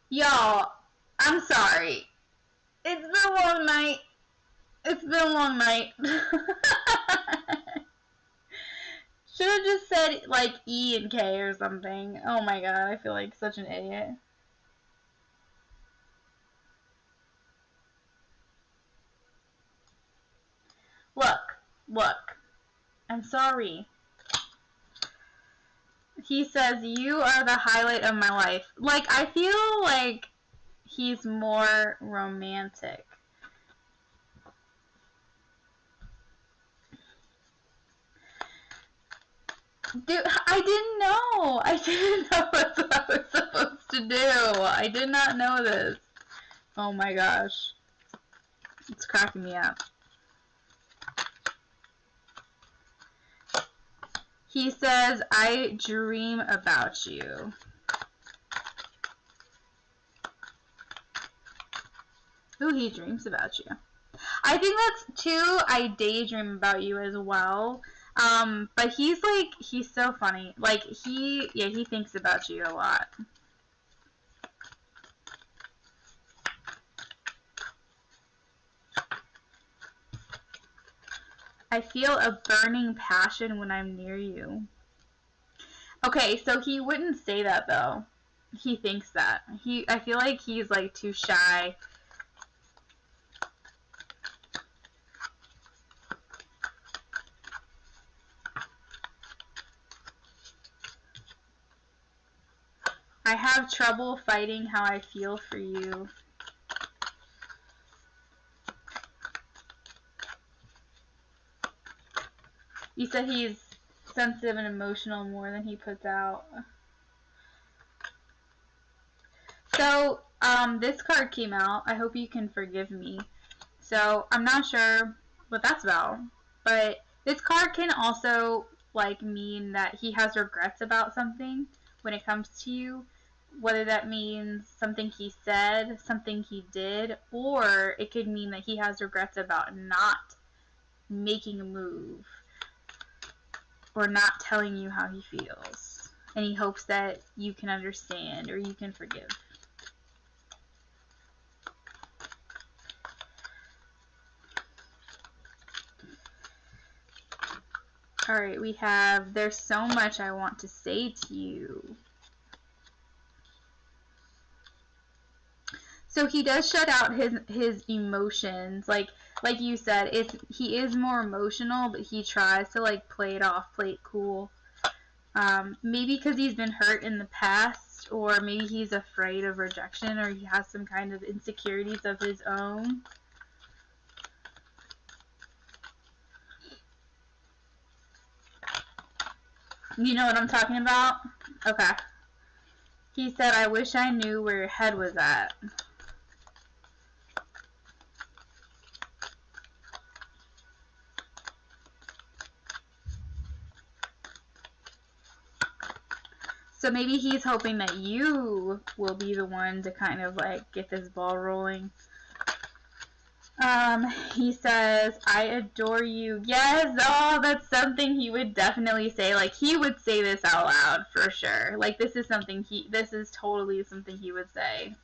Y'all, I'm sorry. It's been a long night. It's been a long night. Should have just said, like, E and K or something. Oh my god, I feel like such an idiot. Look. I'm sorry. He says, you are the highlight of my life. Like, I feel like he's more romantic. Dude, I didn't know. I didn't know that's what I was supposed to do. I did not know this. Oh my gosh. It's cracking me up. He says, I dream about you. Ooh, he dreams about you. I think that's too, I daydream about you as well. But he's like, he's so funny. Like, he thinks about you a lot. I feel a burning passion when I'm near you. Okay, so he wouldn't say that though. He thinks that. I feel like he's like too shy. I have trouble fighting how I feel for you. You said he's sensitive and emotional more than he puts out. So, this card came out. I hope you can forgive me. So, I'm not sure what that's about. But this card can also, like, mean that he has regrets about something when it comes to you. Whether that means something he said, something he did, or it could mean that he has regrets about not making a move or not telling you how he feels. And he hopes that you can understand or you can forgive. Alright, we have, there's so much I want to say to you. So he does shut out his emotions. Like you said, he is more emotional, but he tries to like play it off, play it cool. Maybe because he's been hurt in the past, or maybe he's afraid of rejection, or he has some kind of insecurities of his own. You know what I'm talking about? Okay. He said, I wish I knew where your head was at. So maybe he's hoping that you will be the one to kind of like get this ball rolling. He says, I adore you. Yes, oh, that's something he would definitely say. Like, he would say this out loud for sure. Like, this is totally something he would say.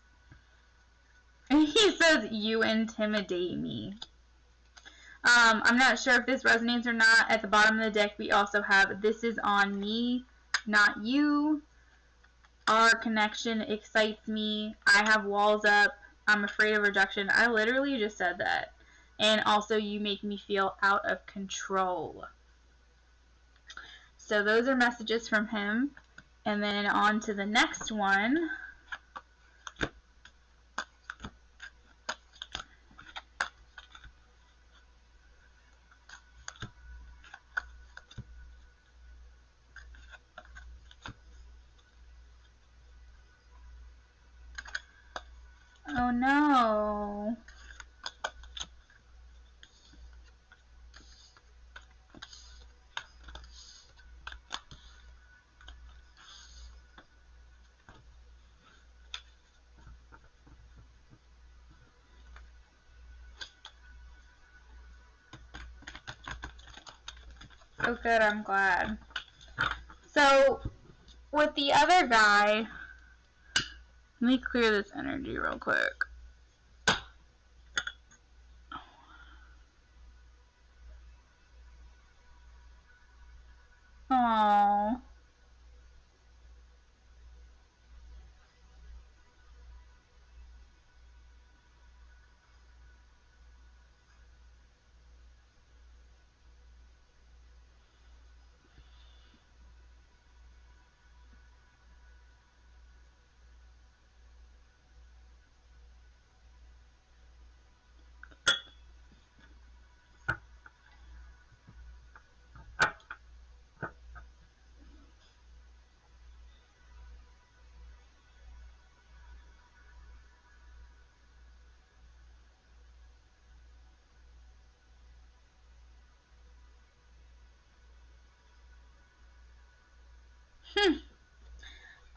And he says, you intimidate me. I'm not sure if this resonates or not. At the bottom of the deck, we also have, this is on me, not you. Our connection excites me. I have walls up. I'm afraid of rejection. I literally just said that. And also, you make me feel out of control. So those are messages from him. And then on to the next one. Oh no. Oh good, I'm glad. So, with the other guy, Let me clear this energy real quick. Aww.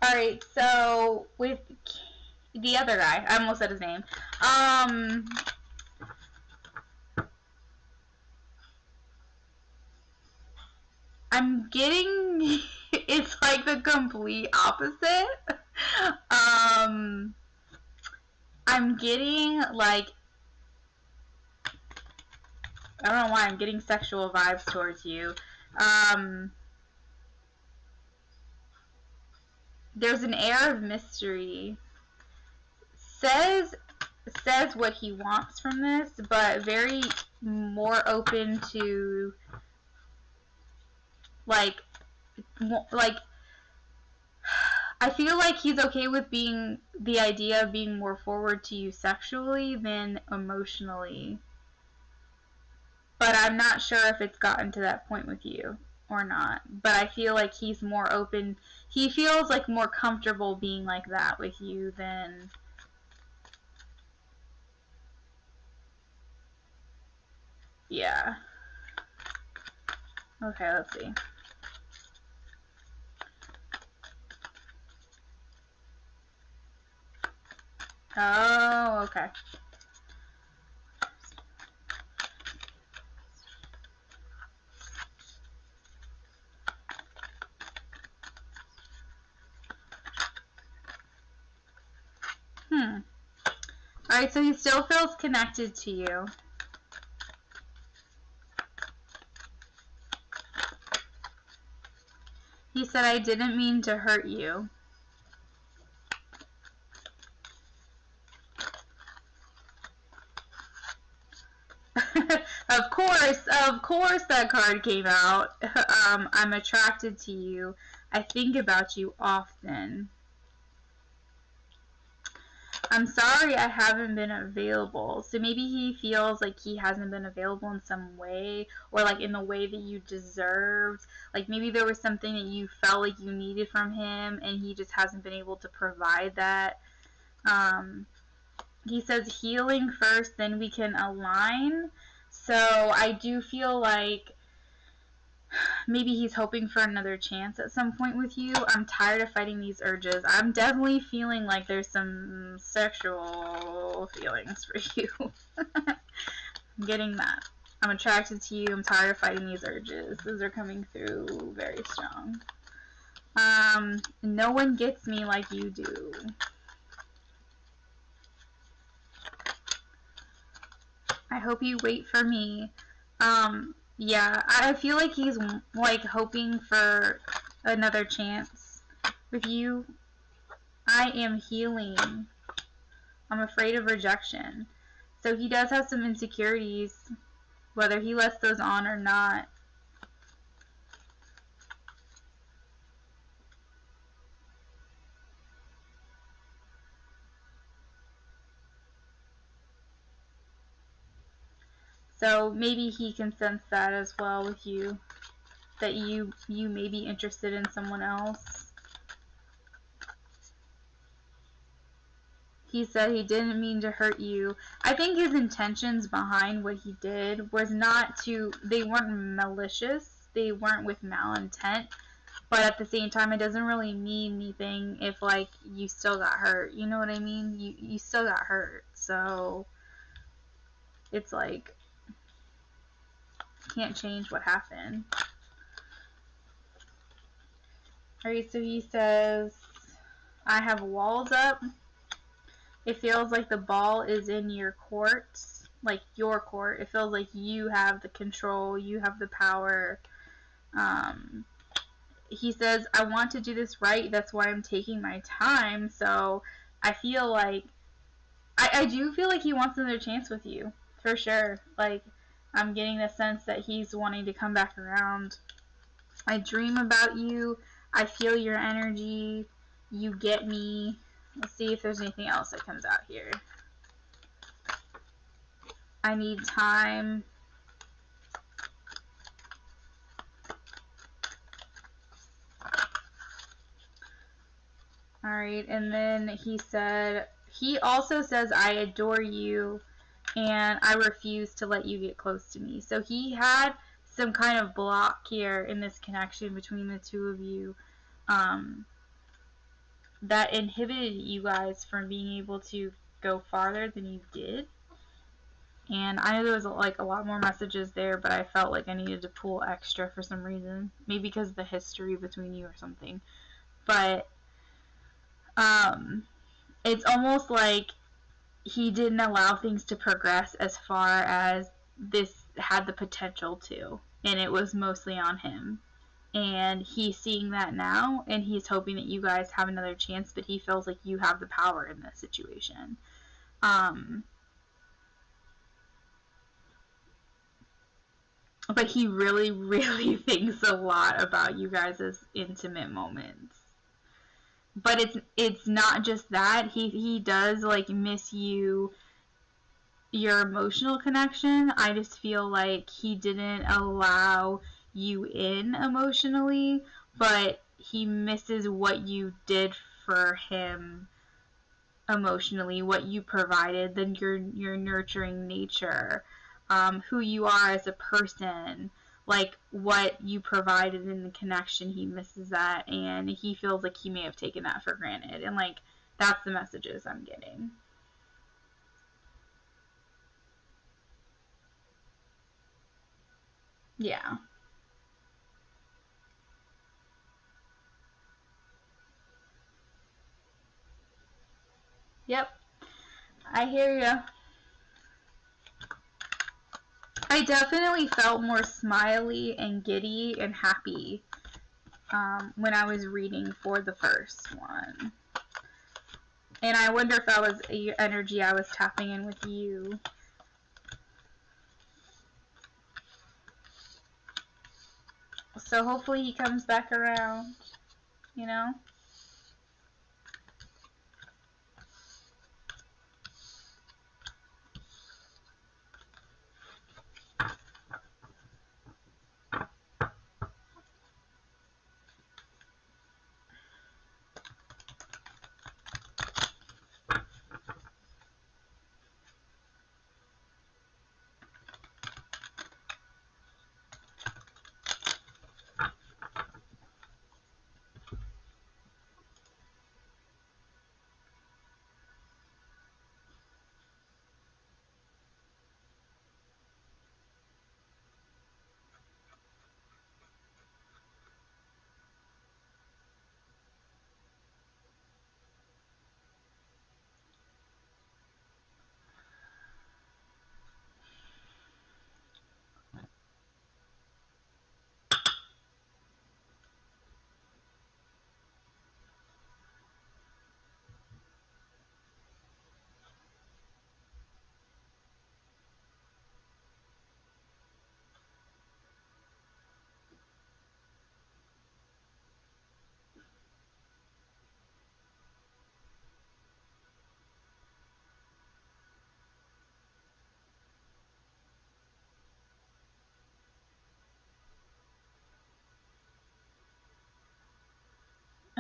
Alright, so with the other guy, I almost said his name. I'm getting it's like the complete opposite. I'm getting like, I don't know why I'm getting sexual vibes towards you. There's an air of mystery. Says what he wants from this, but very more open to like I feel like he's okay with being the idea of being more forward to you sexually than emotionally. But I'm not sure if it's gotten to that point with you or not. But I feel like he's more open. He feels like more comfortable being like that with you than... Yeah. Okay, let's see. Oh, okay. Alright, so he still feels connected to you. He said, I didn't mean to hurt you. Of course that card came out. I'm attracted to you. I think about you often. I'm sorry I haven't been available. So maybe he feels like he hasn't been available in some way, or like in the way that you deserved. Like maybe there was something that you felt like you needed from him and he just hasn't been able to provide that. He says healing first, then we can align. So I do feel like maybe he's hoping for another chance at some point with you. I'm tired of fighting these urges. I'm definitely feeling like there's some sexual feelings for you. I'm getting that. I'm attracted to you. I'm tired of fighting these urges. Those are coming through very strong. No one gets me like you do. I hope you wait for me. Yeah, I feel like he's like hoping for another chance with you. I am healing. I'm afraid of rejection. So he does have some insecurities, whether he lets those on or not. So maybe he can sense that as well with you, that you may be interested in someone else. He said he didn't mean to hurt you. I think his intentions behind what he did was not to, they weren't malicious, they weren't with malintent, but at the same time it doesn't really mean anything if like you still got hurt. You know what I mean? You still got hurt. So it's like, can't change what happened. Alright, so he says, I have walls up. It feels like the ball is in your court, like your court. It feels like you have the control, you have the power. He says, I want to do this right, that's why I'm taking my time. So I feel like, I do feel like he wants another chance with you, for sure. Like, I'm getting the sense that he's wanting to come back around. I dream about you, I feel your energy, you get me. Let's see if there's anything else that comes out here. I need time. Alright, and then he also says, I adore you, and I refuse to let you get close to me. So he had some kind of block here in this connection between the two of you, that inhibited you guys from being able to go farther than you did. And I know there was like a lot more messages there, but I felt like I needed to pull extra for some reason. Maybe because of the history between you or something. But it's almost like he didn't allow things to progress as far as this had the potential to. And it was mostly on him. And he's seeing that now, and he's hoping that you guys have another chance, but he feels like you have the power in this situation. But he really, really thinks a lot about you guys' intimate moments. But it's not just that. He does like miss you, your emotional connection. I just feel like he didn't allow you in emotionally, but he misses what you did for him emotionally, what you provided, then your nurturing nature, who you are as a person, like what you provided in the connection. He misses that, and he feels like he may have taken that for granted, and like that's the messages I'm getting. Yeah. Yep. I hear you. I definitely felt more smiley and giddy and happy when I was reading for the first one. And I wonder if that was energy I was tapping in with you. So hopefully he comes back around, you know?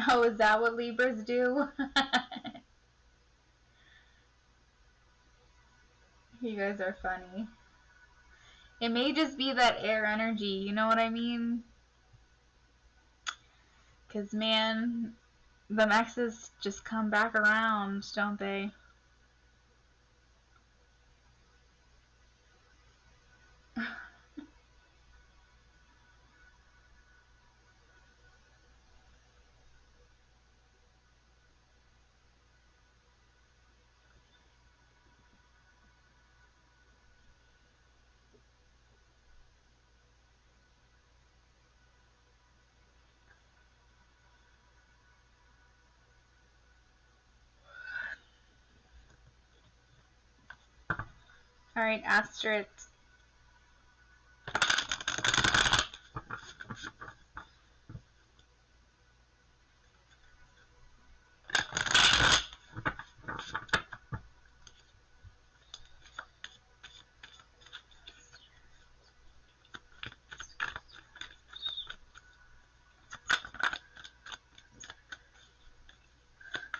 Oh, is that what Libras do? You guys are funny. It may just be that air energy, you know what I mean? Because, man, the exes just come back around, don't they? All right, Astrid.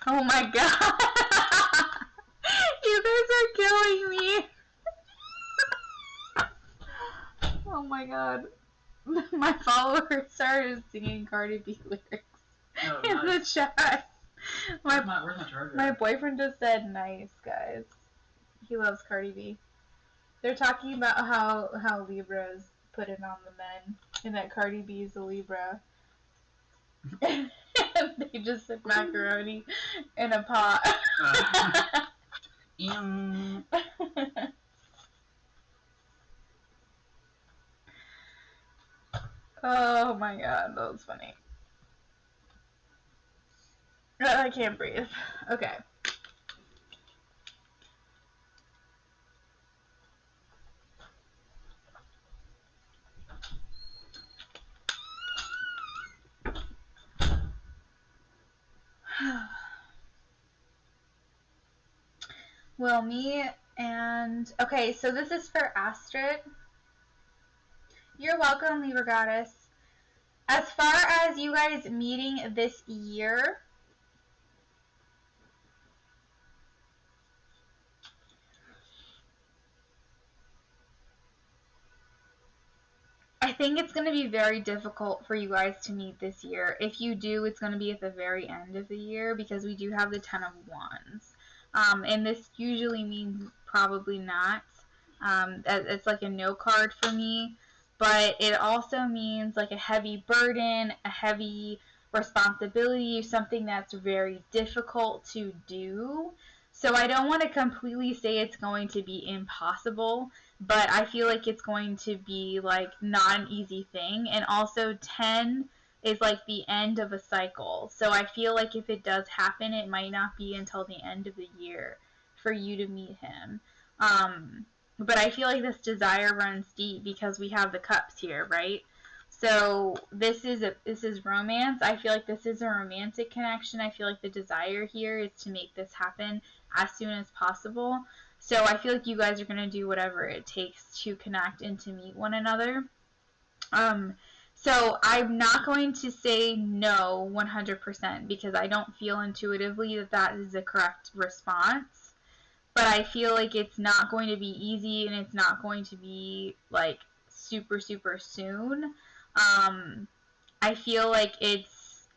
Oh my god! You guys are killing me! Oh my god. My followers started singing Cardi B lyrics in the chat. Where's my charger? My boyfriend just said nice, guys. He loves Cardi B. They're talking about how Libras put it on the men and that Cardi B is a Libra. And they just said macaroni in a pot. Oh my god, that was funny. I can't breathe. Okay. Well, me and... Okay, so this is for Astrid. You're welcome, Libra Goddess. As far as you guys meeting this year, I think it's going to be very difficult for you guys to meet this year. If you do, it's going to be at the very end of the year because we do have the Ten of Wands. And this usually means probably not. It's like a no card for me. But it also means like a heavy burden, a heavy responsibility, something that's very difficult to do. So I don't want to completely say it's going to be impossible, but I feel like it's going to be like not an easy thing. And also 10 is like the end of a cycle. So I feel like if it does happen, it might not be until the end of the year for you to meet him. But I feel like this desire runs deep because we have the cups here, right? So this is romance. I feel like this is a romantic connection. I feel like the desire here is to make this happen as soon as possible. So I feel like you guys are going to do whatever it takes to connect and to meet one another. So I'm not going to say no 100% because I don't feel intuitively that that is the correct response. But I feel like it's not going to be easy and it's not going to be like super, super soon. I feel like it's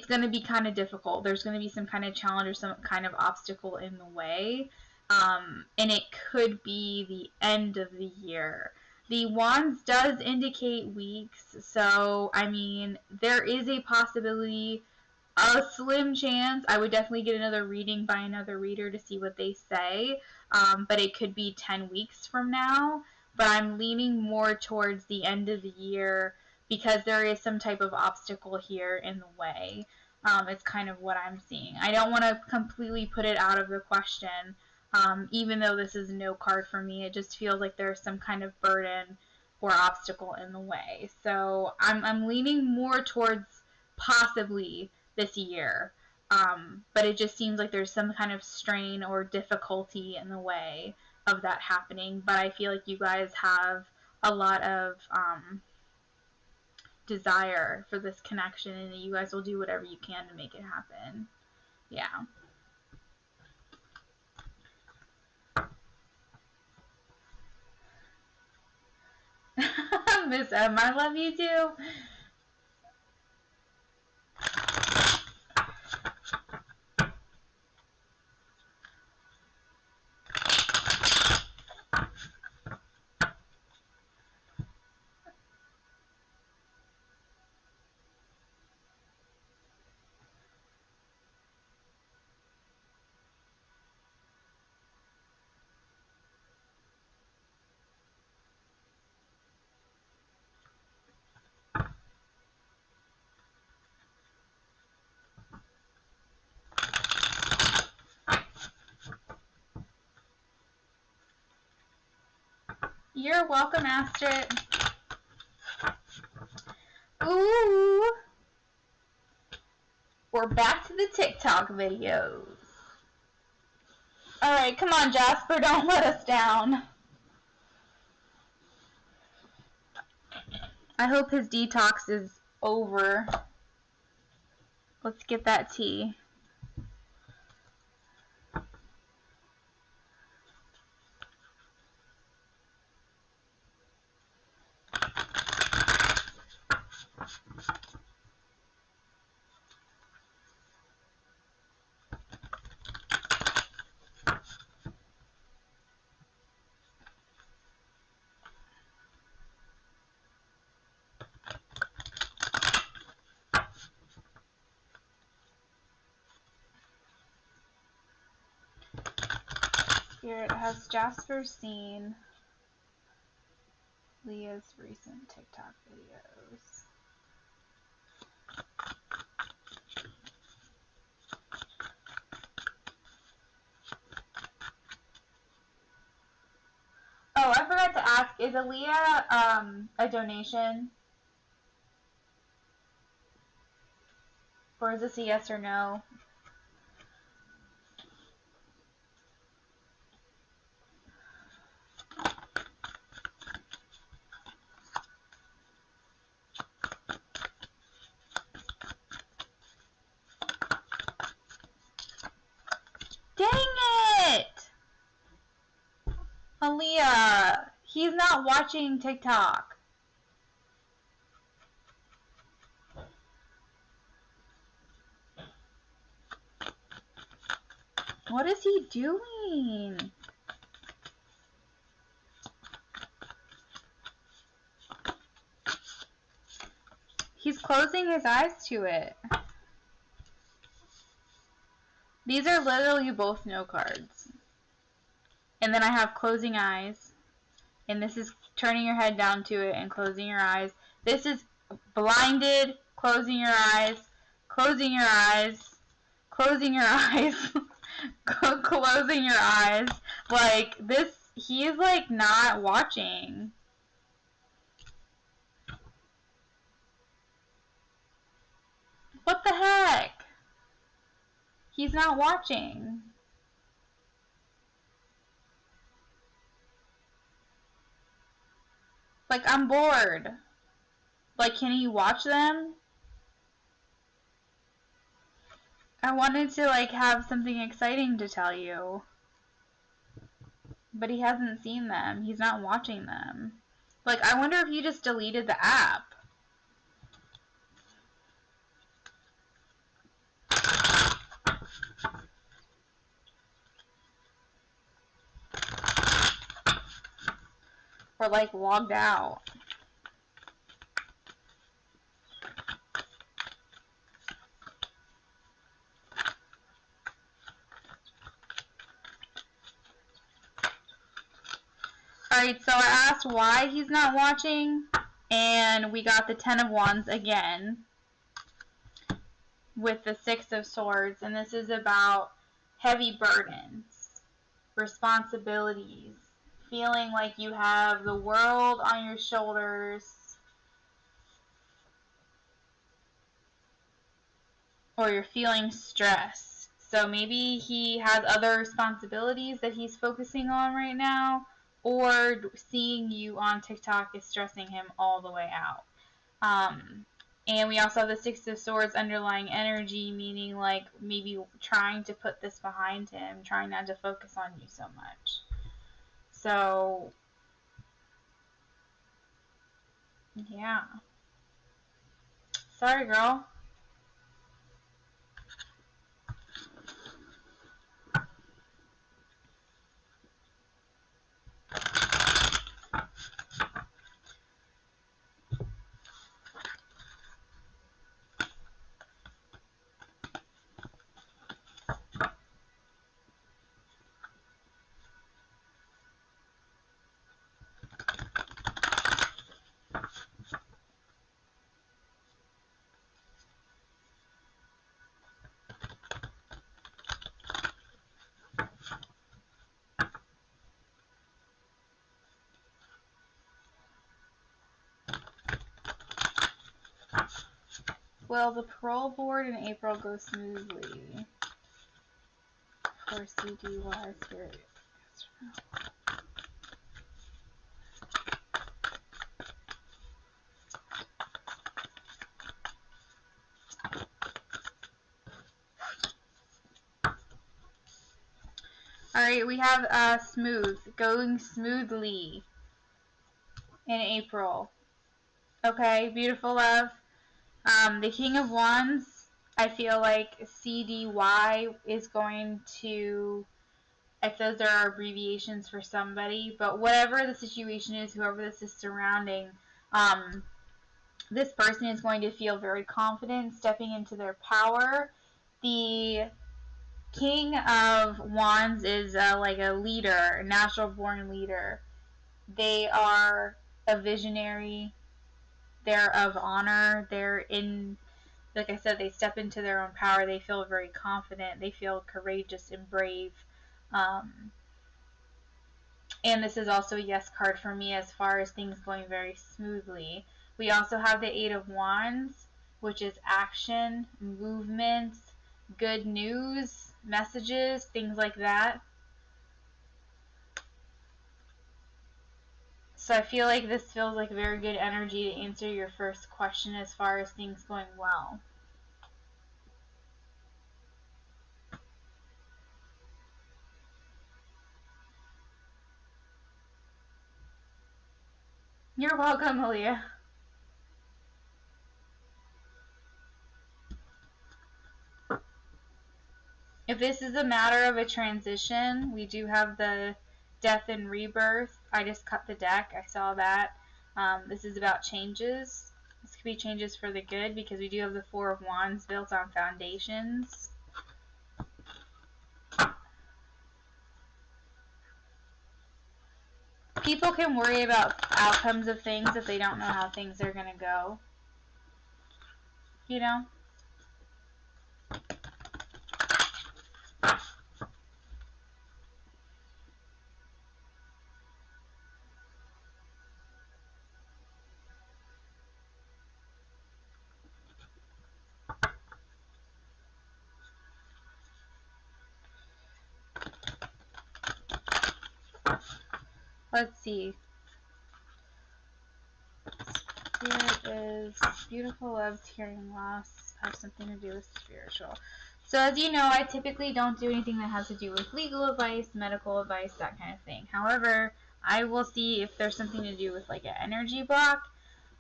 going to be kind of difficult. There's going to be some kind of challenge or some kind of obstacle in the way. And it could be the end of the year. The Wands does indicate weeks, so, I mean, there is a possibility, a slim chance. I would definitely get another reading by another reader to see what they say, but it could be 10 weeks from now. But I'm leaning more towards the end of the year because there is some type of obstacle here in the way. It's kind of what I'm seeing. I don't want to completely put it out of the question, even though this is no card for me. It just feels like there's some kind of burden or obstacle in the way. So I'm leaning more towards possibly this year. But it just seems like there's some kind of strain or difficulty in the way of that happening. But I feel like you guys have a lot of desire for this connection, and you guys will do whatever you can to make it happen. Yeah. Miss M, I love you too. You're welcome, Astrid. Ooh. We're back to the TikTok videos. Alright, come on, Jasper. Don't let us down. I hope his detox is over. Let's get that tea. Spirit, has Jasper seen Leah's recent TikTok videos? Oh, I forgot to ask, is Aliyah a donation? Or is this a yes or no? Dang it! Aliyah, he's not watching TikTok. What is he doing? He's closing his eyes to it. These are literally both no cards. And then I have closing eyes. And this is turning your head down to it and closing your eyes. This is blinded, closing your eyes, closing your eyes, closing your eyes, closing your eyes. Like, this, he is like not watching. What the heck? He's not watching. Like, I'm bored. Like, can he watch them? I wanted to, like, have something exciting to tell you. But he hasn't seen them. He's not watching them. Like, I wonder if he just deleted the app. Or, like, logged out. Alright, so I asked why he's not watching, and we got the Ten of Wands again with the Six of Swords, and this is about heavy burdens, responsibilities, feeling like you have the world on your shoulders, or you're feeling stressed. So maybe he has other responsibilities that he's focusing on right now, or seeing you on TikTok is stressing him all the way out. And we also have the Six of Swords underlying energy, meaning like maybe trying to put this behind him, trying not to focus on you so much. So, yeah. Sorry, girl. Will the parole board in April go smoothly? For CDY Spirit. Alright, we have smooth. Going smoothly in April. Okay, beautiful love. The King of Wands, I feel like CDY is going to, if those are abbreviations for somebody, but whatever the situation is, whoever this is surrounding, this person is going to feel very confident stepping into their power. The King of Wands is like a leader, a natural born leader. They are a visionary. They're of honor. They're in, like I said, they step into their own power. They feel very confident. They feel courageous and brave. And this is also a yes card for me as far as things going very smoothly. We also have the Eight of Wands, which is action, movements, good news, messages, things like that. So I feel like this feels like very good energy to answer your first question as far as things going well. You're welcome, Aliyah. If this is a matter of a transition, we do have the death and rebirth. I just cut the deck. I saw that. This is about changes. This could be changes for the good because we do have the Four of Wands built on foundations. People can worry about outcomes of things if they don't know how things are going to go. You know? Let's see. Spirit is beautiful, loves hearing loss, has something to do with spiritual. So as you know, I typically don't do anything that has to do with legal advice, medical advice, that kind of thing. However, I will see if there's something to do with like an energy block,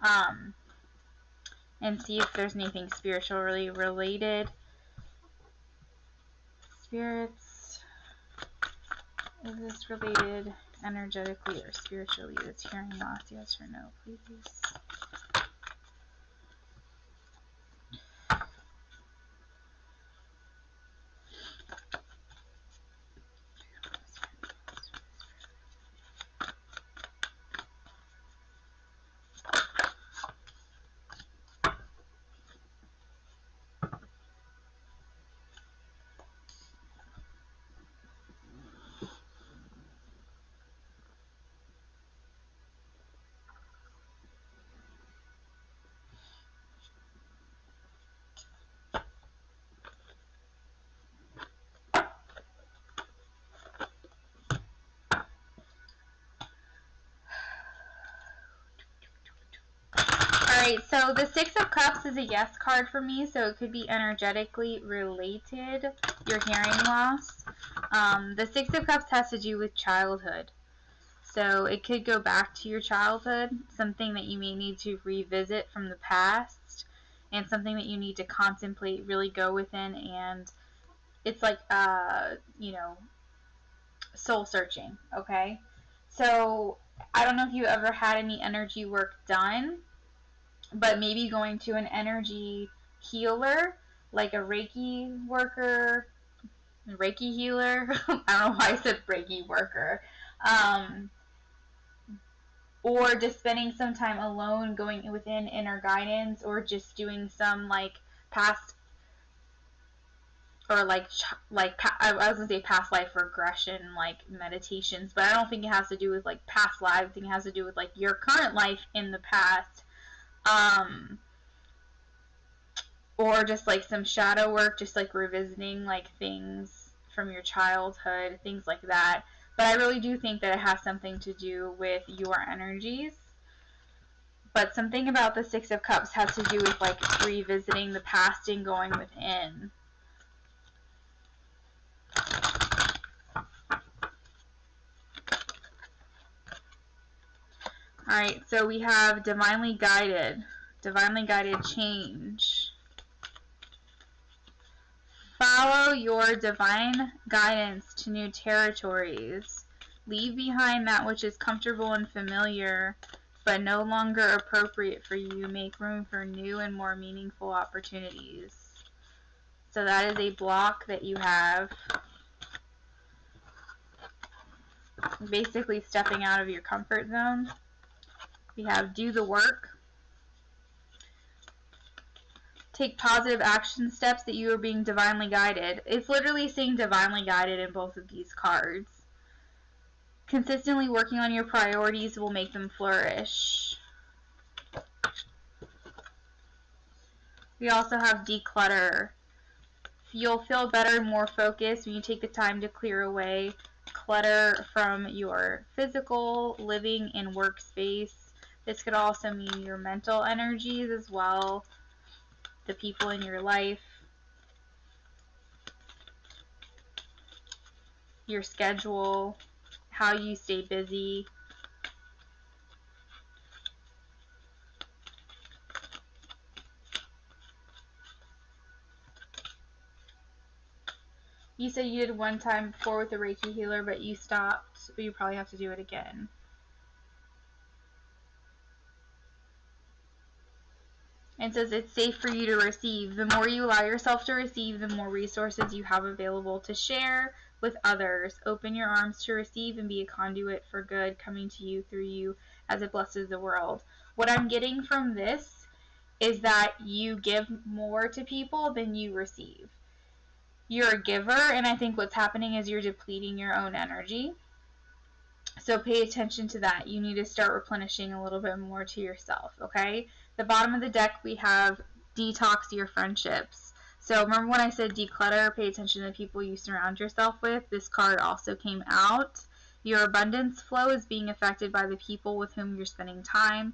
and see if there's anything spiritually related. Spirits, is this related energetically or spiritually? It's hearing loss, yes or no, please. Alright, so the Six of Cups is a yes card for me, so it could be energetically related, your hearing loss. The Six of Cups has to do with childhood. So it could go back to your childhood, something that you may need to revisit from the past, and something that you need to contemplate, really go within, and it's like, you know, soul searching, okay? So I don't know if you ever had any energy work done, but maybe going to an energy healer, like a Reiki worker, Reiki healer. I don't know why I said Reiki worker. Or just spending some time alone, going within inner guidance, or just doing some like past, or I was gonna say past life regression, like meditations, but I don't think it has to do with like past lives. I think it has to do with like your current life in the past. or just like some shadow work, just like revisiting like things from your childhood, things like that. But I really do think that it has something to do with your energies. But something about the Six of Cups has to do with like revisiting the past and going within. Alright, so we have divinely guided change. Follow your divine guidance to new territories. Leave behind that which is comfortable and familiar, but no longer appropriate for you. Make room for new and more meaningful opportunities. So that is a block that you have. Basically stepping out of your comfort zone. We have do the work. Take positive action steps that you are being divinely guided. It's literally saying divinely guided in both of these cards. Consistently working on your priorities will make them flourish. We also have declutter. You'll feel better and more focused when you take the time to clear away clutter from your physical, living, and workspace. This could also mean your mental energies as well, the people in your life, your schedule, how you stay busy. You said you did one time before with the Reiki healer, but you stopped, but you probably have to do it again. And says it's safe for you to receive. The more you allow yourself to receive, the more resources you have available to share with others. Open your arms to receive and be a conduit for good coming to you through you as it blesses the world. What I'm getting from this is that you give more to people than you receive. You're a giver, and I think what's happening is you're depleting your own energy. So pay attention to that. You need to start replenishing a little bit more to yourself, okay? The bottom of the deck, we have detox your friendships. So remember when I said declutter, pay attention to the people you surround yourself with? This card also came out. Your abundance flow is being affected by the people with whom you're spending time.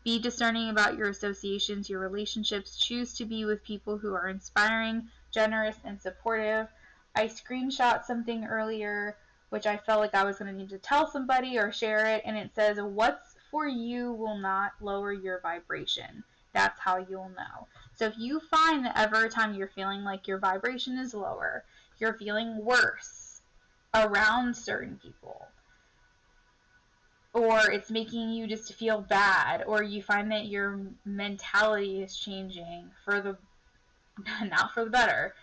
Be discerning about your associations, your relationships. Choose to be with people who are inspiring, generous, and supportive. I screenshot something earlier which I felt like I was going to need to tell somebody or share it, and it says, what's for you will not lower your vibration. That's how you'll know. So if you find that every time you're feeling like your vibration is lower, you're feeling worse around certain people, or it's making you just feel bad, or you find that your mentality is changing for the, not for the better,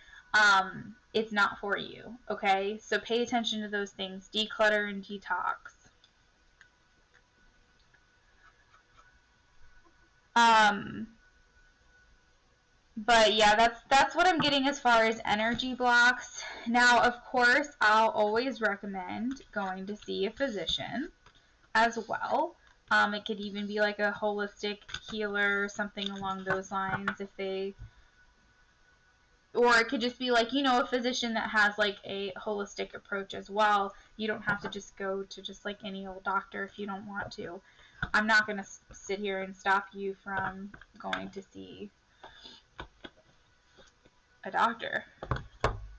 it's not for you, okay? So pay attention to those things. Declutter and detox. But yeah, that's what I'm getting as far as energy blocks. Now, of course, I'll always recommend going to see a physician as well. It could even be like a holistic healer or something along those lines if they, or it could just be like, you know, a physician that has like a holistic approach as well. You don't have to just go to just like any old doctor if you don't want to. I'm not going to sit here and stop you from going to see a doctor.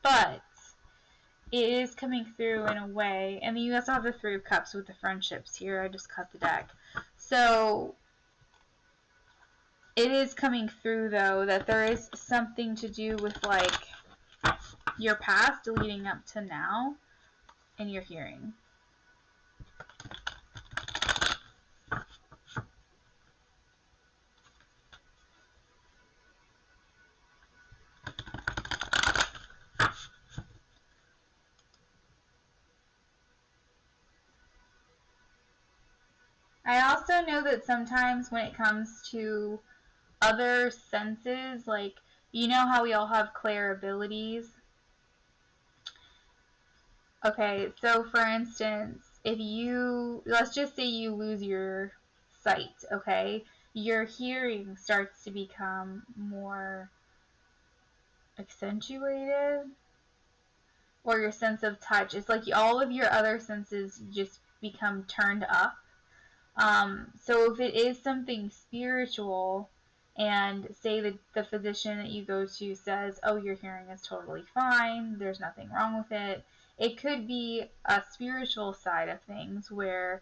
But it is coming through in a way, and then you also have the Three of Cups with the friendships here. I just cut the deck. So it is coming through, though, that there is something to do with like your past leading up to now and your hearing. I also know that sometimes when it comes to other senses, like, you know how we all have clair abilities? Okay, so for instance, if you, let's just say you lose your sight, okay? Your hearing starts to become more accentuated, or your sense of touch. It's like all of your other senses just become turned up. So if it is something spiritual, and say that the physician that you go to says, oh, your hearing is totally fine, there's nothing wrong with it, it could be a spiritual side of things where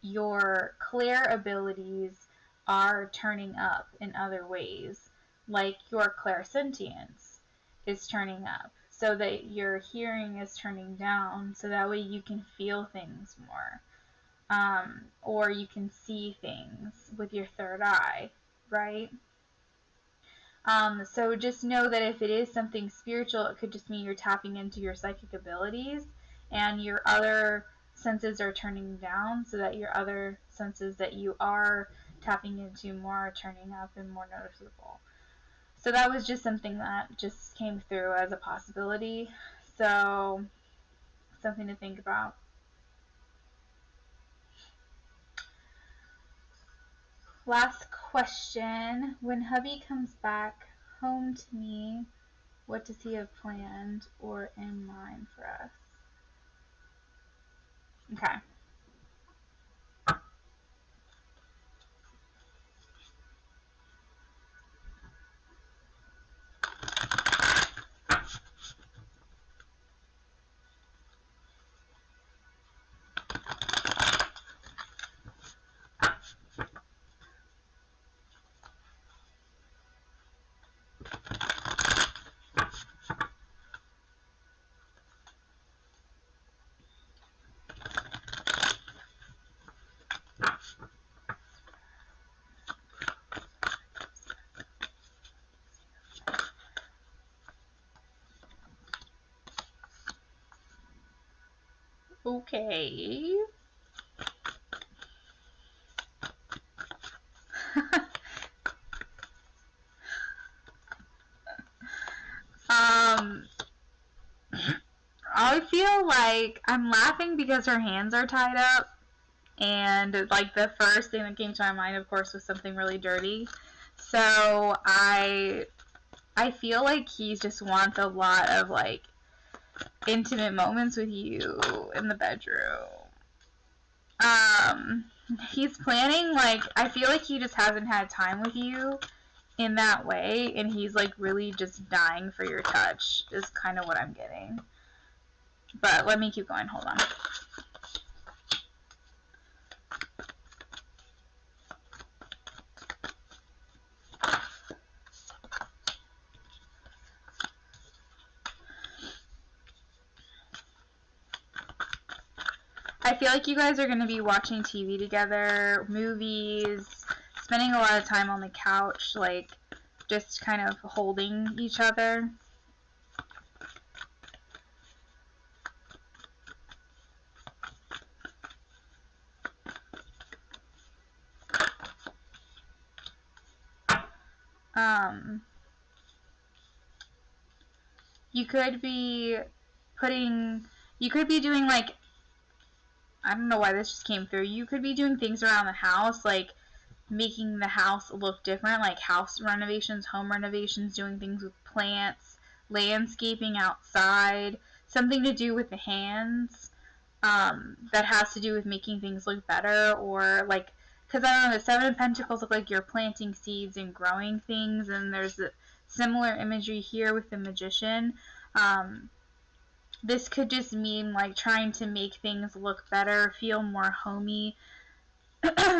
your clair abilities are turning up in other ways, like your clairsentience is turning up, so that your hearing is turning down, so that way you can feel things more. Or you can see things with your third eye, right? So just know that if it is something spiritual, it could just mean you're tapping into your psychic abilities, and your other senses are turning down, so that your other senses that you are tapping into more are turning up and more noticeable. So that was just something that just came through as a possibility. So something to think about. Last question. When hubby comes back home to me, what does he have planned or in mind for us? Okay. Okay. I feel like I'm laughing because her hands are tied up, and like the first thing that came to my mind, of course, was something really dirty. So I feel like he just wants a lot of like intimate moments with you in the bedroom. He's planning, like, I feel like he just hasn't had time with you in that way, and he's like really just dying for your touch is kind of what I'm getting. But let me keep going, hold on. I feel like you guys are going to be watching TV together, movies, spending a lot of time on the couch, like just kind of holding each other. You could be doing like, I don't know why this just came through. You could be doing things around the house, like making the house look different, like house renovations, home renovations, doing things with plants, landscaping outside, something to do with the hands, that has to do with making things look better, or like, because I don't know, the Seven of Pentacles look like you're planting seeds and growing things, and there's a similar imagery here with the Magician. This could just mean like trying to make things look better, feel more homey,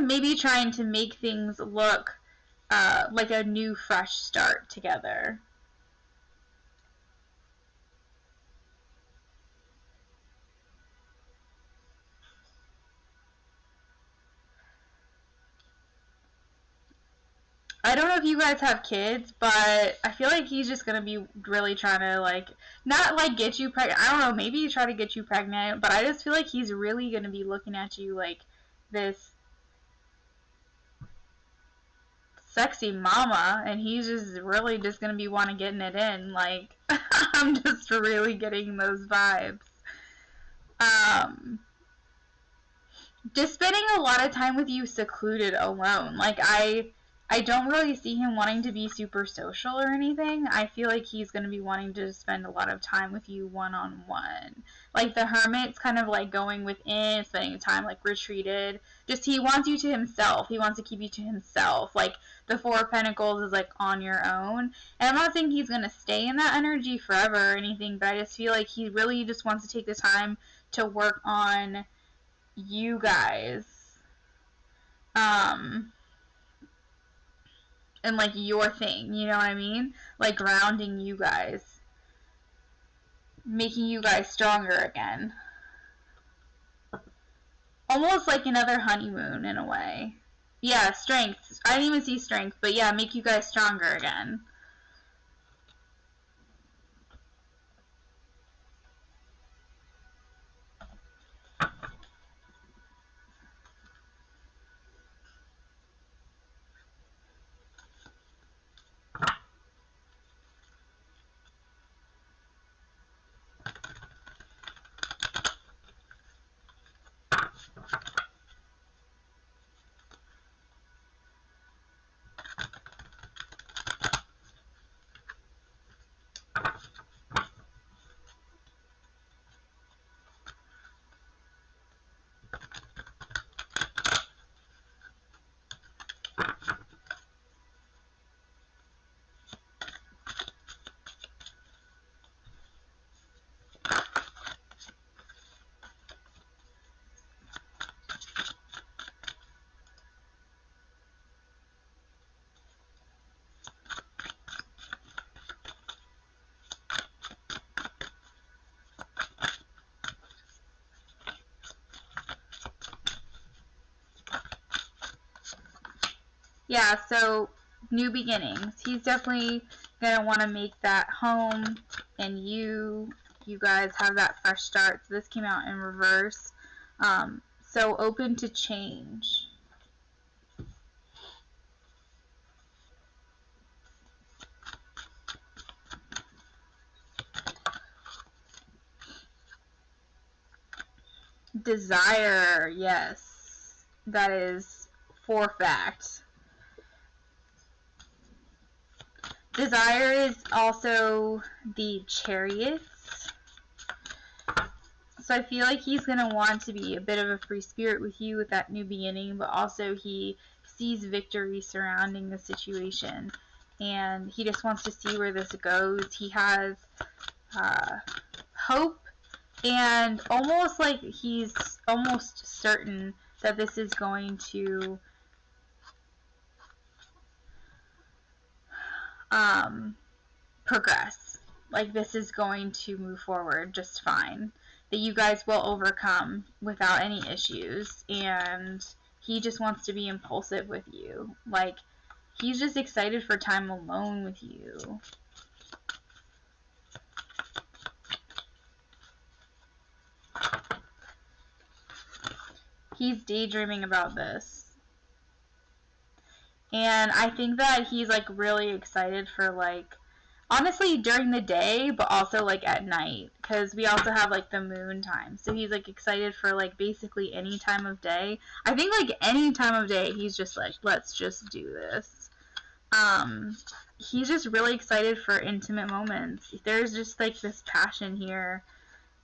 maybe trying to make things look like a new fresh start together. I don't know if you guys have kids, but I feel like he's just gonna be really trying to like, not like get you pregnant. I don't know, maybe try to get you pregnant, but I just feel like he's really gonna be looking at you like this sexy mama, and he's just really just gonna be wanting getting it in. Like, I'm just really getting those vibes. Just spending a lot of time with you secluded alone. Like, I I don't really see him wanting to be super social or anything. I feel like he's going to be wanting to spend a lot of time with you one-on-one. Like the Hermit's kind of like going within, spending time like retreated. Just he wants you to himself. He wants to keep you to himself. Like the Four of Pentacles is like on your own. And I'm not saying he's going to stay in that energy forever or anything, but I just feel like he really just wants to take the time to work on you guys. And like your thing, you know what I mean? Like grounding you guys, making you guys stronger again. Almost like another honeymoon in a way. Yeah, strength. I didn't even see strength, but yeah, make you guys stronger again. Yeah, so new beginnings. He's definitely gonna want to make that home, and you guys have that fresh start. So this came out in reverse. So open to change. Desire, yes, that is for fact. Desire is also the Chariots. So I feel like he's going to want to be a bit of a free spirit with you with that new beginning, but also he sees victory surrounding the situation. And he just wants to see where this goes. He has hope, and almost like he's almost certain that this is going to progress. Like this is going to move forward just fine. That you guys will overcome without any issues. And he just wants to be impulsive with you. Like he's just excited for time alone with you. He's daydreaming about this. And I think that he's like really excited for like honestly during the day, but also like at night, because we also have like the moon time. So he's like excited for like basically any time of day. I think like any time of day he's just like, let's just do this. He's just really excited for intimate moments. There's just like this passion here,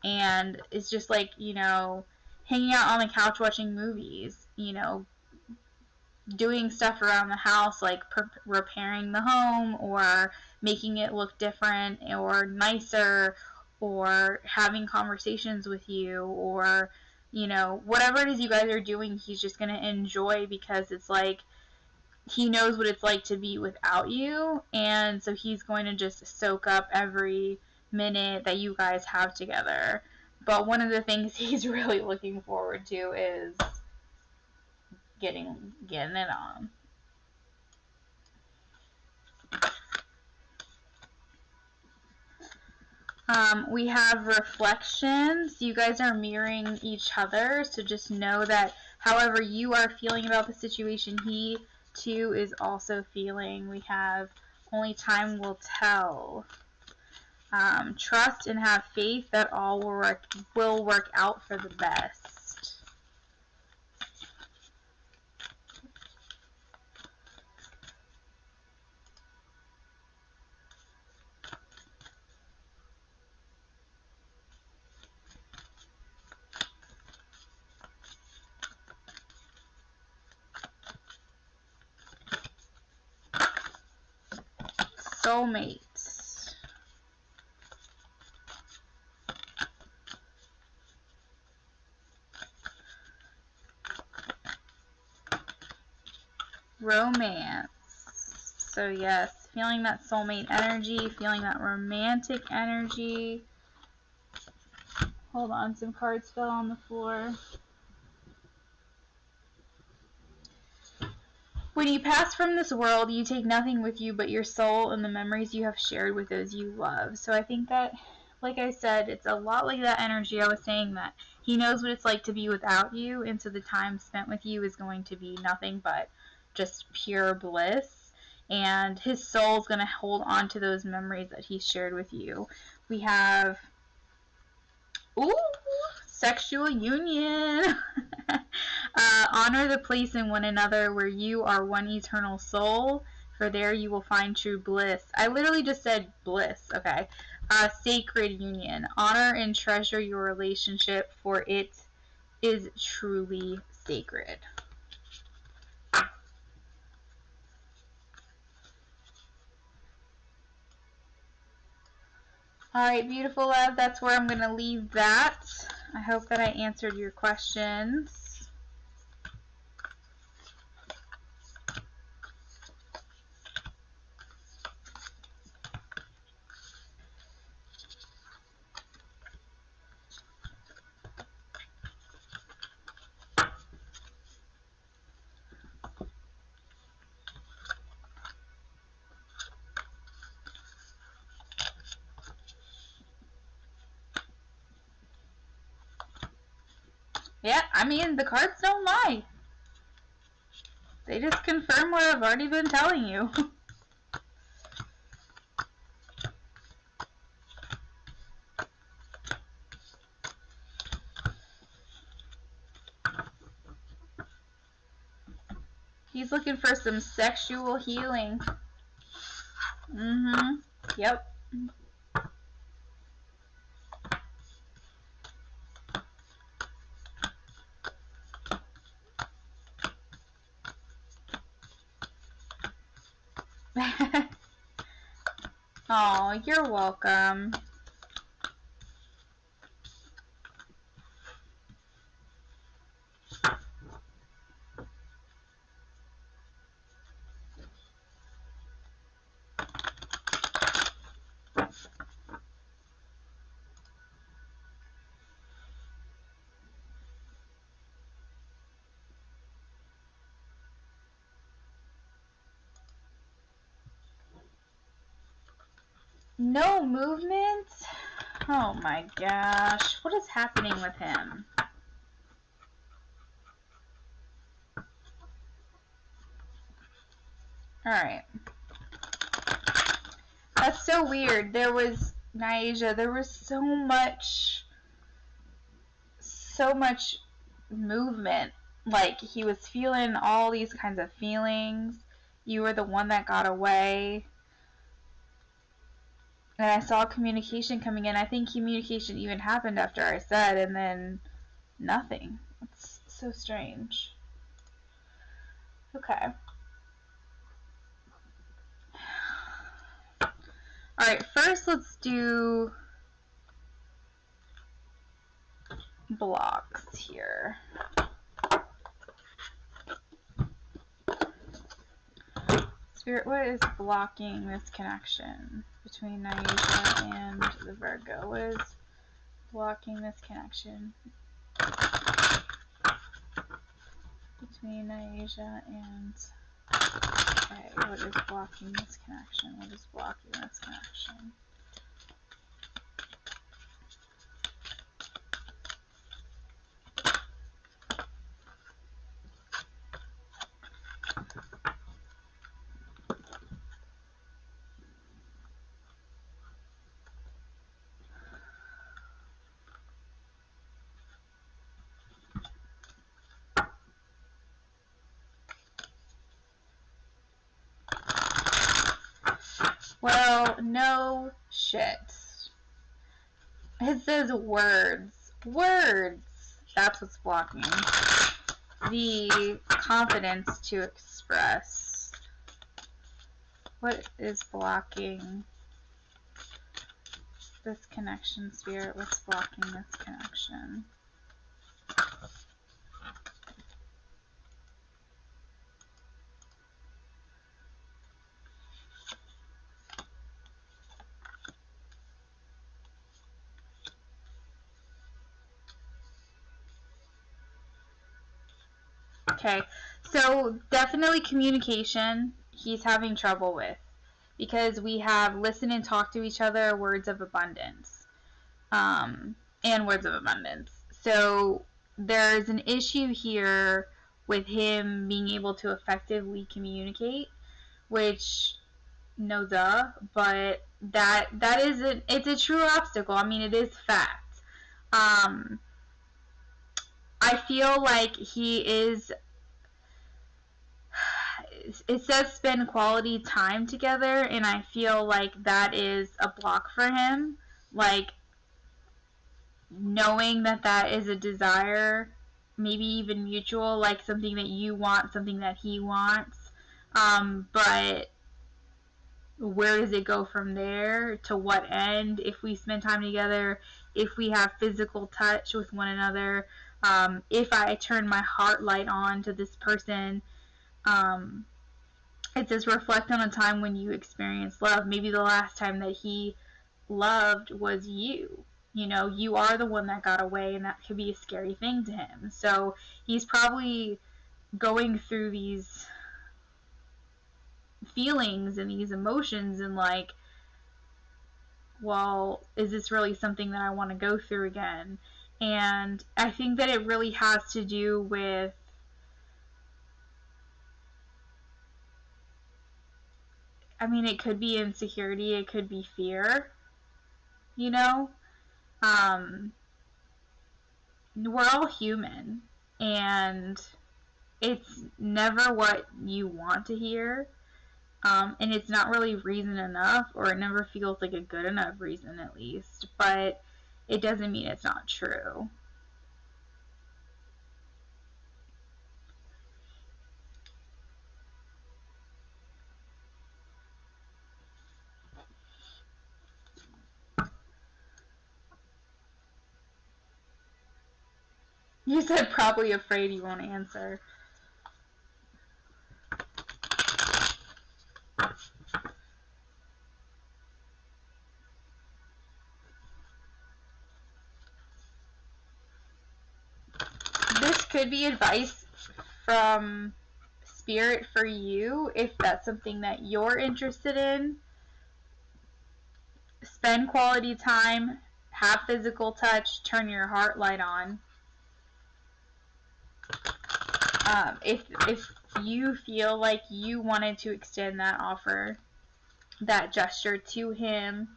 and it's just like, you know, hanging out on the couch watching movies, you know, doing stuff around the house, like repairing the home or making it look different or nicer, or having conversations with you, or, you know, whatever it is you guys are doing, he's just going to enjoy, because it's like he knows what it's like to be without you, and so he's going to just soak up every minute that you guys have together. But one of the things he's really looking forward to is getting it on. We have reflections. You guys are mirroring each other, so just know that however you are feeling about the situation, he too is also feeling. We have only time will tell. Trust and have faith that all will work out for the best. soulmate. Romance. So yes, feeling that soulmate energy, feeling that romantic energy. Hold on, some cards fell on the floor. When you pass from this world, you take nothing with you but your soul and the memories you have shared with those you love. So I think that, like I said, it's a lot like that energy. I was saying that he knows what it's like to be without you, and so the time spent with you is going to be nothing but just pure bliss. And his soul is going to hold on to those memories that he shared with you. We have, ooh, sexual union. Honor the place in one another where you are one eternal soul, for there you will find true bliss. I literally just said bliss, okay. Sacred union. Honor and treasure your relationship, for it is truly sacred. Alright, beautiful love, that's where I'm going to leave that. I hope that I answered your questions. Yeah, I mean, the cards don't lie. They just confirm what I've already been telling you. He's looking for some sexual healing. Yep. Oh, you're welcome. No movement? Oh my gosh. What is happening with him? Alright. That's so weird. There was, Nyasha, there was so much movement. Like, he was feeling all these kinds of feelings. You were the one that got away. And I saw communication coming in. I think communication even happened after I said, and then nothing. It's so strange. Okay. Alright, first let's do blocks here. Spirit, what is blocking this connection between Nyasha and the Virgo? What is blocking this connection between Nyasha and... Okay, what is blocking this connection? What is blocking this connection? Well, no shit. It says words. Words! That's what's blocking. The confidence to express. What is blocking this connection, Spirit? What's blocking this connection? Okay, so definitely communication he's having trouble with, because we have listen and talk to each other, words of abundance, and words of abundance. So there's an issue here with him being able to effectively communicate, which, no duh, but that is it's a true obstacle. I mean, it is fact. I feel like he is, it says spend quality time together, and I feel like that is a block for him. Like, knowing that that is a desire, maybe even mutual, like something that you want, something that he wants. But where does it go from there? To what end? If we spend time together, if we have physical touch with one another, if I turn my heart light on to this person, it says reflect on a time when you experienced love. Maybe the last time that he loved was you. You know, you are the one that got away, and that could be a scary thing to him. So he's probably going through these feelings and these emotions and like, well, is this really something that I want to go through again? And I think that it really has to do with, I mean, it could be insecurity, it could be fear, you know? We're all human, and it's never what you want to hear, and it's not really reason enough, or it never feels like a good enough reason, at least, but it doesn't mean it's not true. You said probably afraid you won't answer. This could be advice from Spirit for you, if that's something that you're interested in. Spend quality time, have physical touch, turn your heart light on. If you feel like you wanted to extend that offer, that gesture to him,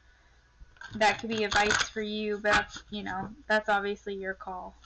that could be advice for you, but that's, you know, that's obviously your call.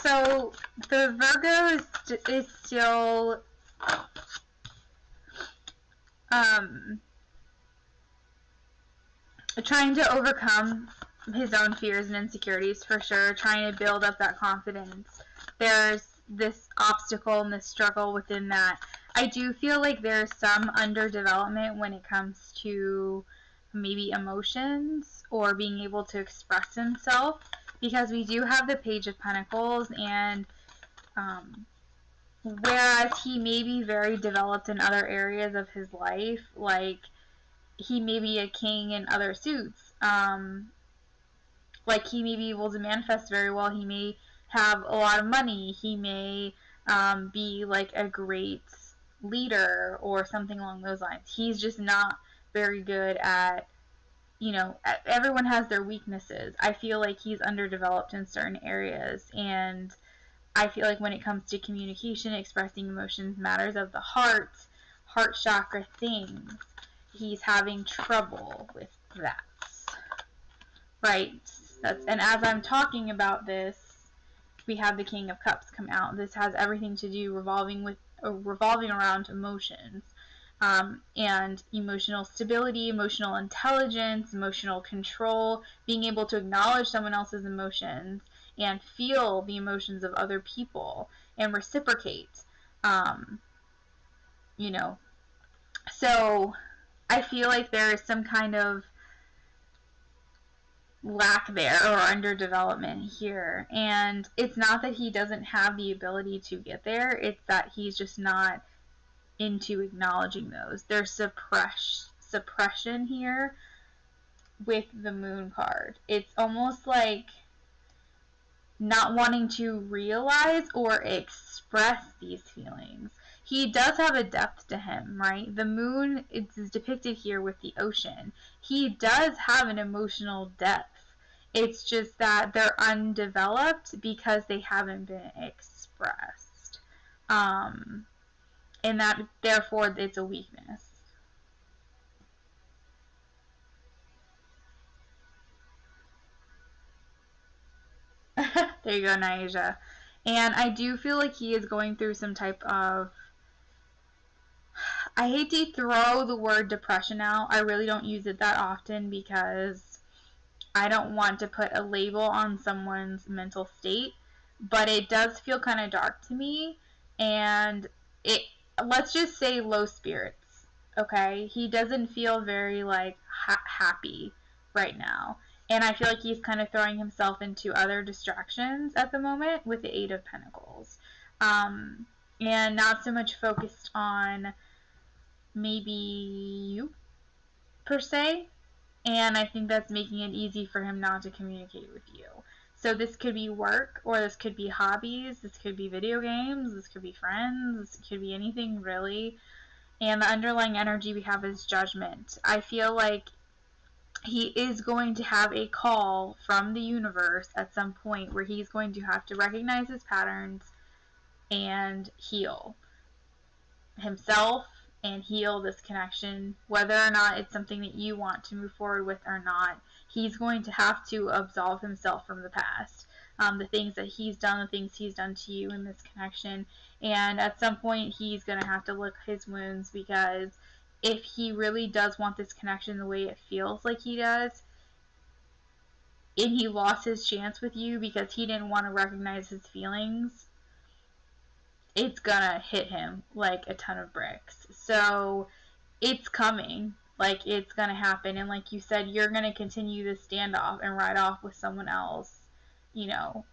So the Virgo is still trying to overcome his own fears and insecurities, for sure, trying to build up that confidence. There's this obstacle and this struggle within that. I do feel like there's some underdevelopment when it comes to maybe emotions or being able to express himself, because we do have the Page of Pentacles, and whereas he may be very developed in other areas of his life, like he may be a king in other suits, like he may be able to manifest very well, he may have a lot of money, he may be like a great leader or something along those lines. He's just not very good at you know, everyone has their weaknesses. I feel like he's underdeveloped in certain areas, and I feel like when it comes to communication, expressing emotions, matters of the heart chakra things, he's having trouble with that. Right? And as I'm talking about this, we have the King of Cups come out. This has everything to do revolving around emotions. And emotional stability, emotional intelligence, emotional control, being able to acknowledge someone else's emotions and feel the emotions of other people and reciprocate. You know, so I feel like there is some kind of lack there or underdevelopment here, and it's not that he doesn't have the ability to get there, it's that he's just not into acknowledging those. There's suppression here with the Moon card. It's almost like not wanting to realize or express these feelings. He does have a depth to him, right? The Moon is depicted here with the ocean. He does have an emotional depth. It's just that they're undeveloped because they haven't been expressed. And that, therefore, it's a weakness. There you go, Naija. And I do feel like he is going through some type of, I hate to throw the word depression out. I really don't use it that often because I don't want to put a label on someone's mental state, but it does feel kind of dark to me, and let's just say low spirits, okay? He doesn't feel very, like, happy right now, and I feel like he's kind of throwing himself into other distractions at the moment with the Eight of Pentacles, and not so much focused on maybe you, per se, and I think that's making it easy for him not to communicate with you. So this could be work, or this could be hobbies, this could be video games, this could be friends, this could be anything really. And the underlying energy we have is judgment. I feel like he is going to have a call from the universe at some point where he's going to have to recognize his patterns and heal himself and heal this connection, whether or not it's something that you want to move forward with or not. He's going to have to absolve himself from the past, the things that he's done, the things he's done to you in this connection, and at some point he's going to have to lick his wounds, because if he really does want this connection the way it feels like he does, and he lost his chance with you because he didn't want to recognize his feelings, it's gonna hit him like a ton of bricks. So it's coming. Like, it's gonna happen. And like you said, you're gonna continue this standoff and ride off with someone else. You know,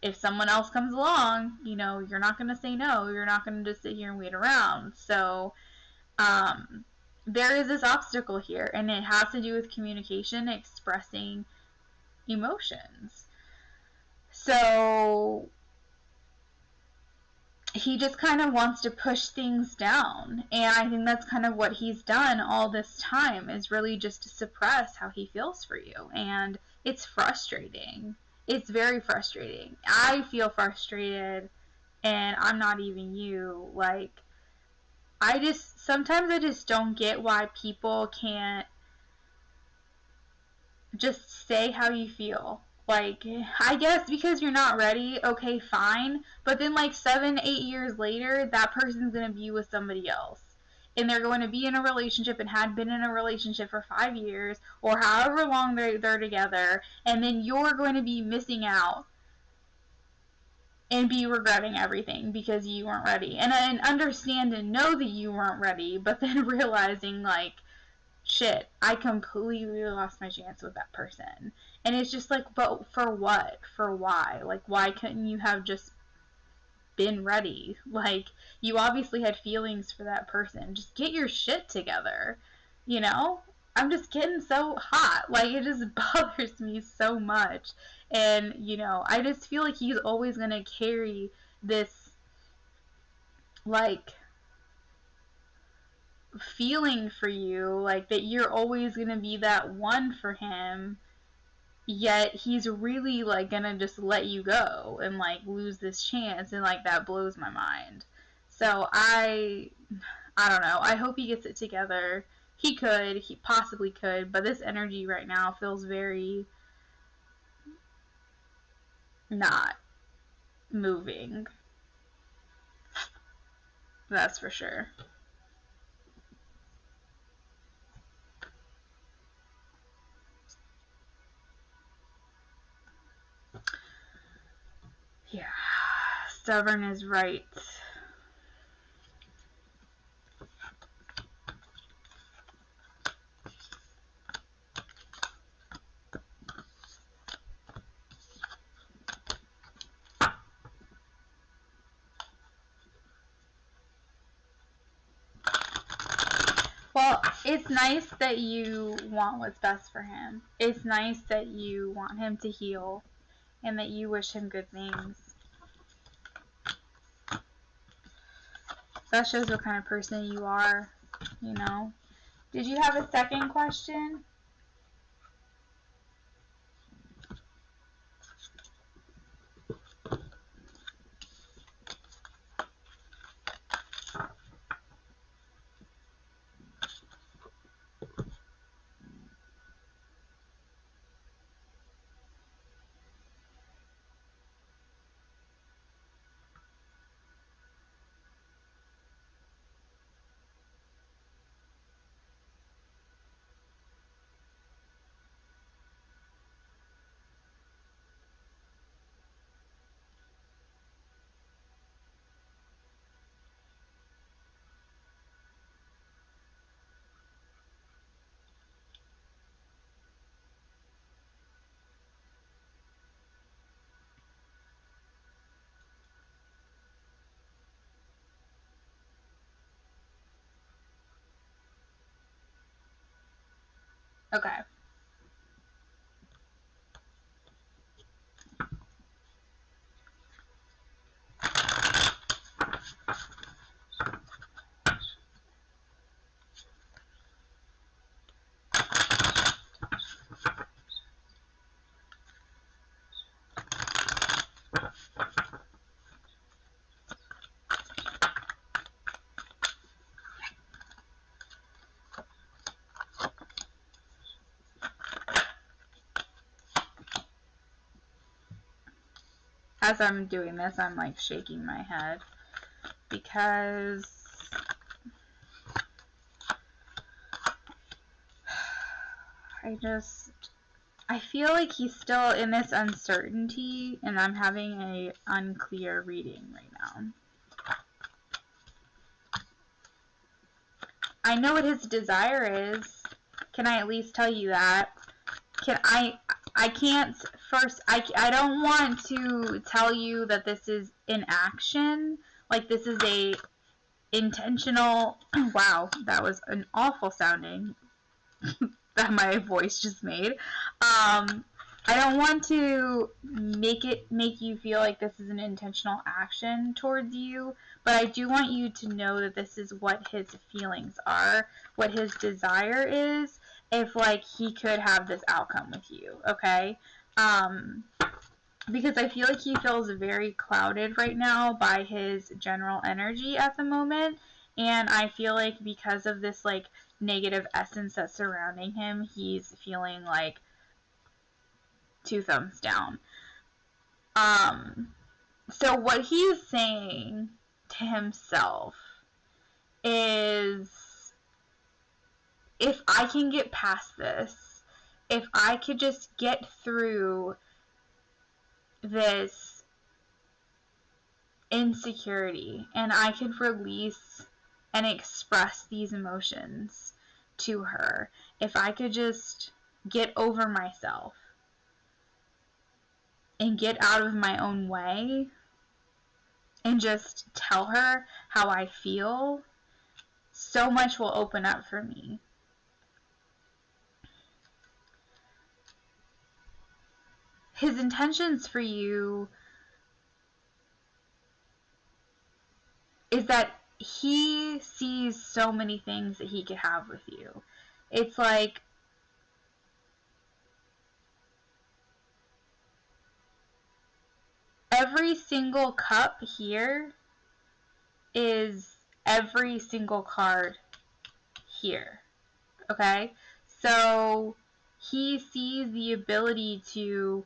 if someone else comes along, you know, you're not gonna say no. You're not gonna just sit here and wait around. So there is this obstacle here, and it has to do with communication, expressing emotions. So he just kind of wants to push things down, and I think that's kind of what he's done all this time, is really just to suppress how he feels for you, and it's frustrating. It's very frustrating. I feel frustrated, and I'm not even you. Like, sometimes I just don't get why people can't just say how you feel. Like, I guess because you're not ready, okay, fine. But then, like, 7, 8 years later, that person's gonna be with somebody else. And they're going to be in a relationship and had been in a relationship for 5 years, or however long they're together. And then you're going to be missing out and be regretting everything because you weren't ready. And understand and know that you weren't ready, but then realizing, like, shit, I completely lost my chance with that person. And it's just like, but for what? For why? Like, why couldn't you have just been ready? Like, you obviously had feelings for that person. Just get your shit together. You know? I'm just getting so hot. Like, it just bothers me so much. And, you know, I just feel like he's always gonna carry this, like, feeling for you, like that you're always gonna be that one for him, yet he's really like gonna just let you go and like lose this chance, and like that blows my mind. So I don't know. I hope he gets it together. He possibly could, but this energy right now feels very not moving. That's for sure. Yeah, stubborn is right. Well, it's nice that you want what's best for him. It's nice that you want him to heal and that you wish him good things. That shows what kind of person you are, you know. Did you have a second question? Okay. As I'm doing this, I'm like shaking my head because I feel like he's still in this uncertainty, and I'm having a unclear reading right now. I know what his desire is. Can I at least tell you that? I can't first, I don't want to tell you that this is an action, like this is a intentional, wow, that was an awful sounding that my voice just made. I don't want to make you feel like this is an intentional action towards you, but I do want you to know that this is what his feelings are, what his desire is, if like he could have this outcome with you, okay? Because I feel like he feels very clouded right now by his general energy at the moment, and I feel like because of this like negative essence that's surrounding him, he's feeling like 2 thumbs down. So what he's saying to himself is, if I can get past this, if I could just get through this insecurity and I could release and express these emotions to her, if I could just get over myself and get out of my own way and just tell her how I feel, so much will open up for me. His intentions for you is that he sees so many things that he could have with you. It's like every single cup here is every single card here. Okay? So he sees the ability to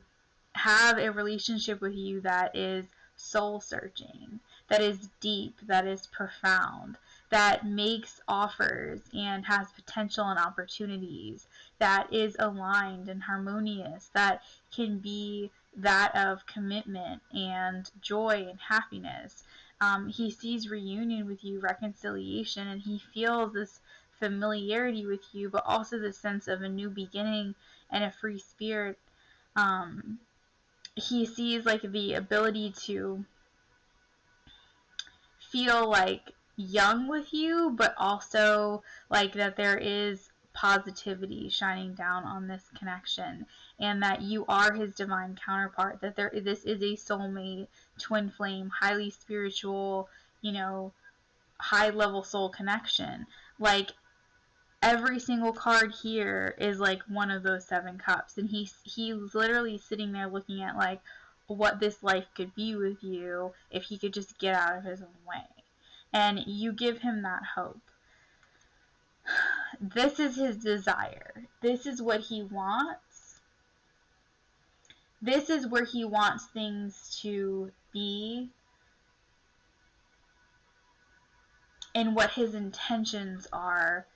have a relationship with you that is soul searching, that is deep, that is profound, that makes offers and has potential and opportunities, that is aligned and harmonious, that can be that of commitment and joy and happiness. He sees reunion with you, reconciliation, and he feels this familiarity with you, but also the sense of a new beginning and a free spirit. He sees like the ability to feel like young with you, but also like that there is positivity shining down on this connection, and that you are his divine counterpart, that this is a soulmate, twin flame, highly spiritual, high level soul connection. Like every single card here is like one of those 7 cups, and he's literally sitting there looking at like what this life could be with you if he could just get out of his own way, and you give him that hope. This is his desire. This is what he wants. This is where he wants things to be, and what his intentions are.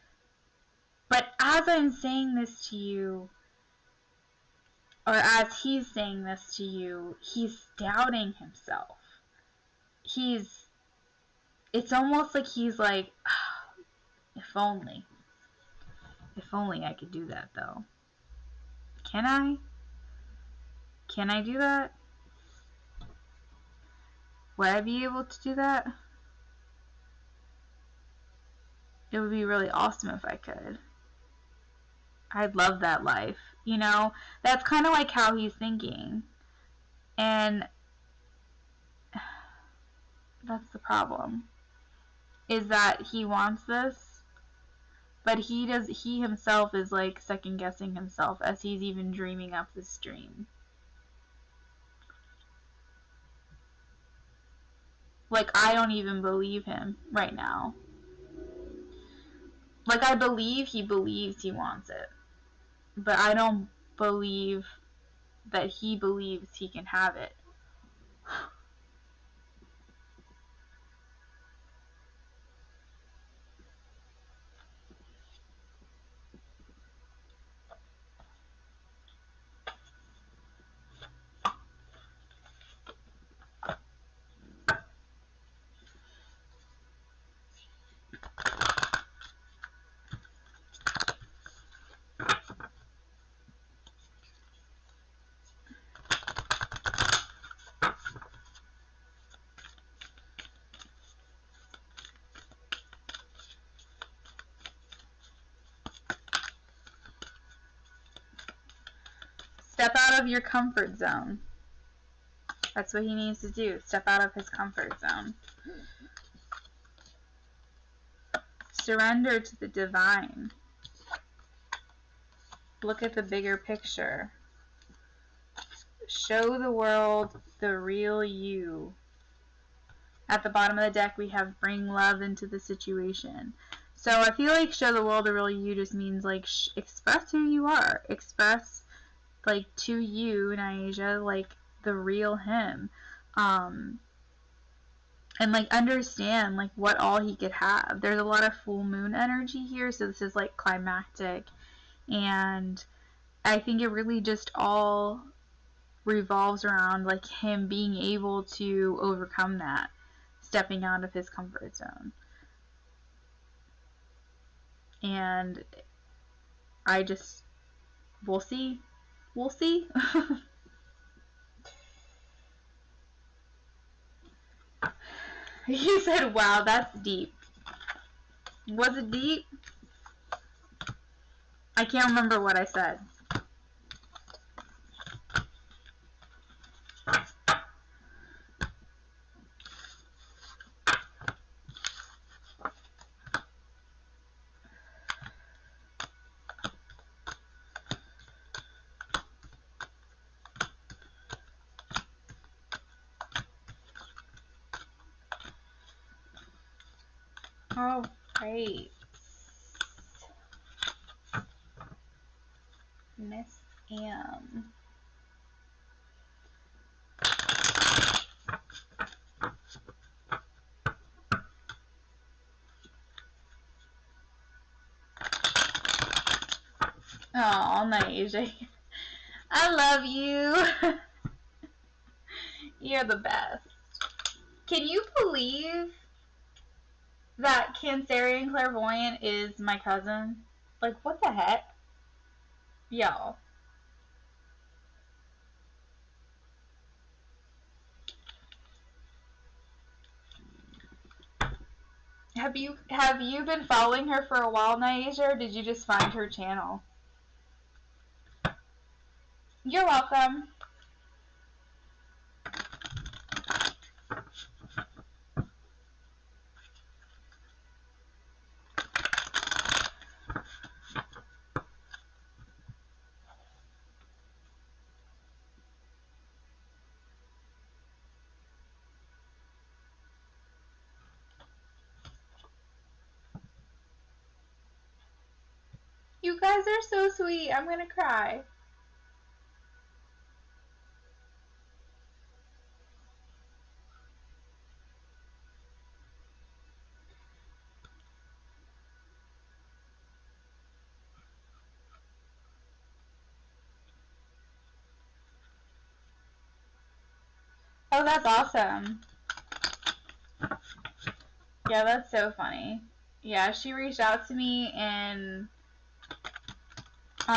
But as I'm saying this to you, or as he's saying this to you, he's doubting himself. It's almost like he's like, oh, if only I could do that though. Can I do that? Would I be able to do that? It would be really awesome if I could. I'd love that life. That's kind of like how he's thinking. And that's the problem. Is that he wants this, but he himself is like second guessing himself as he's even dreaming up this dream. Like, I don't even believe him right now. Like, I believe he believes he wants it, but I don't believe that he believes he can have it. Step out of your comfort zone. That's what he needs to do. Step out of his comfort zone. Surrender to the divine. Look at the bigger picture. Show the world the real you. At the bottom of the deck, we have bring love into the situation. So I feel like show the world the real you just means like express who you are. Express like to you, Nyasha, like the real him. And like understand like what all he could have. There's a lot of full moon energy here, so this is like climactic, and I think it really just all revolves around like him being able to overcome that, stepping out of his comfort zone. And we'll see. You said, wow, that's deep. Was it deep? I can't remember what I said. All right. Miss M. Oh, Naija. I love you. You're the best. Can you believe that Kinsarian Clairvoyant is my cousin? Like, what the heck? Y'all. Have you been following her for a while, Naija, or did you just find her channel? You're welcome. You guys are so sweet. I'm gonna cry. Oh, that's awesome. Yeah, that's so funny. Yeah, she reached out to me on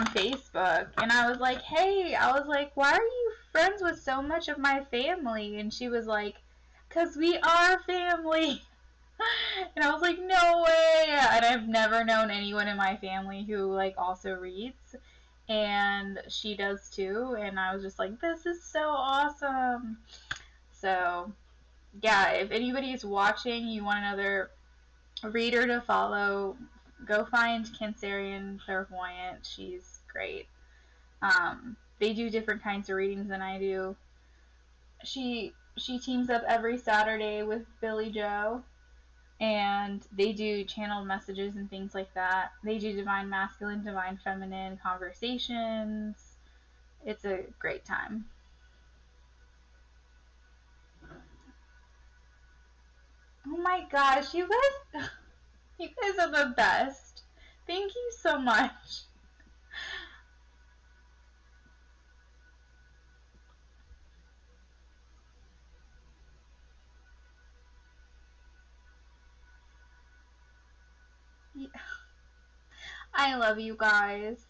Facebook, and I was like, hey, why are you friends with so much of my family? And she was like, 'cause we are family. And I was like, no way. And I've never known anyone in my family who like also reads, and she does too. And I was just like, this is so awesome. So yeah, if anybody's watching, you want another reader to follow, go find Kinsarian Clairvoyant. She's great. They do different kinds of readings than I do. She teams up every Saturday with Billy Joe, and they do channeled messages and things like that. They do divine masculine, divine feminine conversations. It's a great time. Oh my gosh, you guys are the best. Thank you so much. I love you guys.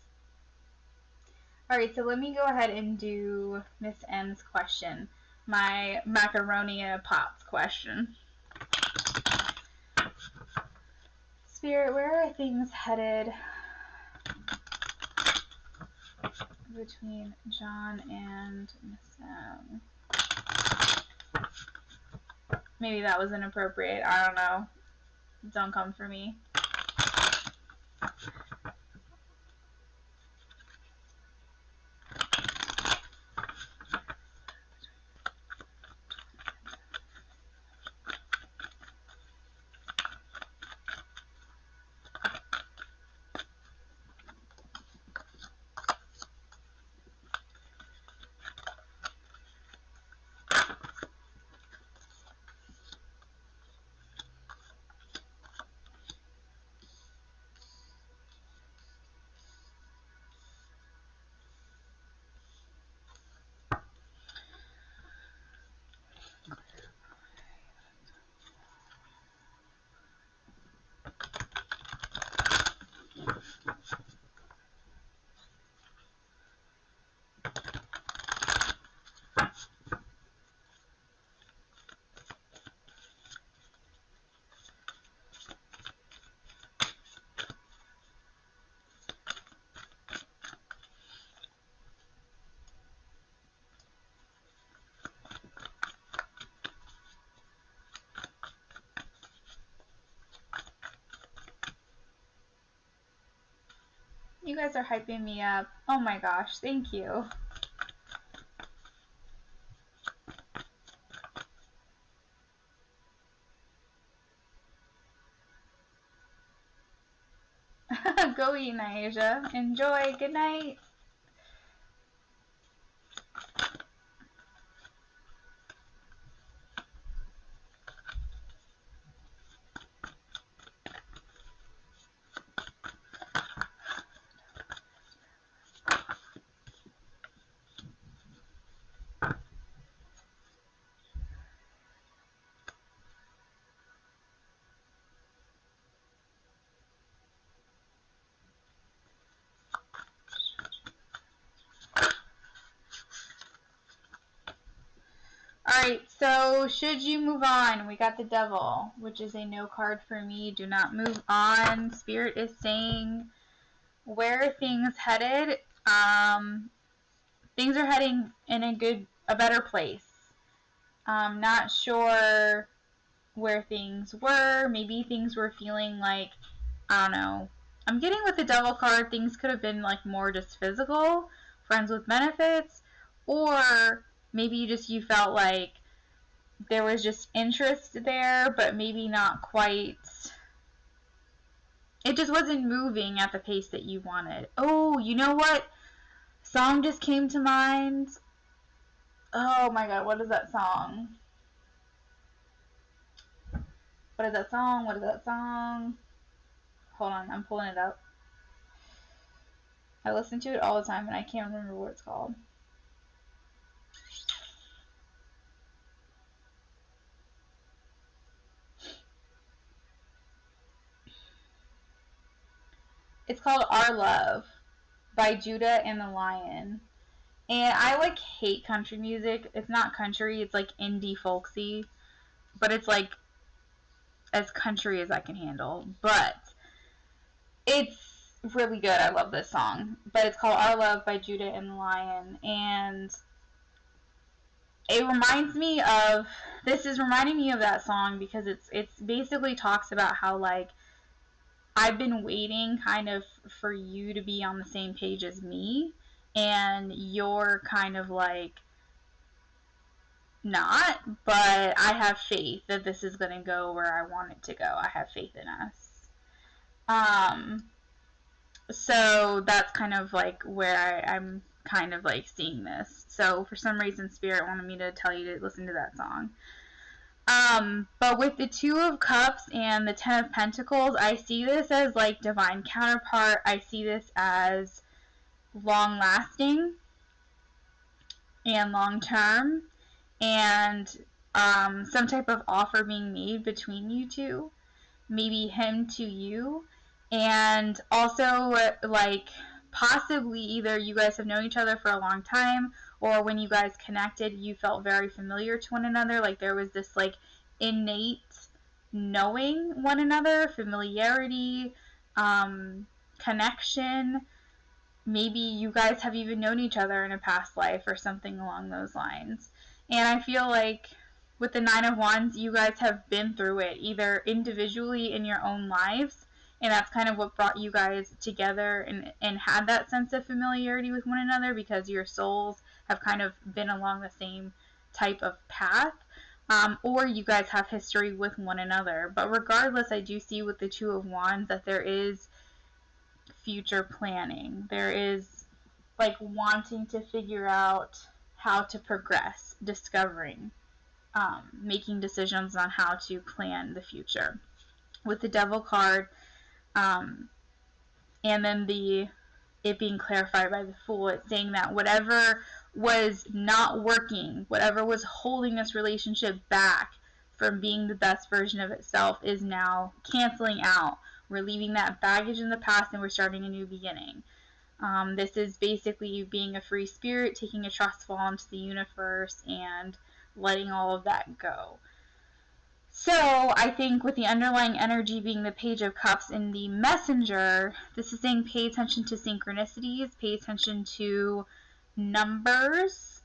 Alright, so let me go ahead and do Miss M's question. My macaronia pots question. Spirit, where are things headed between John and Miss M? Maybe that was inappropriate. I don't know. Don't come for me. You guys are hyping me up. Oh my gosh, thank you. go eat, Asia. Enjoy. Good night. Alright, so should you move on? We got the Devil, which is a no card for me. Do not move on. Spirit is saying, where are things headed? Things are heading in a better place. Not sure where things were. Maybe things were feeling like, I don't know. I'm getting with the Devil card, things could have been like more just physical, friends with benefits, or maybe you felt like there was just interest there, but maybe not quite. It just wasn't moving at the pace that you wanted. Oh, you know what? Song just came to mind. Oh my god, what is that song? What is that song? What is that song? Hold on, I'm pulling it up. I listen to it all the time and I can't remember what it's called. It's called Our Love by Judah and the Lion. And I like hate country music. It's not country, it's like indie folksy. But it's like as country as I can handle. But it's really good. I love this song. But it's called Our Love by Judah and the Lion. And it reminds me of, this is reminding me of that song because it's basically talks about how like I've been waiting kind of for you to be on the same page as me, and you're kind of like not, but I have faith that this is going to go where I want it to go. I have faith in us. So that's kind of like where I'm kind of like seeing this. So for some reason, Spirit wanted me to tell you to listen to that song. But with the Two of Cups and the Ten of Pentacles, I see this as like divine counterpart. I see this as long lasting and long term, and some type of offer being made between you two, maybe him to you, and also like possibly either you guys have known each other for a long time, or when you guys connected you felt very familiar to one another, like there was this like innate knowing one another, familiarity, connection. Maybe you guys have even known each other in a past life or something along those lines. And I feel like with the Nine of Wands, you guys have been through it, either individually in your own lives, and that's kind of what brought you guys together and had that sense of familiarity with one another because your souls have kind of been along the same type of path, or you guys have history with one another. But regardless, I do see with the Two of Wands that there is future planning. There is like wanting to figure out how to progress, discovering, making decisions on how to plan the future. With the Devil card, and then it being clarified by the Fool, it's saying that whatever was not working, whatever was holding this relationship back from being the best version of itself is now canceling out. We're leaving that baggage in the past and we're starting a new beginning. This is basically you being a free spirit, taking a trust fall into the universe and letting all of that go. So I think with the underlying energy being the Page of Cups in the Messenger, this is saying pay attention to synchronicities, pay attention to numbers,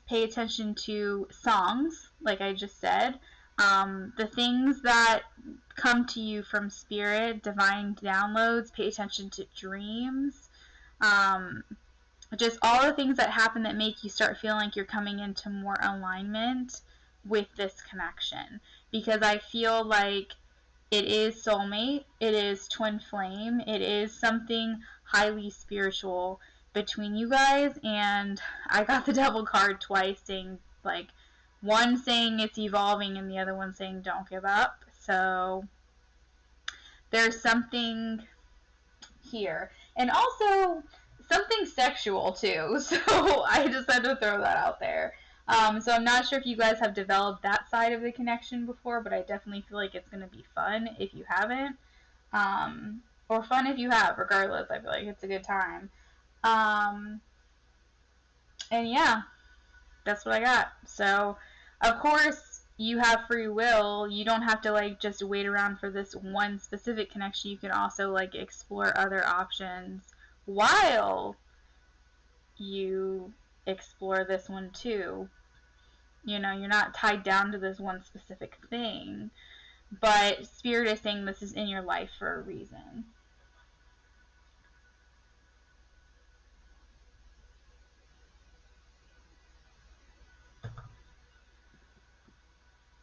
pay attention to songs, like I just said. The things that come to you from spirit, divine downloads, pay attention to dreams, just all the things that happen that make you start feeling like you're coming into more alignment with this connection. Because I feel like It is soulmate. It is twin flame. It is something highly spiritual between you guys. And I got the devil card twice saying, like, one saying it's evolving and the other one saying don't give up. So there's something here. And also something sexual too. So I just had to throw that out there. So I'm not sure if you guys have developed that side of the connection before, but I definitely feel like it's going to be fun if you haven't. Or fun if you have, regardless. I feel like it's a good time. And yeah, that's what I got. So, of course, you have free will. You don't have to, like, just wait around for this one specific connection. You can also, like, explore other options while you explore this one too. You know, you're not tied down to this one specific thing, but Spirit is saying this is in your life for a reason.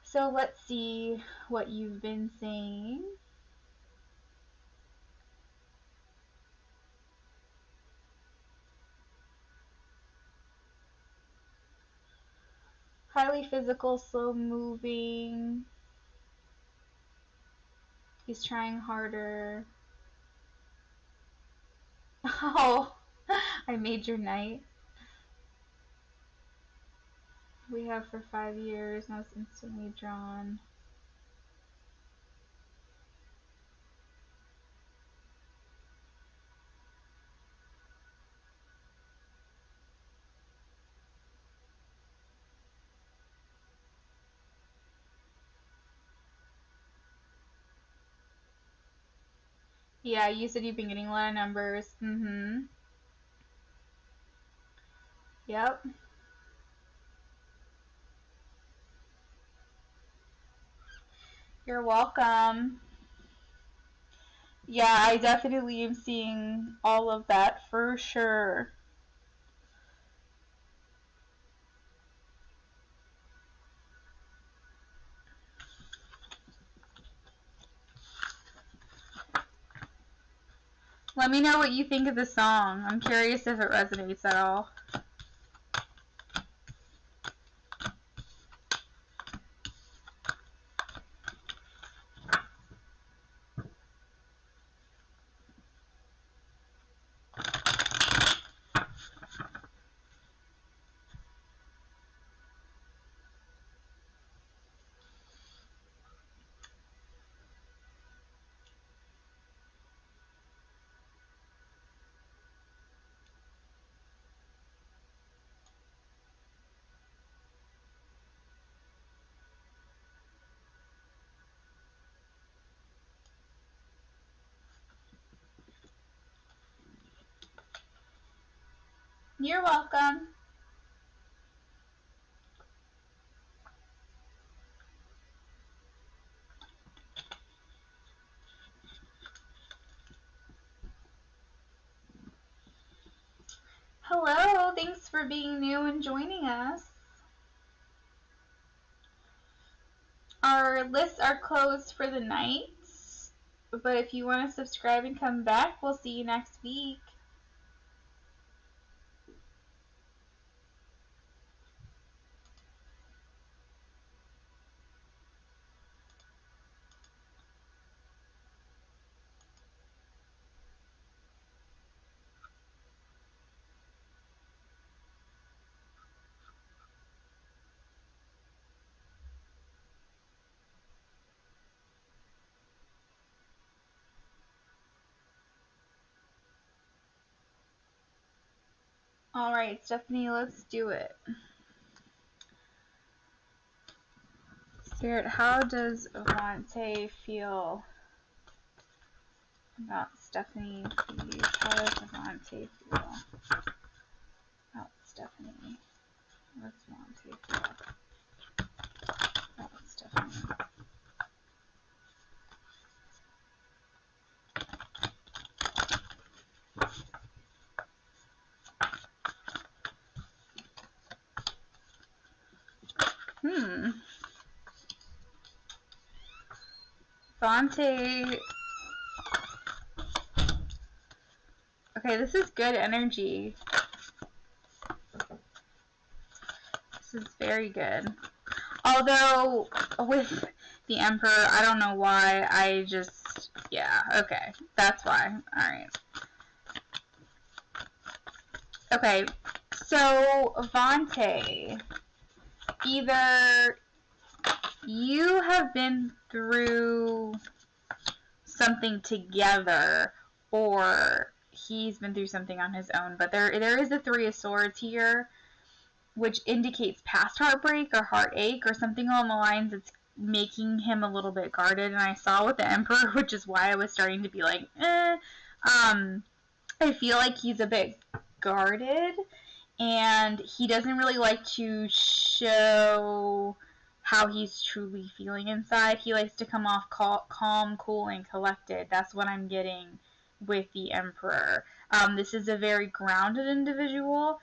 So let's see what you've been saying. Highly physical, slow moving. He's trying harder. Oh, I made your night. We have for 5 years. Now it's instantly drawn. Yeah, you said you've been getting a lot of numbers. Mm-hmm. Yep. You're welcome. Yeah, I definitely am seeing all of that for sure. Let me know what you think of the song. I'm curious if it resonates at all. You're welcome. Hello, thanks for being new and joining us. Our lists are closed for the night, but if you want to subscribe and come back, we'll see you next week. Alright, Stephanie, let's do it. Spirit, how does Avante feel about Stephanie, please? How does Avante feel about Stephanie? What's Avante feel about Stephanie? Vante. Okay, this is good energy. This is very good. Although, with the Emperor, I don't know why, I just, yeah, okay, that's why. Alright. Okay, so, Vante, either you have been through something together, or he's been through something on his own, but there is the Three of Swords here, which indicates past heartbreak or heartache or something along the lines that's making him a little bit guarded. And I saw with the Emperor, which is why I was starting to be like, I feel like he's a bit guarded, and he doesn't really like to show how he's truly feeling inside. He likes to come off calm, cool, and collected. That's what I'm getting with the Emperor. This is a very grounded individual,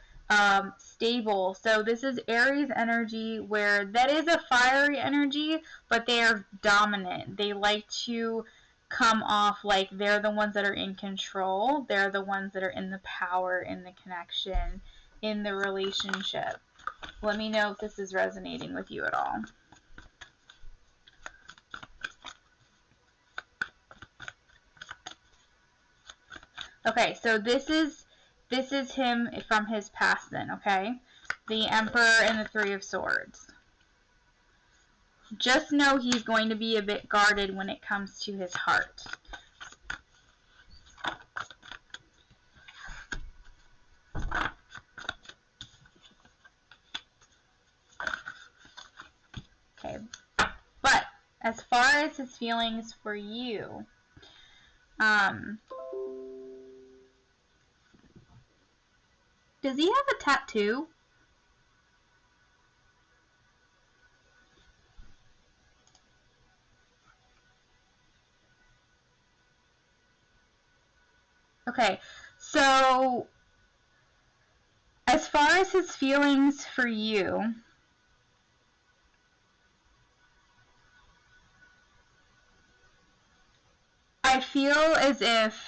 stable. So this is Aries energy, where that is a fiery energy, but they are dominant. They like to come off like they're the ones that are in control. They're the ones that are in the power, in the connection, in the relationship. Let me know if this is resonating with you at all. Okay, so this is him from his past then, okay? The Emperor and the Three of Swords. Just know he's going to be a bit guarded when it comes to his heart. Okay, but as far as his feelings for you, does he have a tattoo? Okay, so as far as his feelings for you, I feel as if,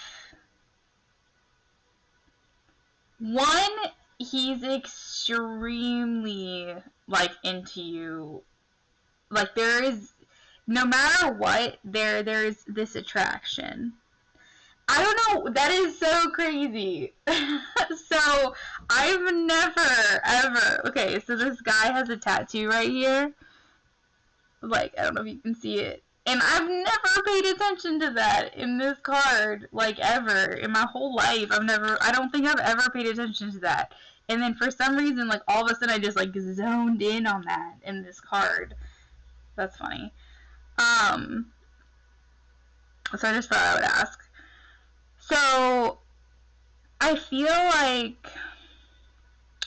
one, he's extremely, like, into you. Like, there is, no matter what, there is this attraction. I don't know, that is so crazy. So, I've never, ever, okay, so this guy has a tattoo right here. Like, I don't know if you can see it. And I've never paid attention to that in this card, like, ever. In my whole life, I don't think I've ever paid attention to that. And then for some reason, like, all of a sudden I just, like, zoned in on that in this card. That's funny. So I just thought I would ask. So, I feel like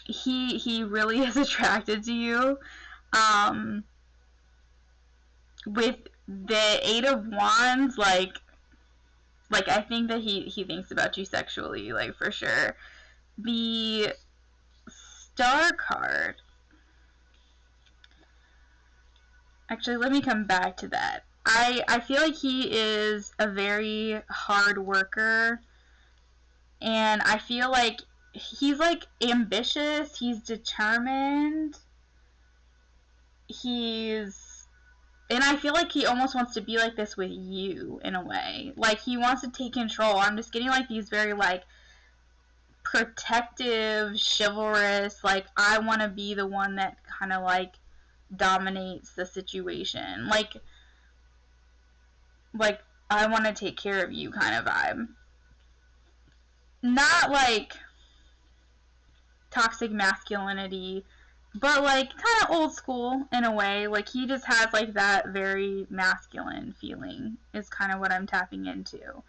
he really is attracted to you. With the Eight of Wands, like I think that he thinks about you sexually, like, for sure. The Star card. Actually, let me come back to that. I feel like he is a very hard worker, and I feel like he's, like, ambitious, he's determined, and I feel like he almost wants to be like this with you, in a way. Like, he wants to take control. I'm just getting, like, these very, like, protective, chivalrous, like, I want to be the one that kind of, like, dominates the situation. Like, I want to take care of you kind of vibe. Not, like, toxic masculinity, but, like, kind of old school in a way. Like, he just has, like, that very masculine feeling is kind of what I'm tapping into.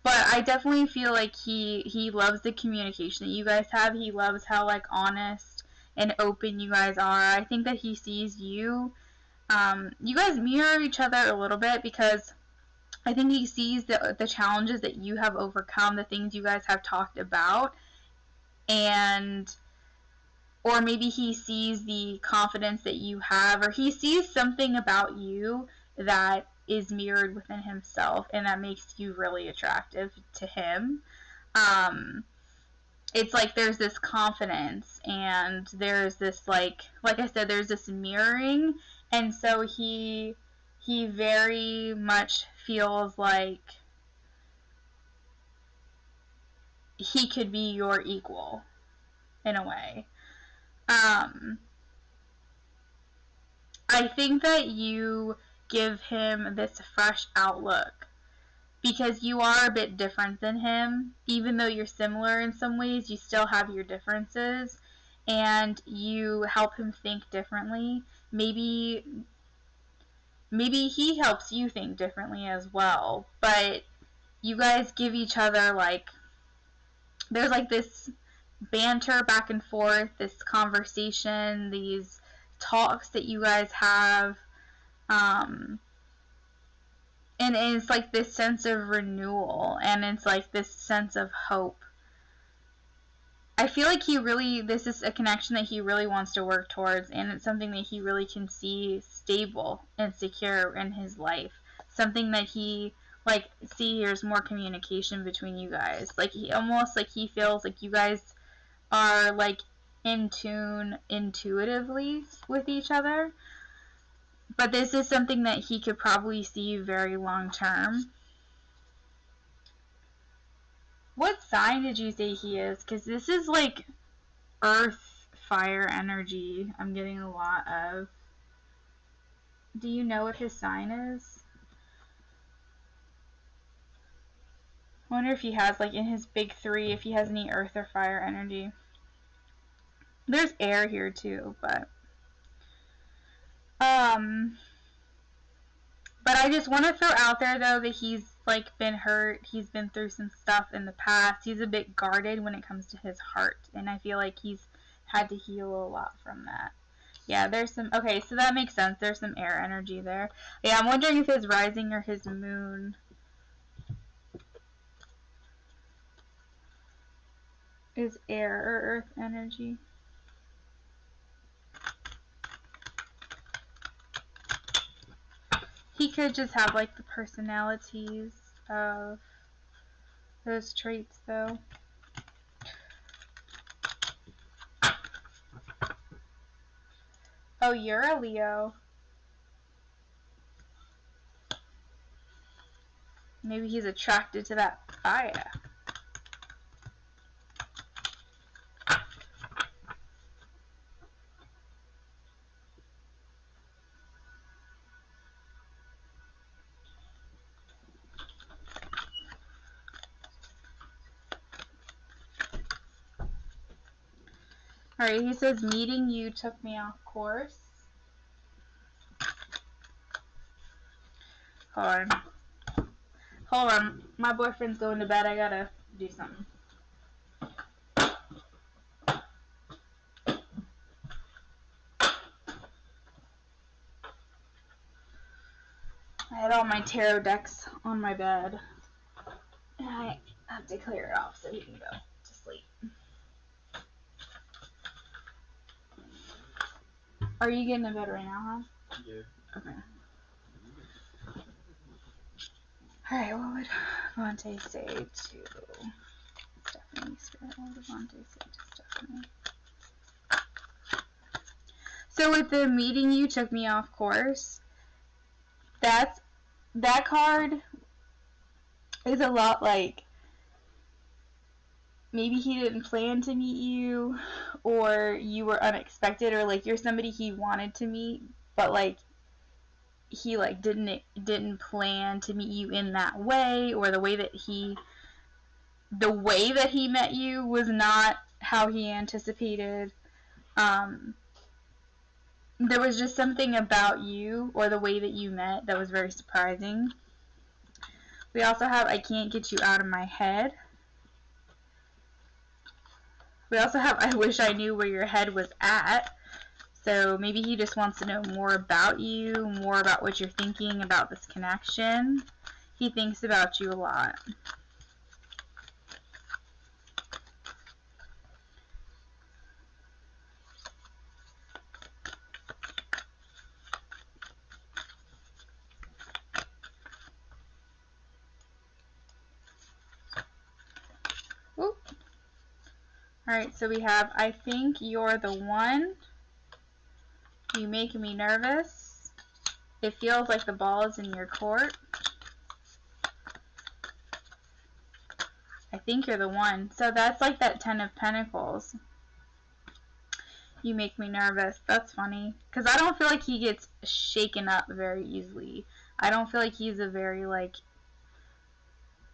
But I definitely feel like he loves the communication that you guys have. He loves how, like, honest and open you guys are. I think that he sees you. You guys mirror each other a little bit, because I think he sees the challenges that you have overcome, the things you guys have talked about, or maybe he sees the confidence that you have, or he sees something about you that is mirrored within himself, and that makes you really attractive to him. It's like there's this confidence, and there's this, like I said, there's this mirroring, and so he very much feels like he could be your equal in a way. I think that you give him this fresh outlook because you are a bit different than him. Even though you're similar in some ways, you still have your differences, and you help him think differently. Maybe he helps you think differently as well, but you guys give each other, like, there's like this banter back and forth, this conversation, these talks that you guys have, and it's like this sense of renewal, and it's like this sense of hope. I feel like this is a connection that he really wants to work towards, and it's something that he really can see stable and secure in his life. Something that he, like, there's more communication between you guys. Like, he feels like you guys are, like, in tune intuitively with each other. But this is something that he could probably see very long term. What sign did you say he is? Because this is like earth, fire energy I'm getting a lot of. Do you know what his sign is? I wonder if he has, like, in his big three, if he has any earth or fire energy. There's air here too, but I just want to throw out there, though, that he's, like, been hurt. He's been through some stuff in the past. He's a bit guarded when it comes to his heart, and I feel like he's had to heal a lot from that. Yeah, there's some, okay, so that makes sense. There's some air energy there. Yeah, I'm wondering if his rising or his moon is air or earth energy. He could just have, like, the personalities of those traits, though. Oh, you're a Leo. Maybe he's attracted to that fire. Alright, he says, meeting you took me off course. Hold on. My boyfriend's going to bed. I gotta do something. I had all my tarot decks on my bed, and I have to clear it off so he can go to sleep. Are you getting to bed right now, huh? Yeah. Okay. Alright, what would Vontae say to Stephanie? Spirit, what would Vontae say to Stephanie? So with the meeting you took me off course, that card is a lot like maybe he didn't plan to meet you, or you were unexpected, or like you're somebody he wanted to meet, but like he like didn't plan to meet you in that way, or the way that he met you was not how he anticipated. There was just something about you or the way that you met that was very surprising. We also have I can't get you out of my head. We also have I wish I knew where your head was at. So maybe he just wants to know more about you, more about what you're thinking about this connection. He thinks about you a lot. Alright, so we have, I think you're the one. You make me nervous. It feels like the ball is in your court. I think you're the one. So that's like that 10 of Pentacles. You make me nervous. That's funny. Because I don't feel like he gets shaken up very easily. I don't feel like he's a very, like,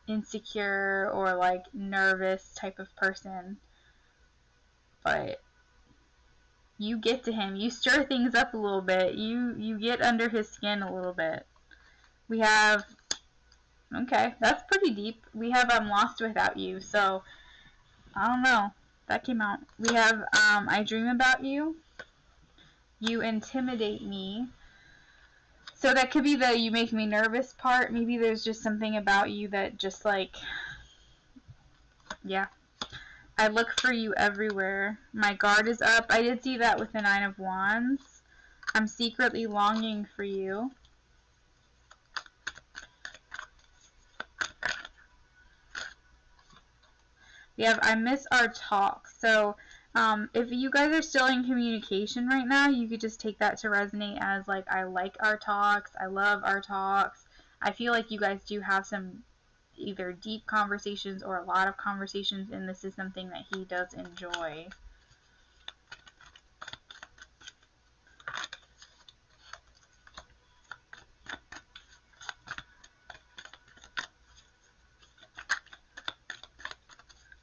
insecure or, like, nervous type of person. But you get to him. You stir things up a little bit. You get under his skin a little bit. We have... Okay, that's pretty deep. We have I'm lost without you. So, I don't know. That came out. We have I dream about you. You intimidate me. So that could be the you make me nervous part. Maybe there's just something about you that just like, yeah. I look for you everywhere. My guard is up. I did see that with the 9 of Wands. I'm secretly longing for you. We have I miss our talk. So if you guys are still in communication right now, you could just take that to resonate as like I like our talks. I love our talks. I feel like you guys do have some either deep conversations or a lot of conversations, and this is something that he does enjoy.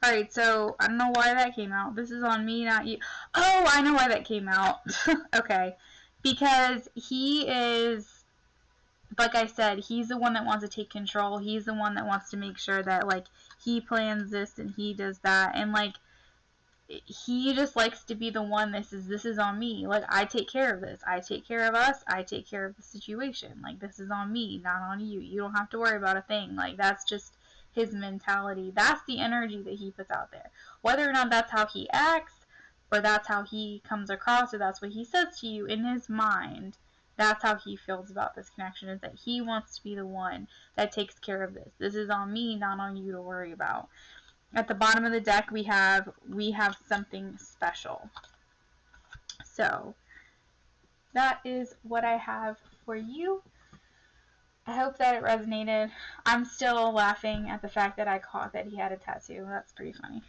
Alright, so I don't know why that came out. This is on me, not you. Oh, I know why that came out. Okay. Because he is, like I said, he's the one that wants to take control. He's the one that wants to make sure that, like, he plans this and he does that. And, like, he just likes to be the one this is on me. Like, I take care of this. I take care of us. I take care of the situation. Like, this is on me, not on you. You don't have to worry about a thing. Like, that's just his mentality. That's the energy that he puts out there. Whether or not that's how he acts, or that's how he comes across, or that's what he says to you in his mind, that's how he feels about this connection, is that he wants to be the one that takes care of this. This is on me, not on you to worry about. At the bottom of the deck, we have something special. So that is what I have for you. I hope that it resonated. I'm still laughing at the fact that I caught that he had a tattoo. That's pretty funny.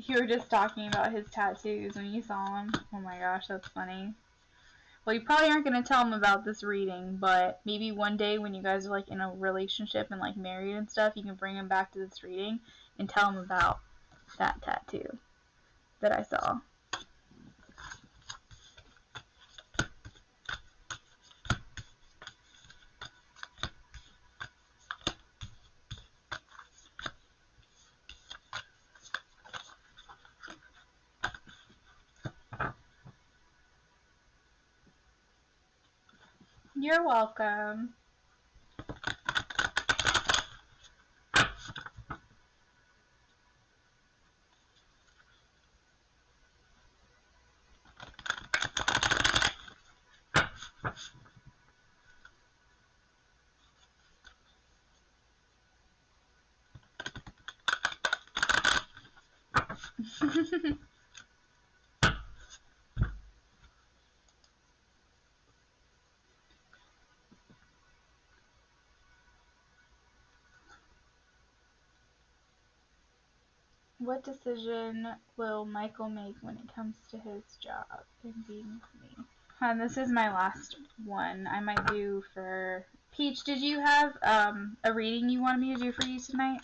You were just talking about his tattoos when you saw him. Oh my gosh, that's funny. Well, you probably aren't going to tell him about this reading, but maybe one day when you guys are like in a relationship and like married and stuff, you can bring him back to this reading and tell him about that tattoo that I saw. You're welcome. What decision will Michael make when it comes to his job and being with me? And this is my last one. I might do for Peach. Did you have a reading you wanted me to do for you tonight?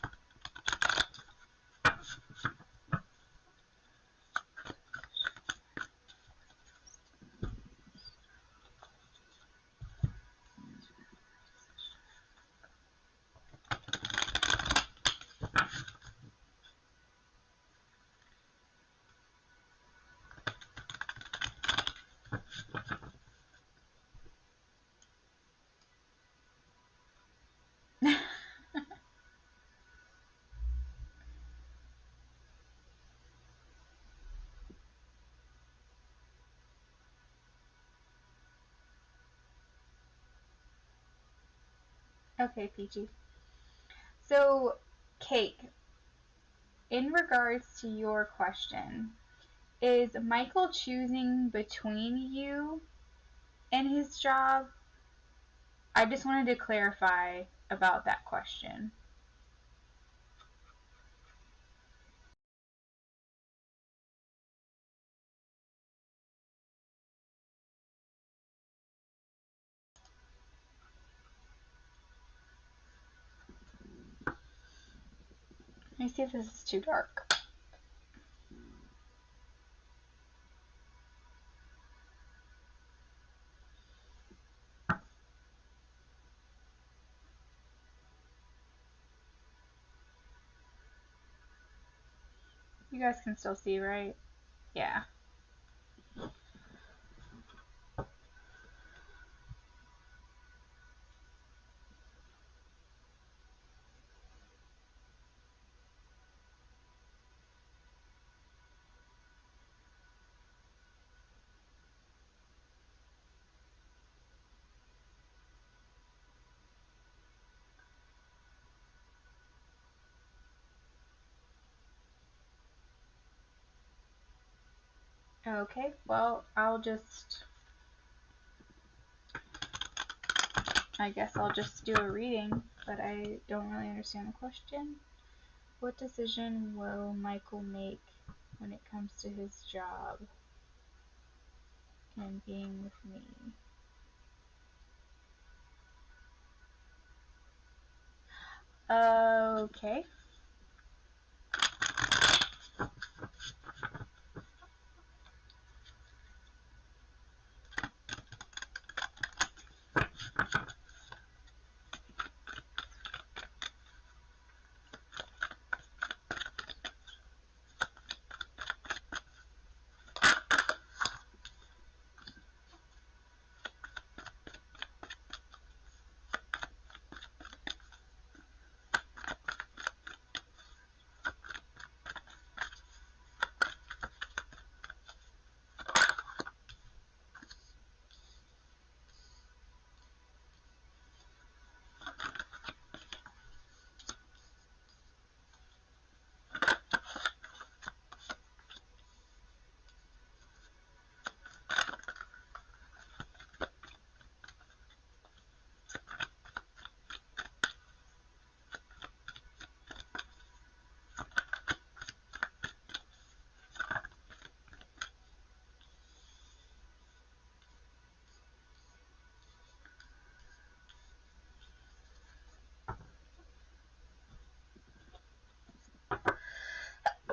Okay, Peachy. So, Cake, in regards to your question, is Michael choosing between you and his job? I just wanted to clarify about that question. Let me see if this is too dark. You guys can still see, right? Yeah. Okay, well, I guess I'll just do a reading, but I don't really understand the question. What decision will Michael make when it comes to his job and being with me? Okay.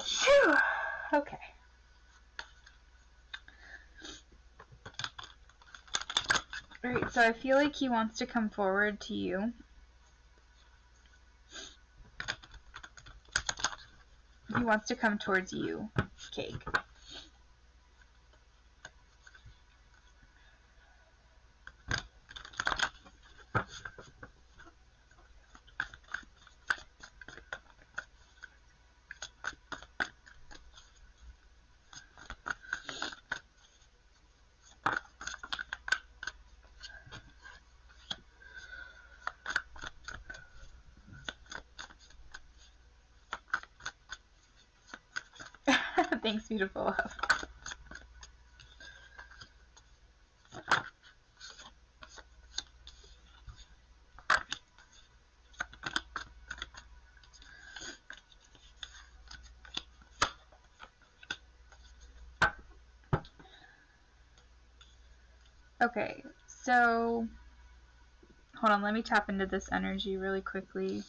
Phew. Okay. Alright, so I feel like he wants to come forward to you. He wants to come towards you, Cake. Thanks, beautiful. Okay, so hold on, let me tap into this energy really quickly.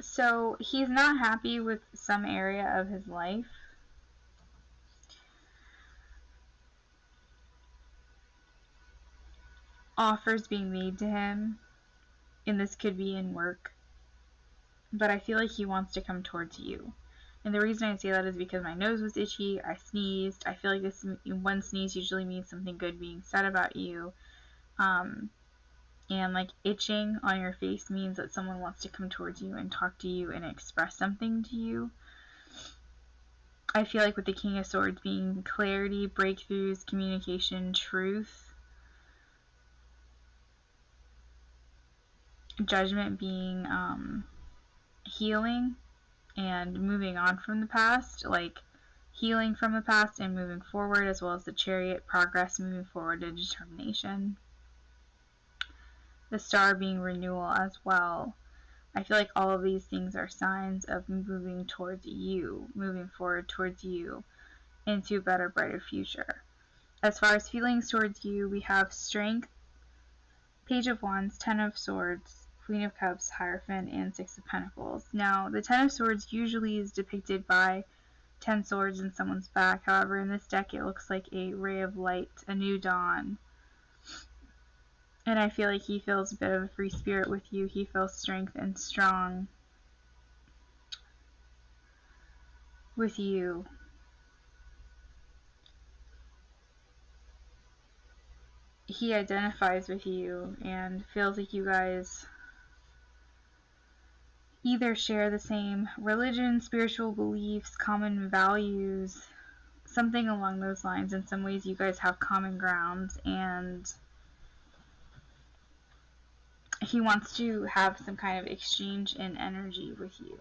So he's not happy with some area of his life. Offers being made to him, and this could be in work, but I feel like he wants to come towards you. And the reason I say that is because my nose was itchy, I sneezed. I feel like this one sneeze usually means something good being said about you. And like itching on your face means that someone wants to come towards you and talk to you and express something to you. I feel like with the King of Swords being clarity, breakthroughs, communication, truth, Judgment being healing and moving on from the past, like healing from the past and moving forward, as well as the Chariot, progress, moving forward, and determination. The Star being renewal as well. I feel like all of these things are signs of moving towards you, moving forward towards you into a better, brighter future. As far as feelings towards you, we have Strength, Page of Wands, Ten of Swords, Queen of Cups, Hierophant, and Six of Pentacles. Now, the Ten of Swords usually is depicted by 10 swords in someone's back. However, in this deck, it looks like a ray of light, a new dawn. And I feel like he feels a bit of a free spirit with you. He feels strength and strong with you. He identifies with you and feels like you guys either share the same religion, spiritual beliefs, common values, something along those lines. In some ways, you guys have common grounds, and he wants to have some kind of exchange in energy with you.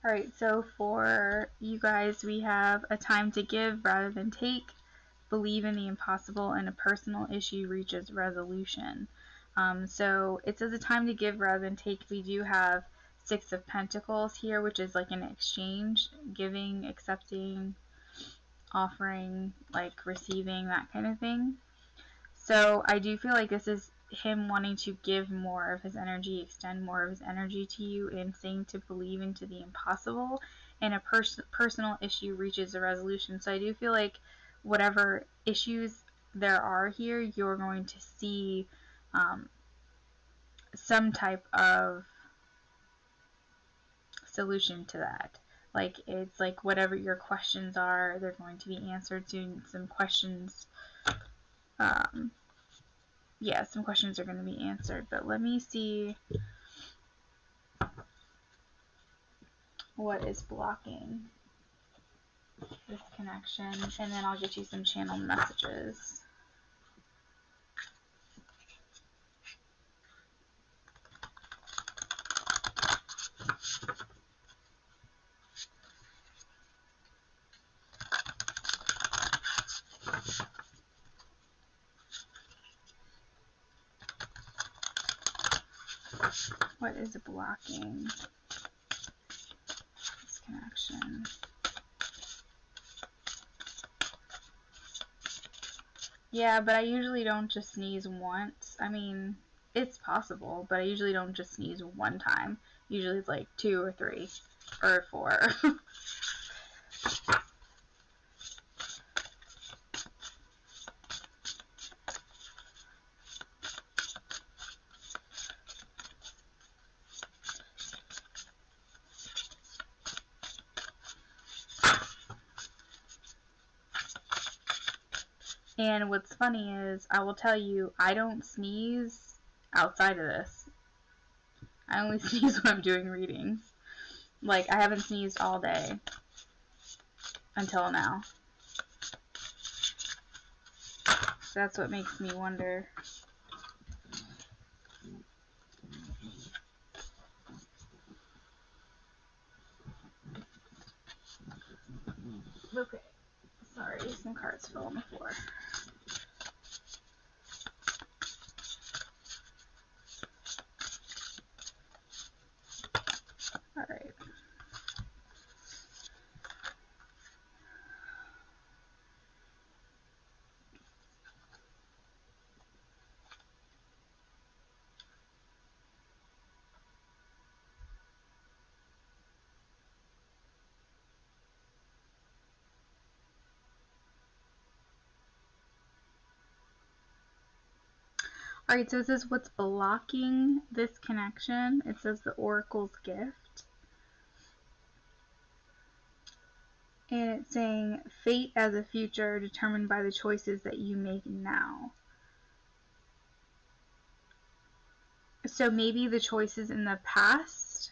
Alright, so for you guys, we have a time to give rather than take, believe in the impossible, and a personal issue reaches resolution. So it says a time to give rather than take. We do have Six of Pentacles here, which is like an exchange, giving, accepting, offering, like receiving, that kind of thing. So I do feel like this is him wanting to give more of his energy, extend more of his energy to you, and saying to believe into the impossible, and a personal issue reaches a resolution. So I do feel like whatever issues there are here, you're going to see some type of solution to that. Like, it's like whatever your questions are, they're going to be answered soon. Some questions yeah, some questions are going to be answered, but let me see what is blocking this connection, and then I'll get you some channel messages. What is blocking this connection? Yeah, but I usually don't just sneeze once. I mean, it's possible, but I usually don't just sneeze one time. Usually it's like 2 or 3 or 4. And what's funny is, I will tell you, I don't sneeze outside of this. I only sneeze when I'm doing readings. Like, I haven't sneezed all day until now. So that's what makes me wonder. Okay. Sorry, some cards fell on the floor. Alright. Alright, so it says what's blocking this connection. It says the Oracle's gift. And it's saying fate as a future determined by the choices that you make now. So maybe the choices in the past,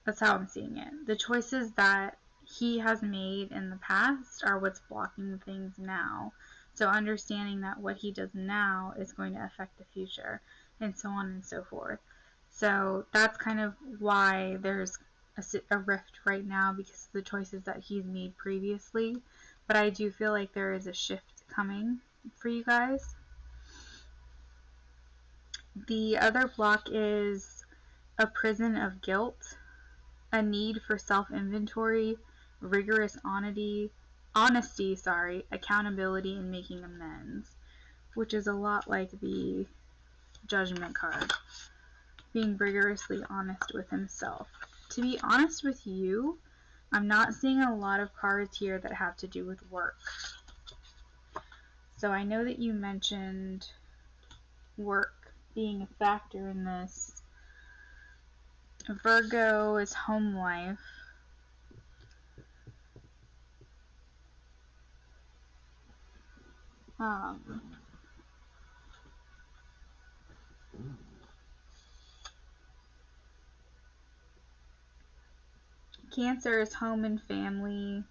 that's how I'm seeing it. The choices that he has made in the past are what's blocking things now. So understanding that what he does now is going to affect the future, and so on and so forth. So that's kind of why there's a rift right now, because of the choices that he's made previously. But I do feel like there is a shift coming for you guys. The other block is a prison of guilt, a need for self-inventory, rigorous honesty, accountability, and making amends, which is a lot like the Judgment card, being rigorously honest with himself. To be honest with you, I'm not seeing a lot of cards here that have to do with work. So I know that you mentioned work being a factor in this. Virgo is home life. Cancer is home and family,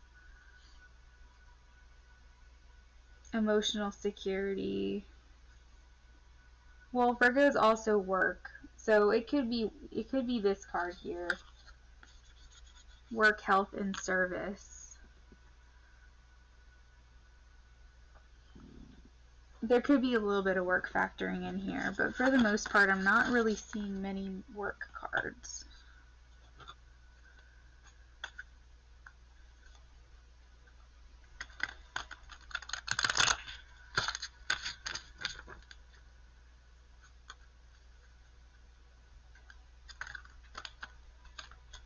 emotional security. Well, Virgo is also work, so it could be this card here. Work, health, and service. There could be a little bit of work factoring in here, but for the most part, I'm not really seeing many work cards.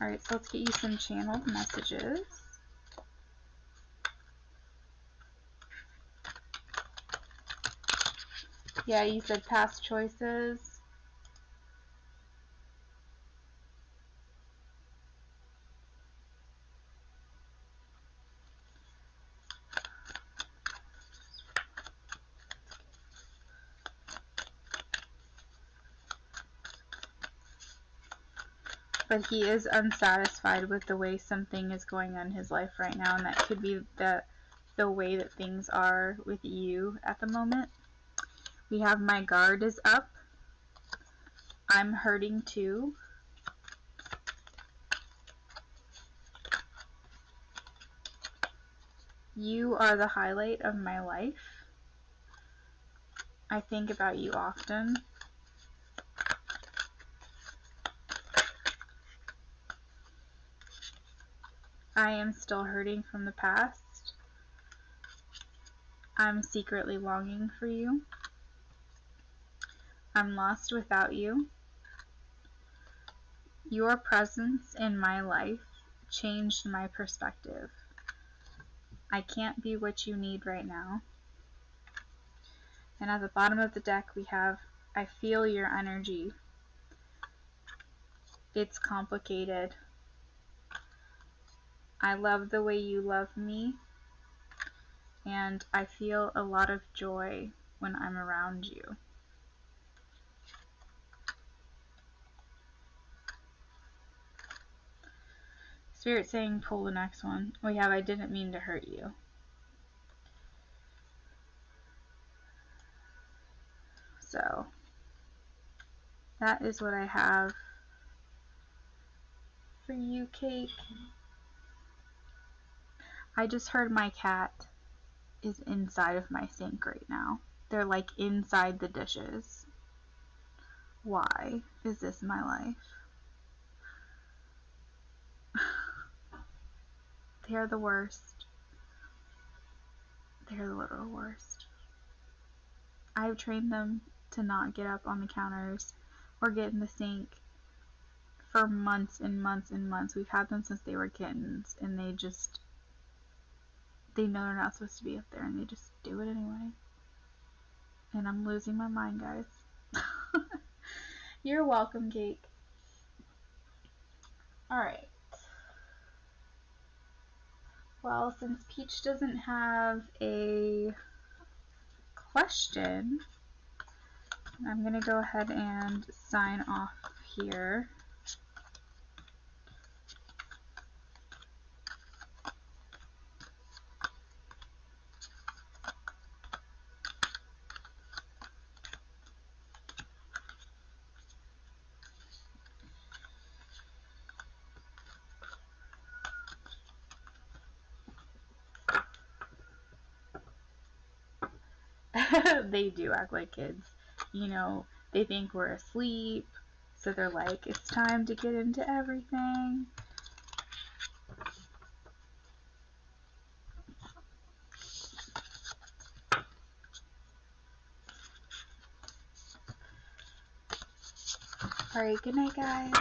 Alright, so let's get you some channeled messages. Yeah, you said past choices. But he is unsatisfied with the way something is going on in his life right now, and that could be the way that things are with you at the moment. We have my guard is up. I'm hurting too. You are the highlight of my life. I think about you often. I am still hurting from the past. I'm secretly longing for you. I'm lost without you. Your presence in my life changed my perspective. I can't be what you need right now. And at the bottom of the deck we have, I feel your energy. It's complicated. I love the way you love me. And I feel a lot of joy when I'm around you. Spirit saying pull the next one. We have I didn't mean to hurt you. So that is what I have for you, Cake. I just heard my cat is inside of my sink right now. They're like inside the dishes. Why is this my life? They're the worst. They're the literal worst. I've trained them to not get up on the counters or get in the sink for months and months and months. We've had them since they were kittens, and they know they're not supposed to be up there, and they just do it anyway. And I'm losing my mind, guys. You're welcome, Cake. Alright. Well, since Peach doesn't have a question, I'm going to go ahead and sign off here. They do act like kids. You know, they think we're asleep, so they're like, it's time to get into everything. Alright, good night, guys.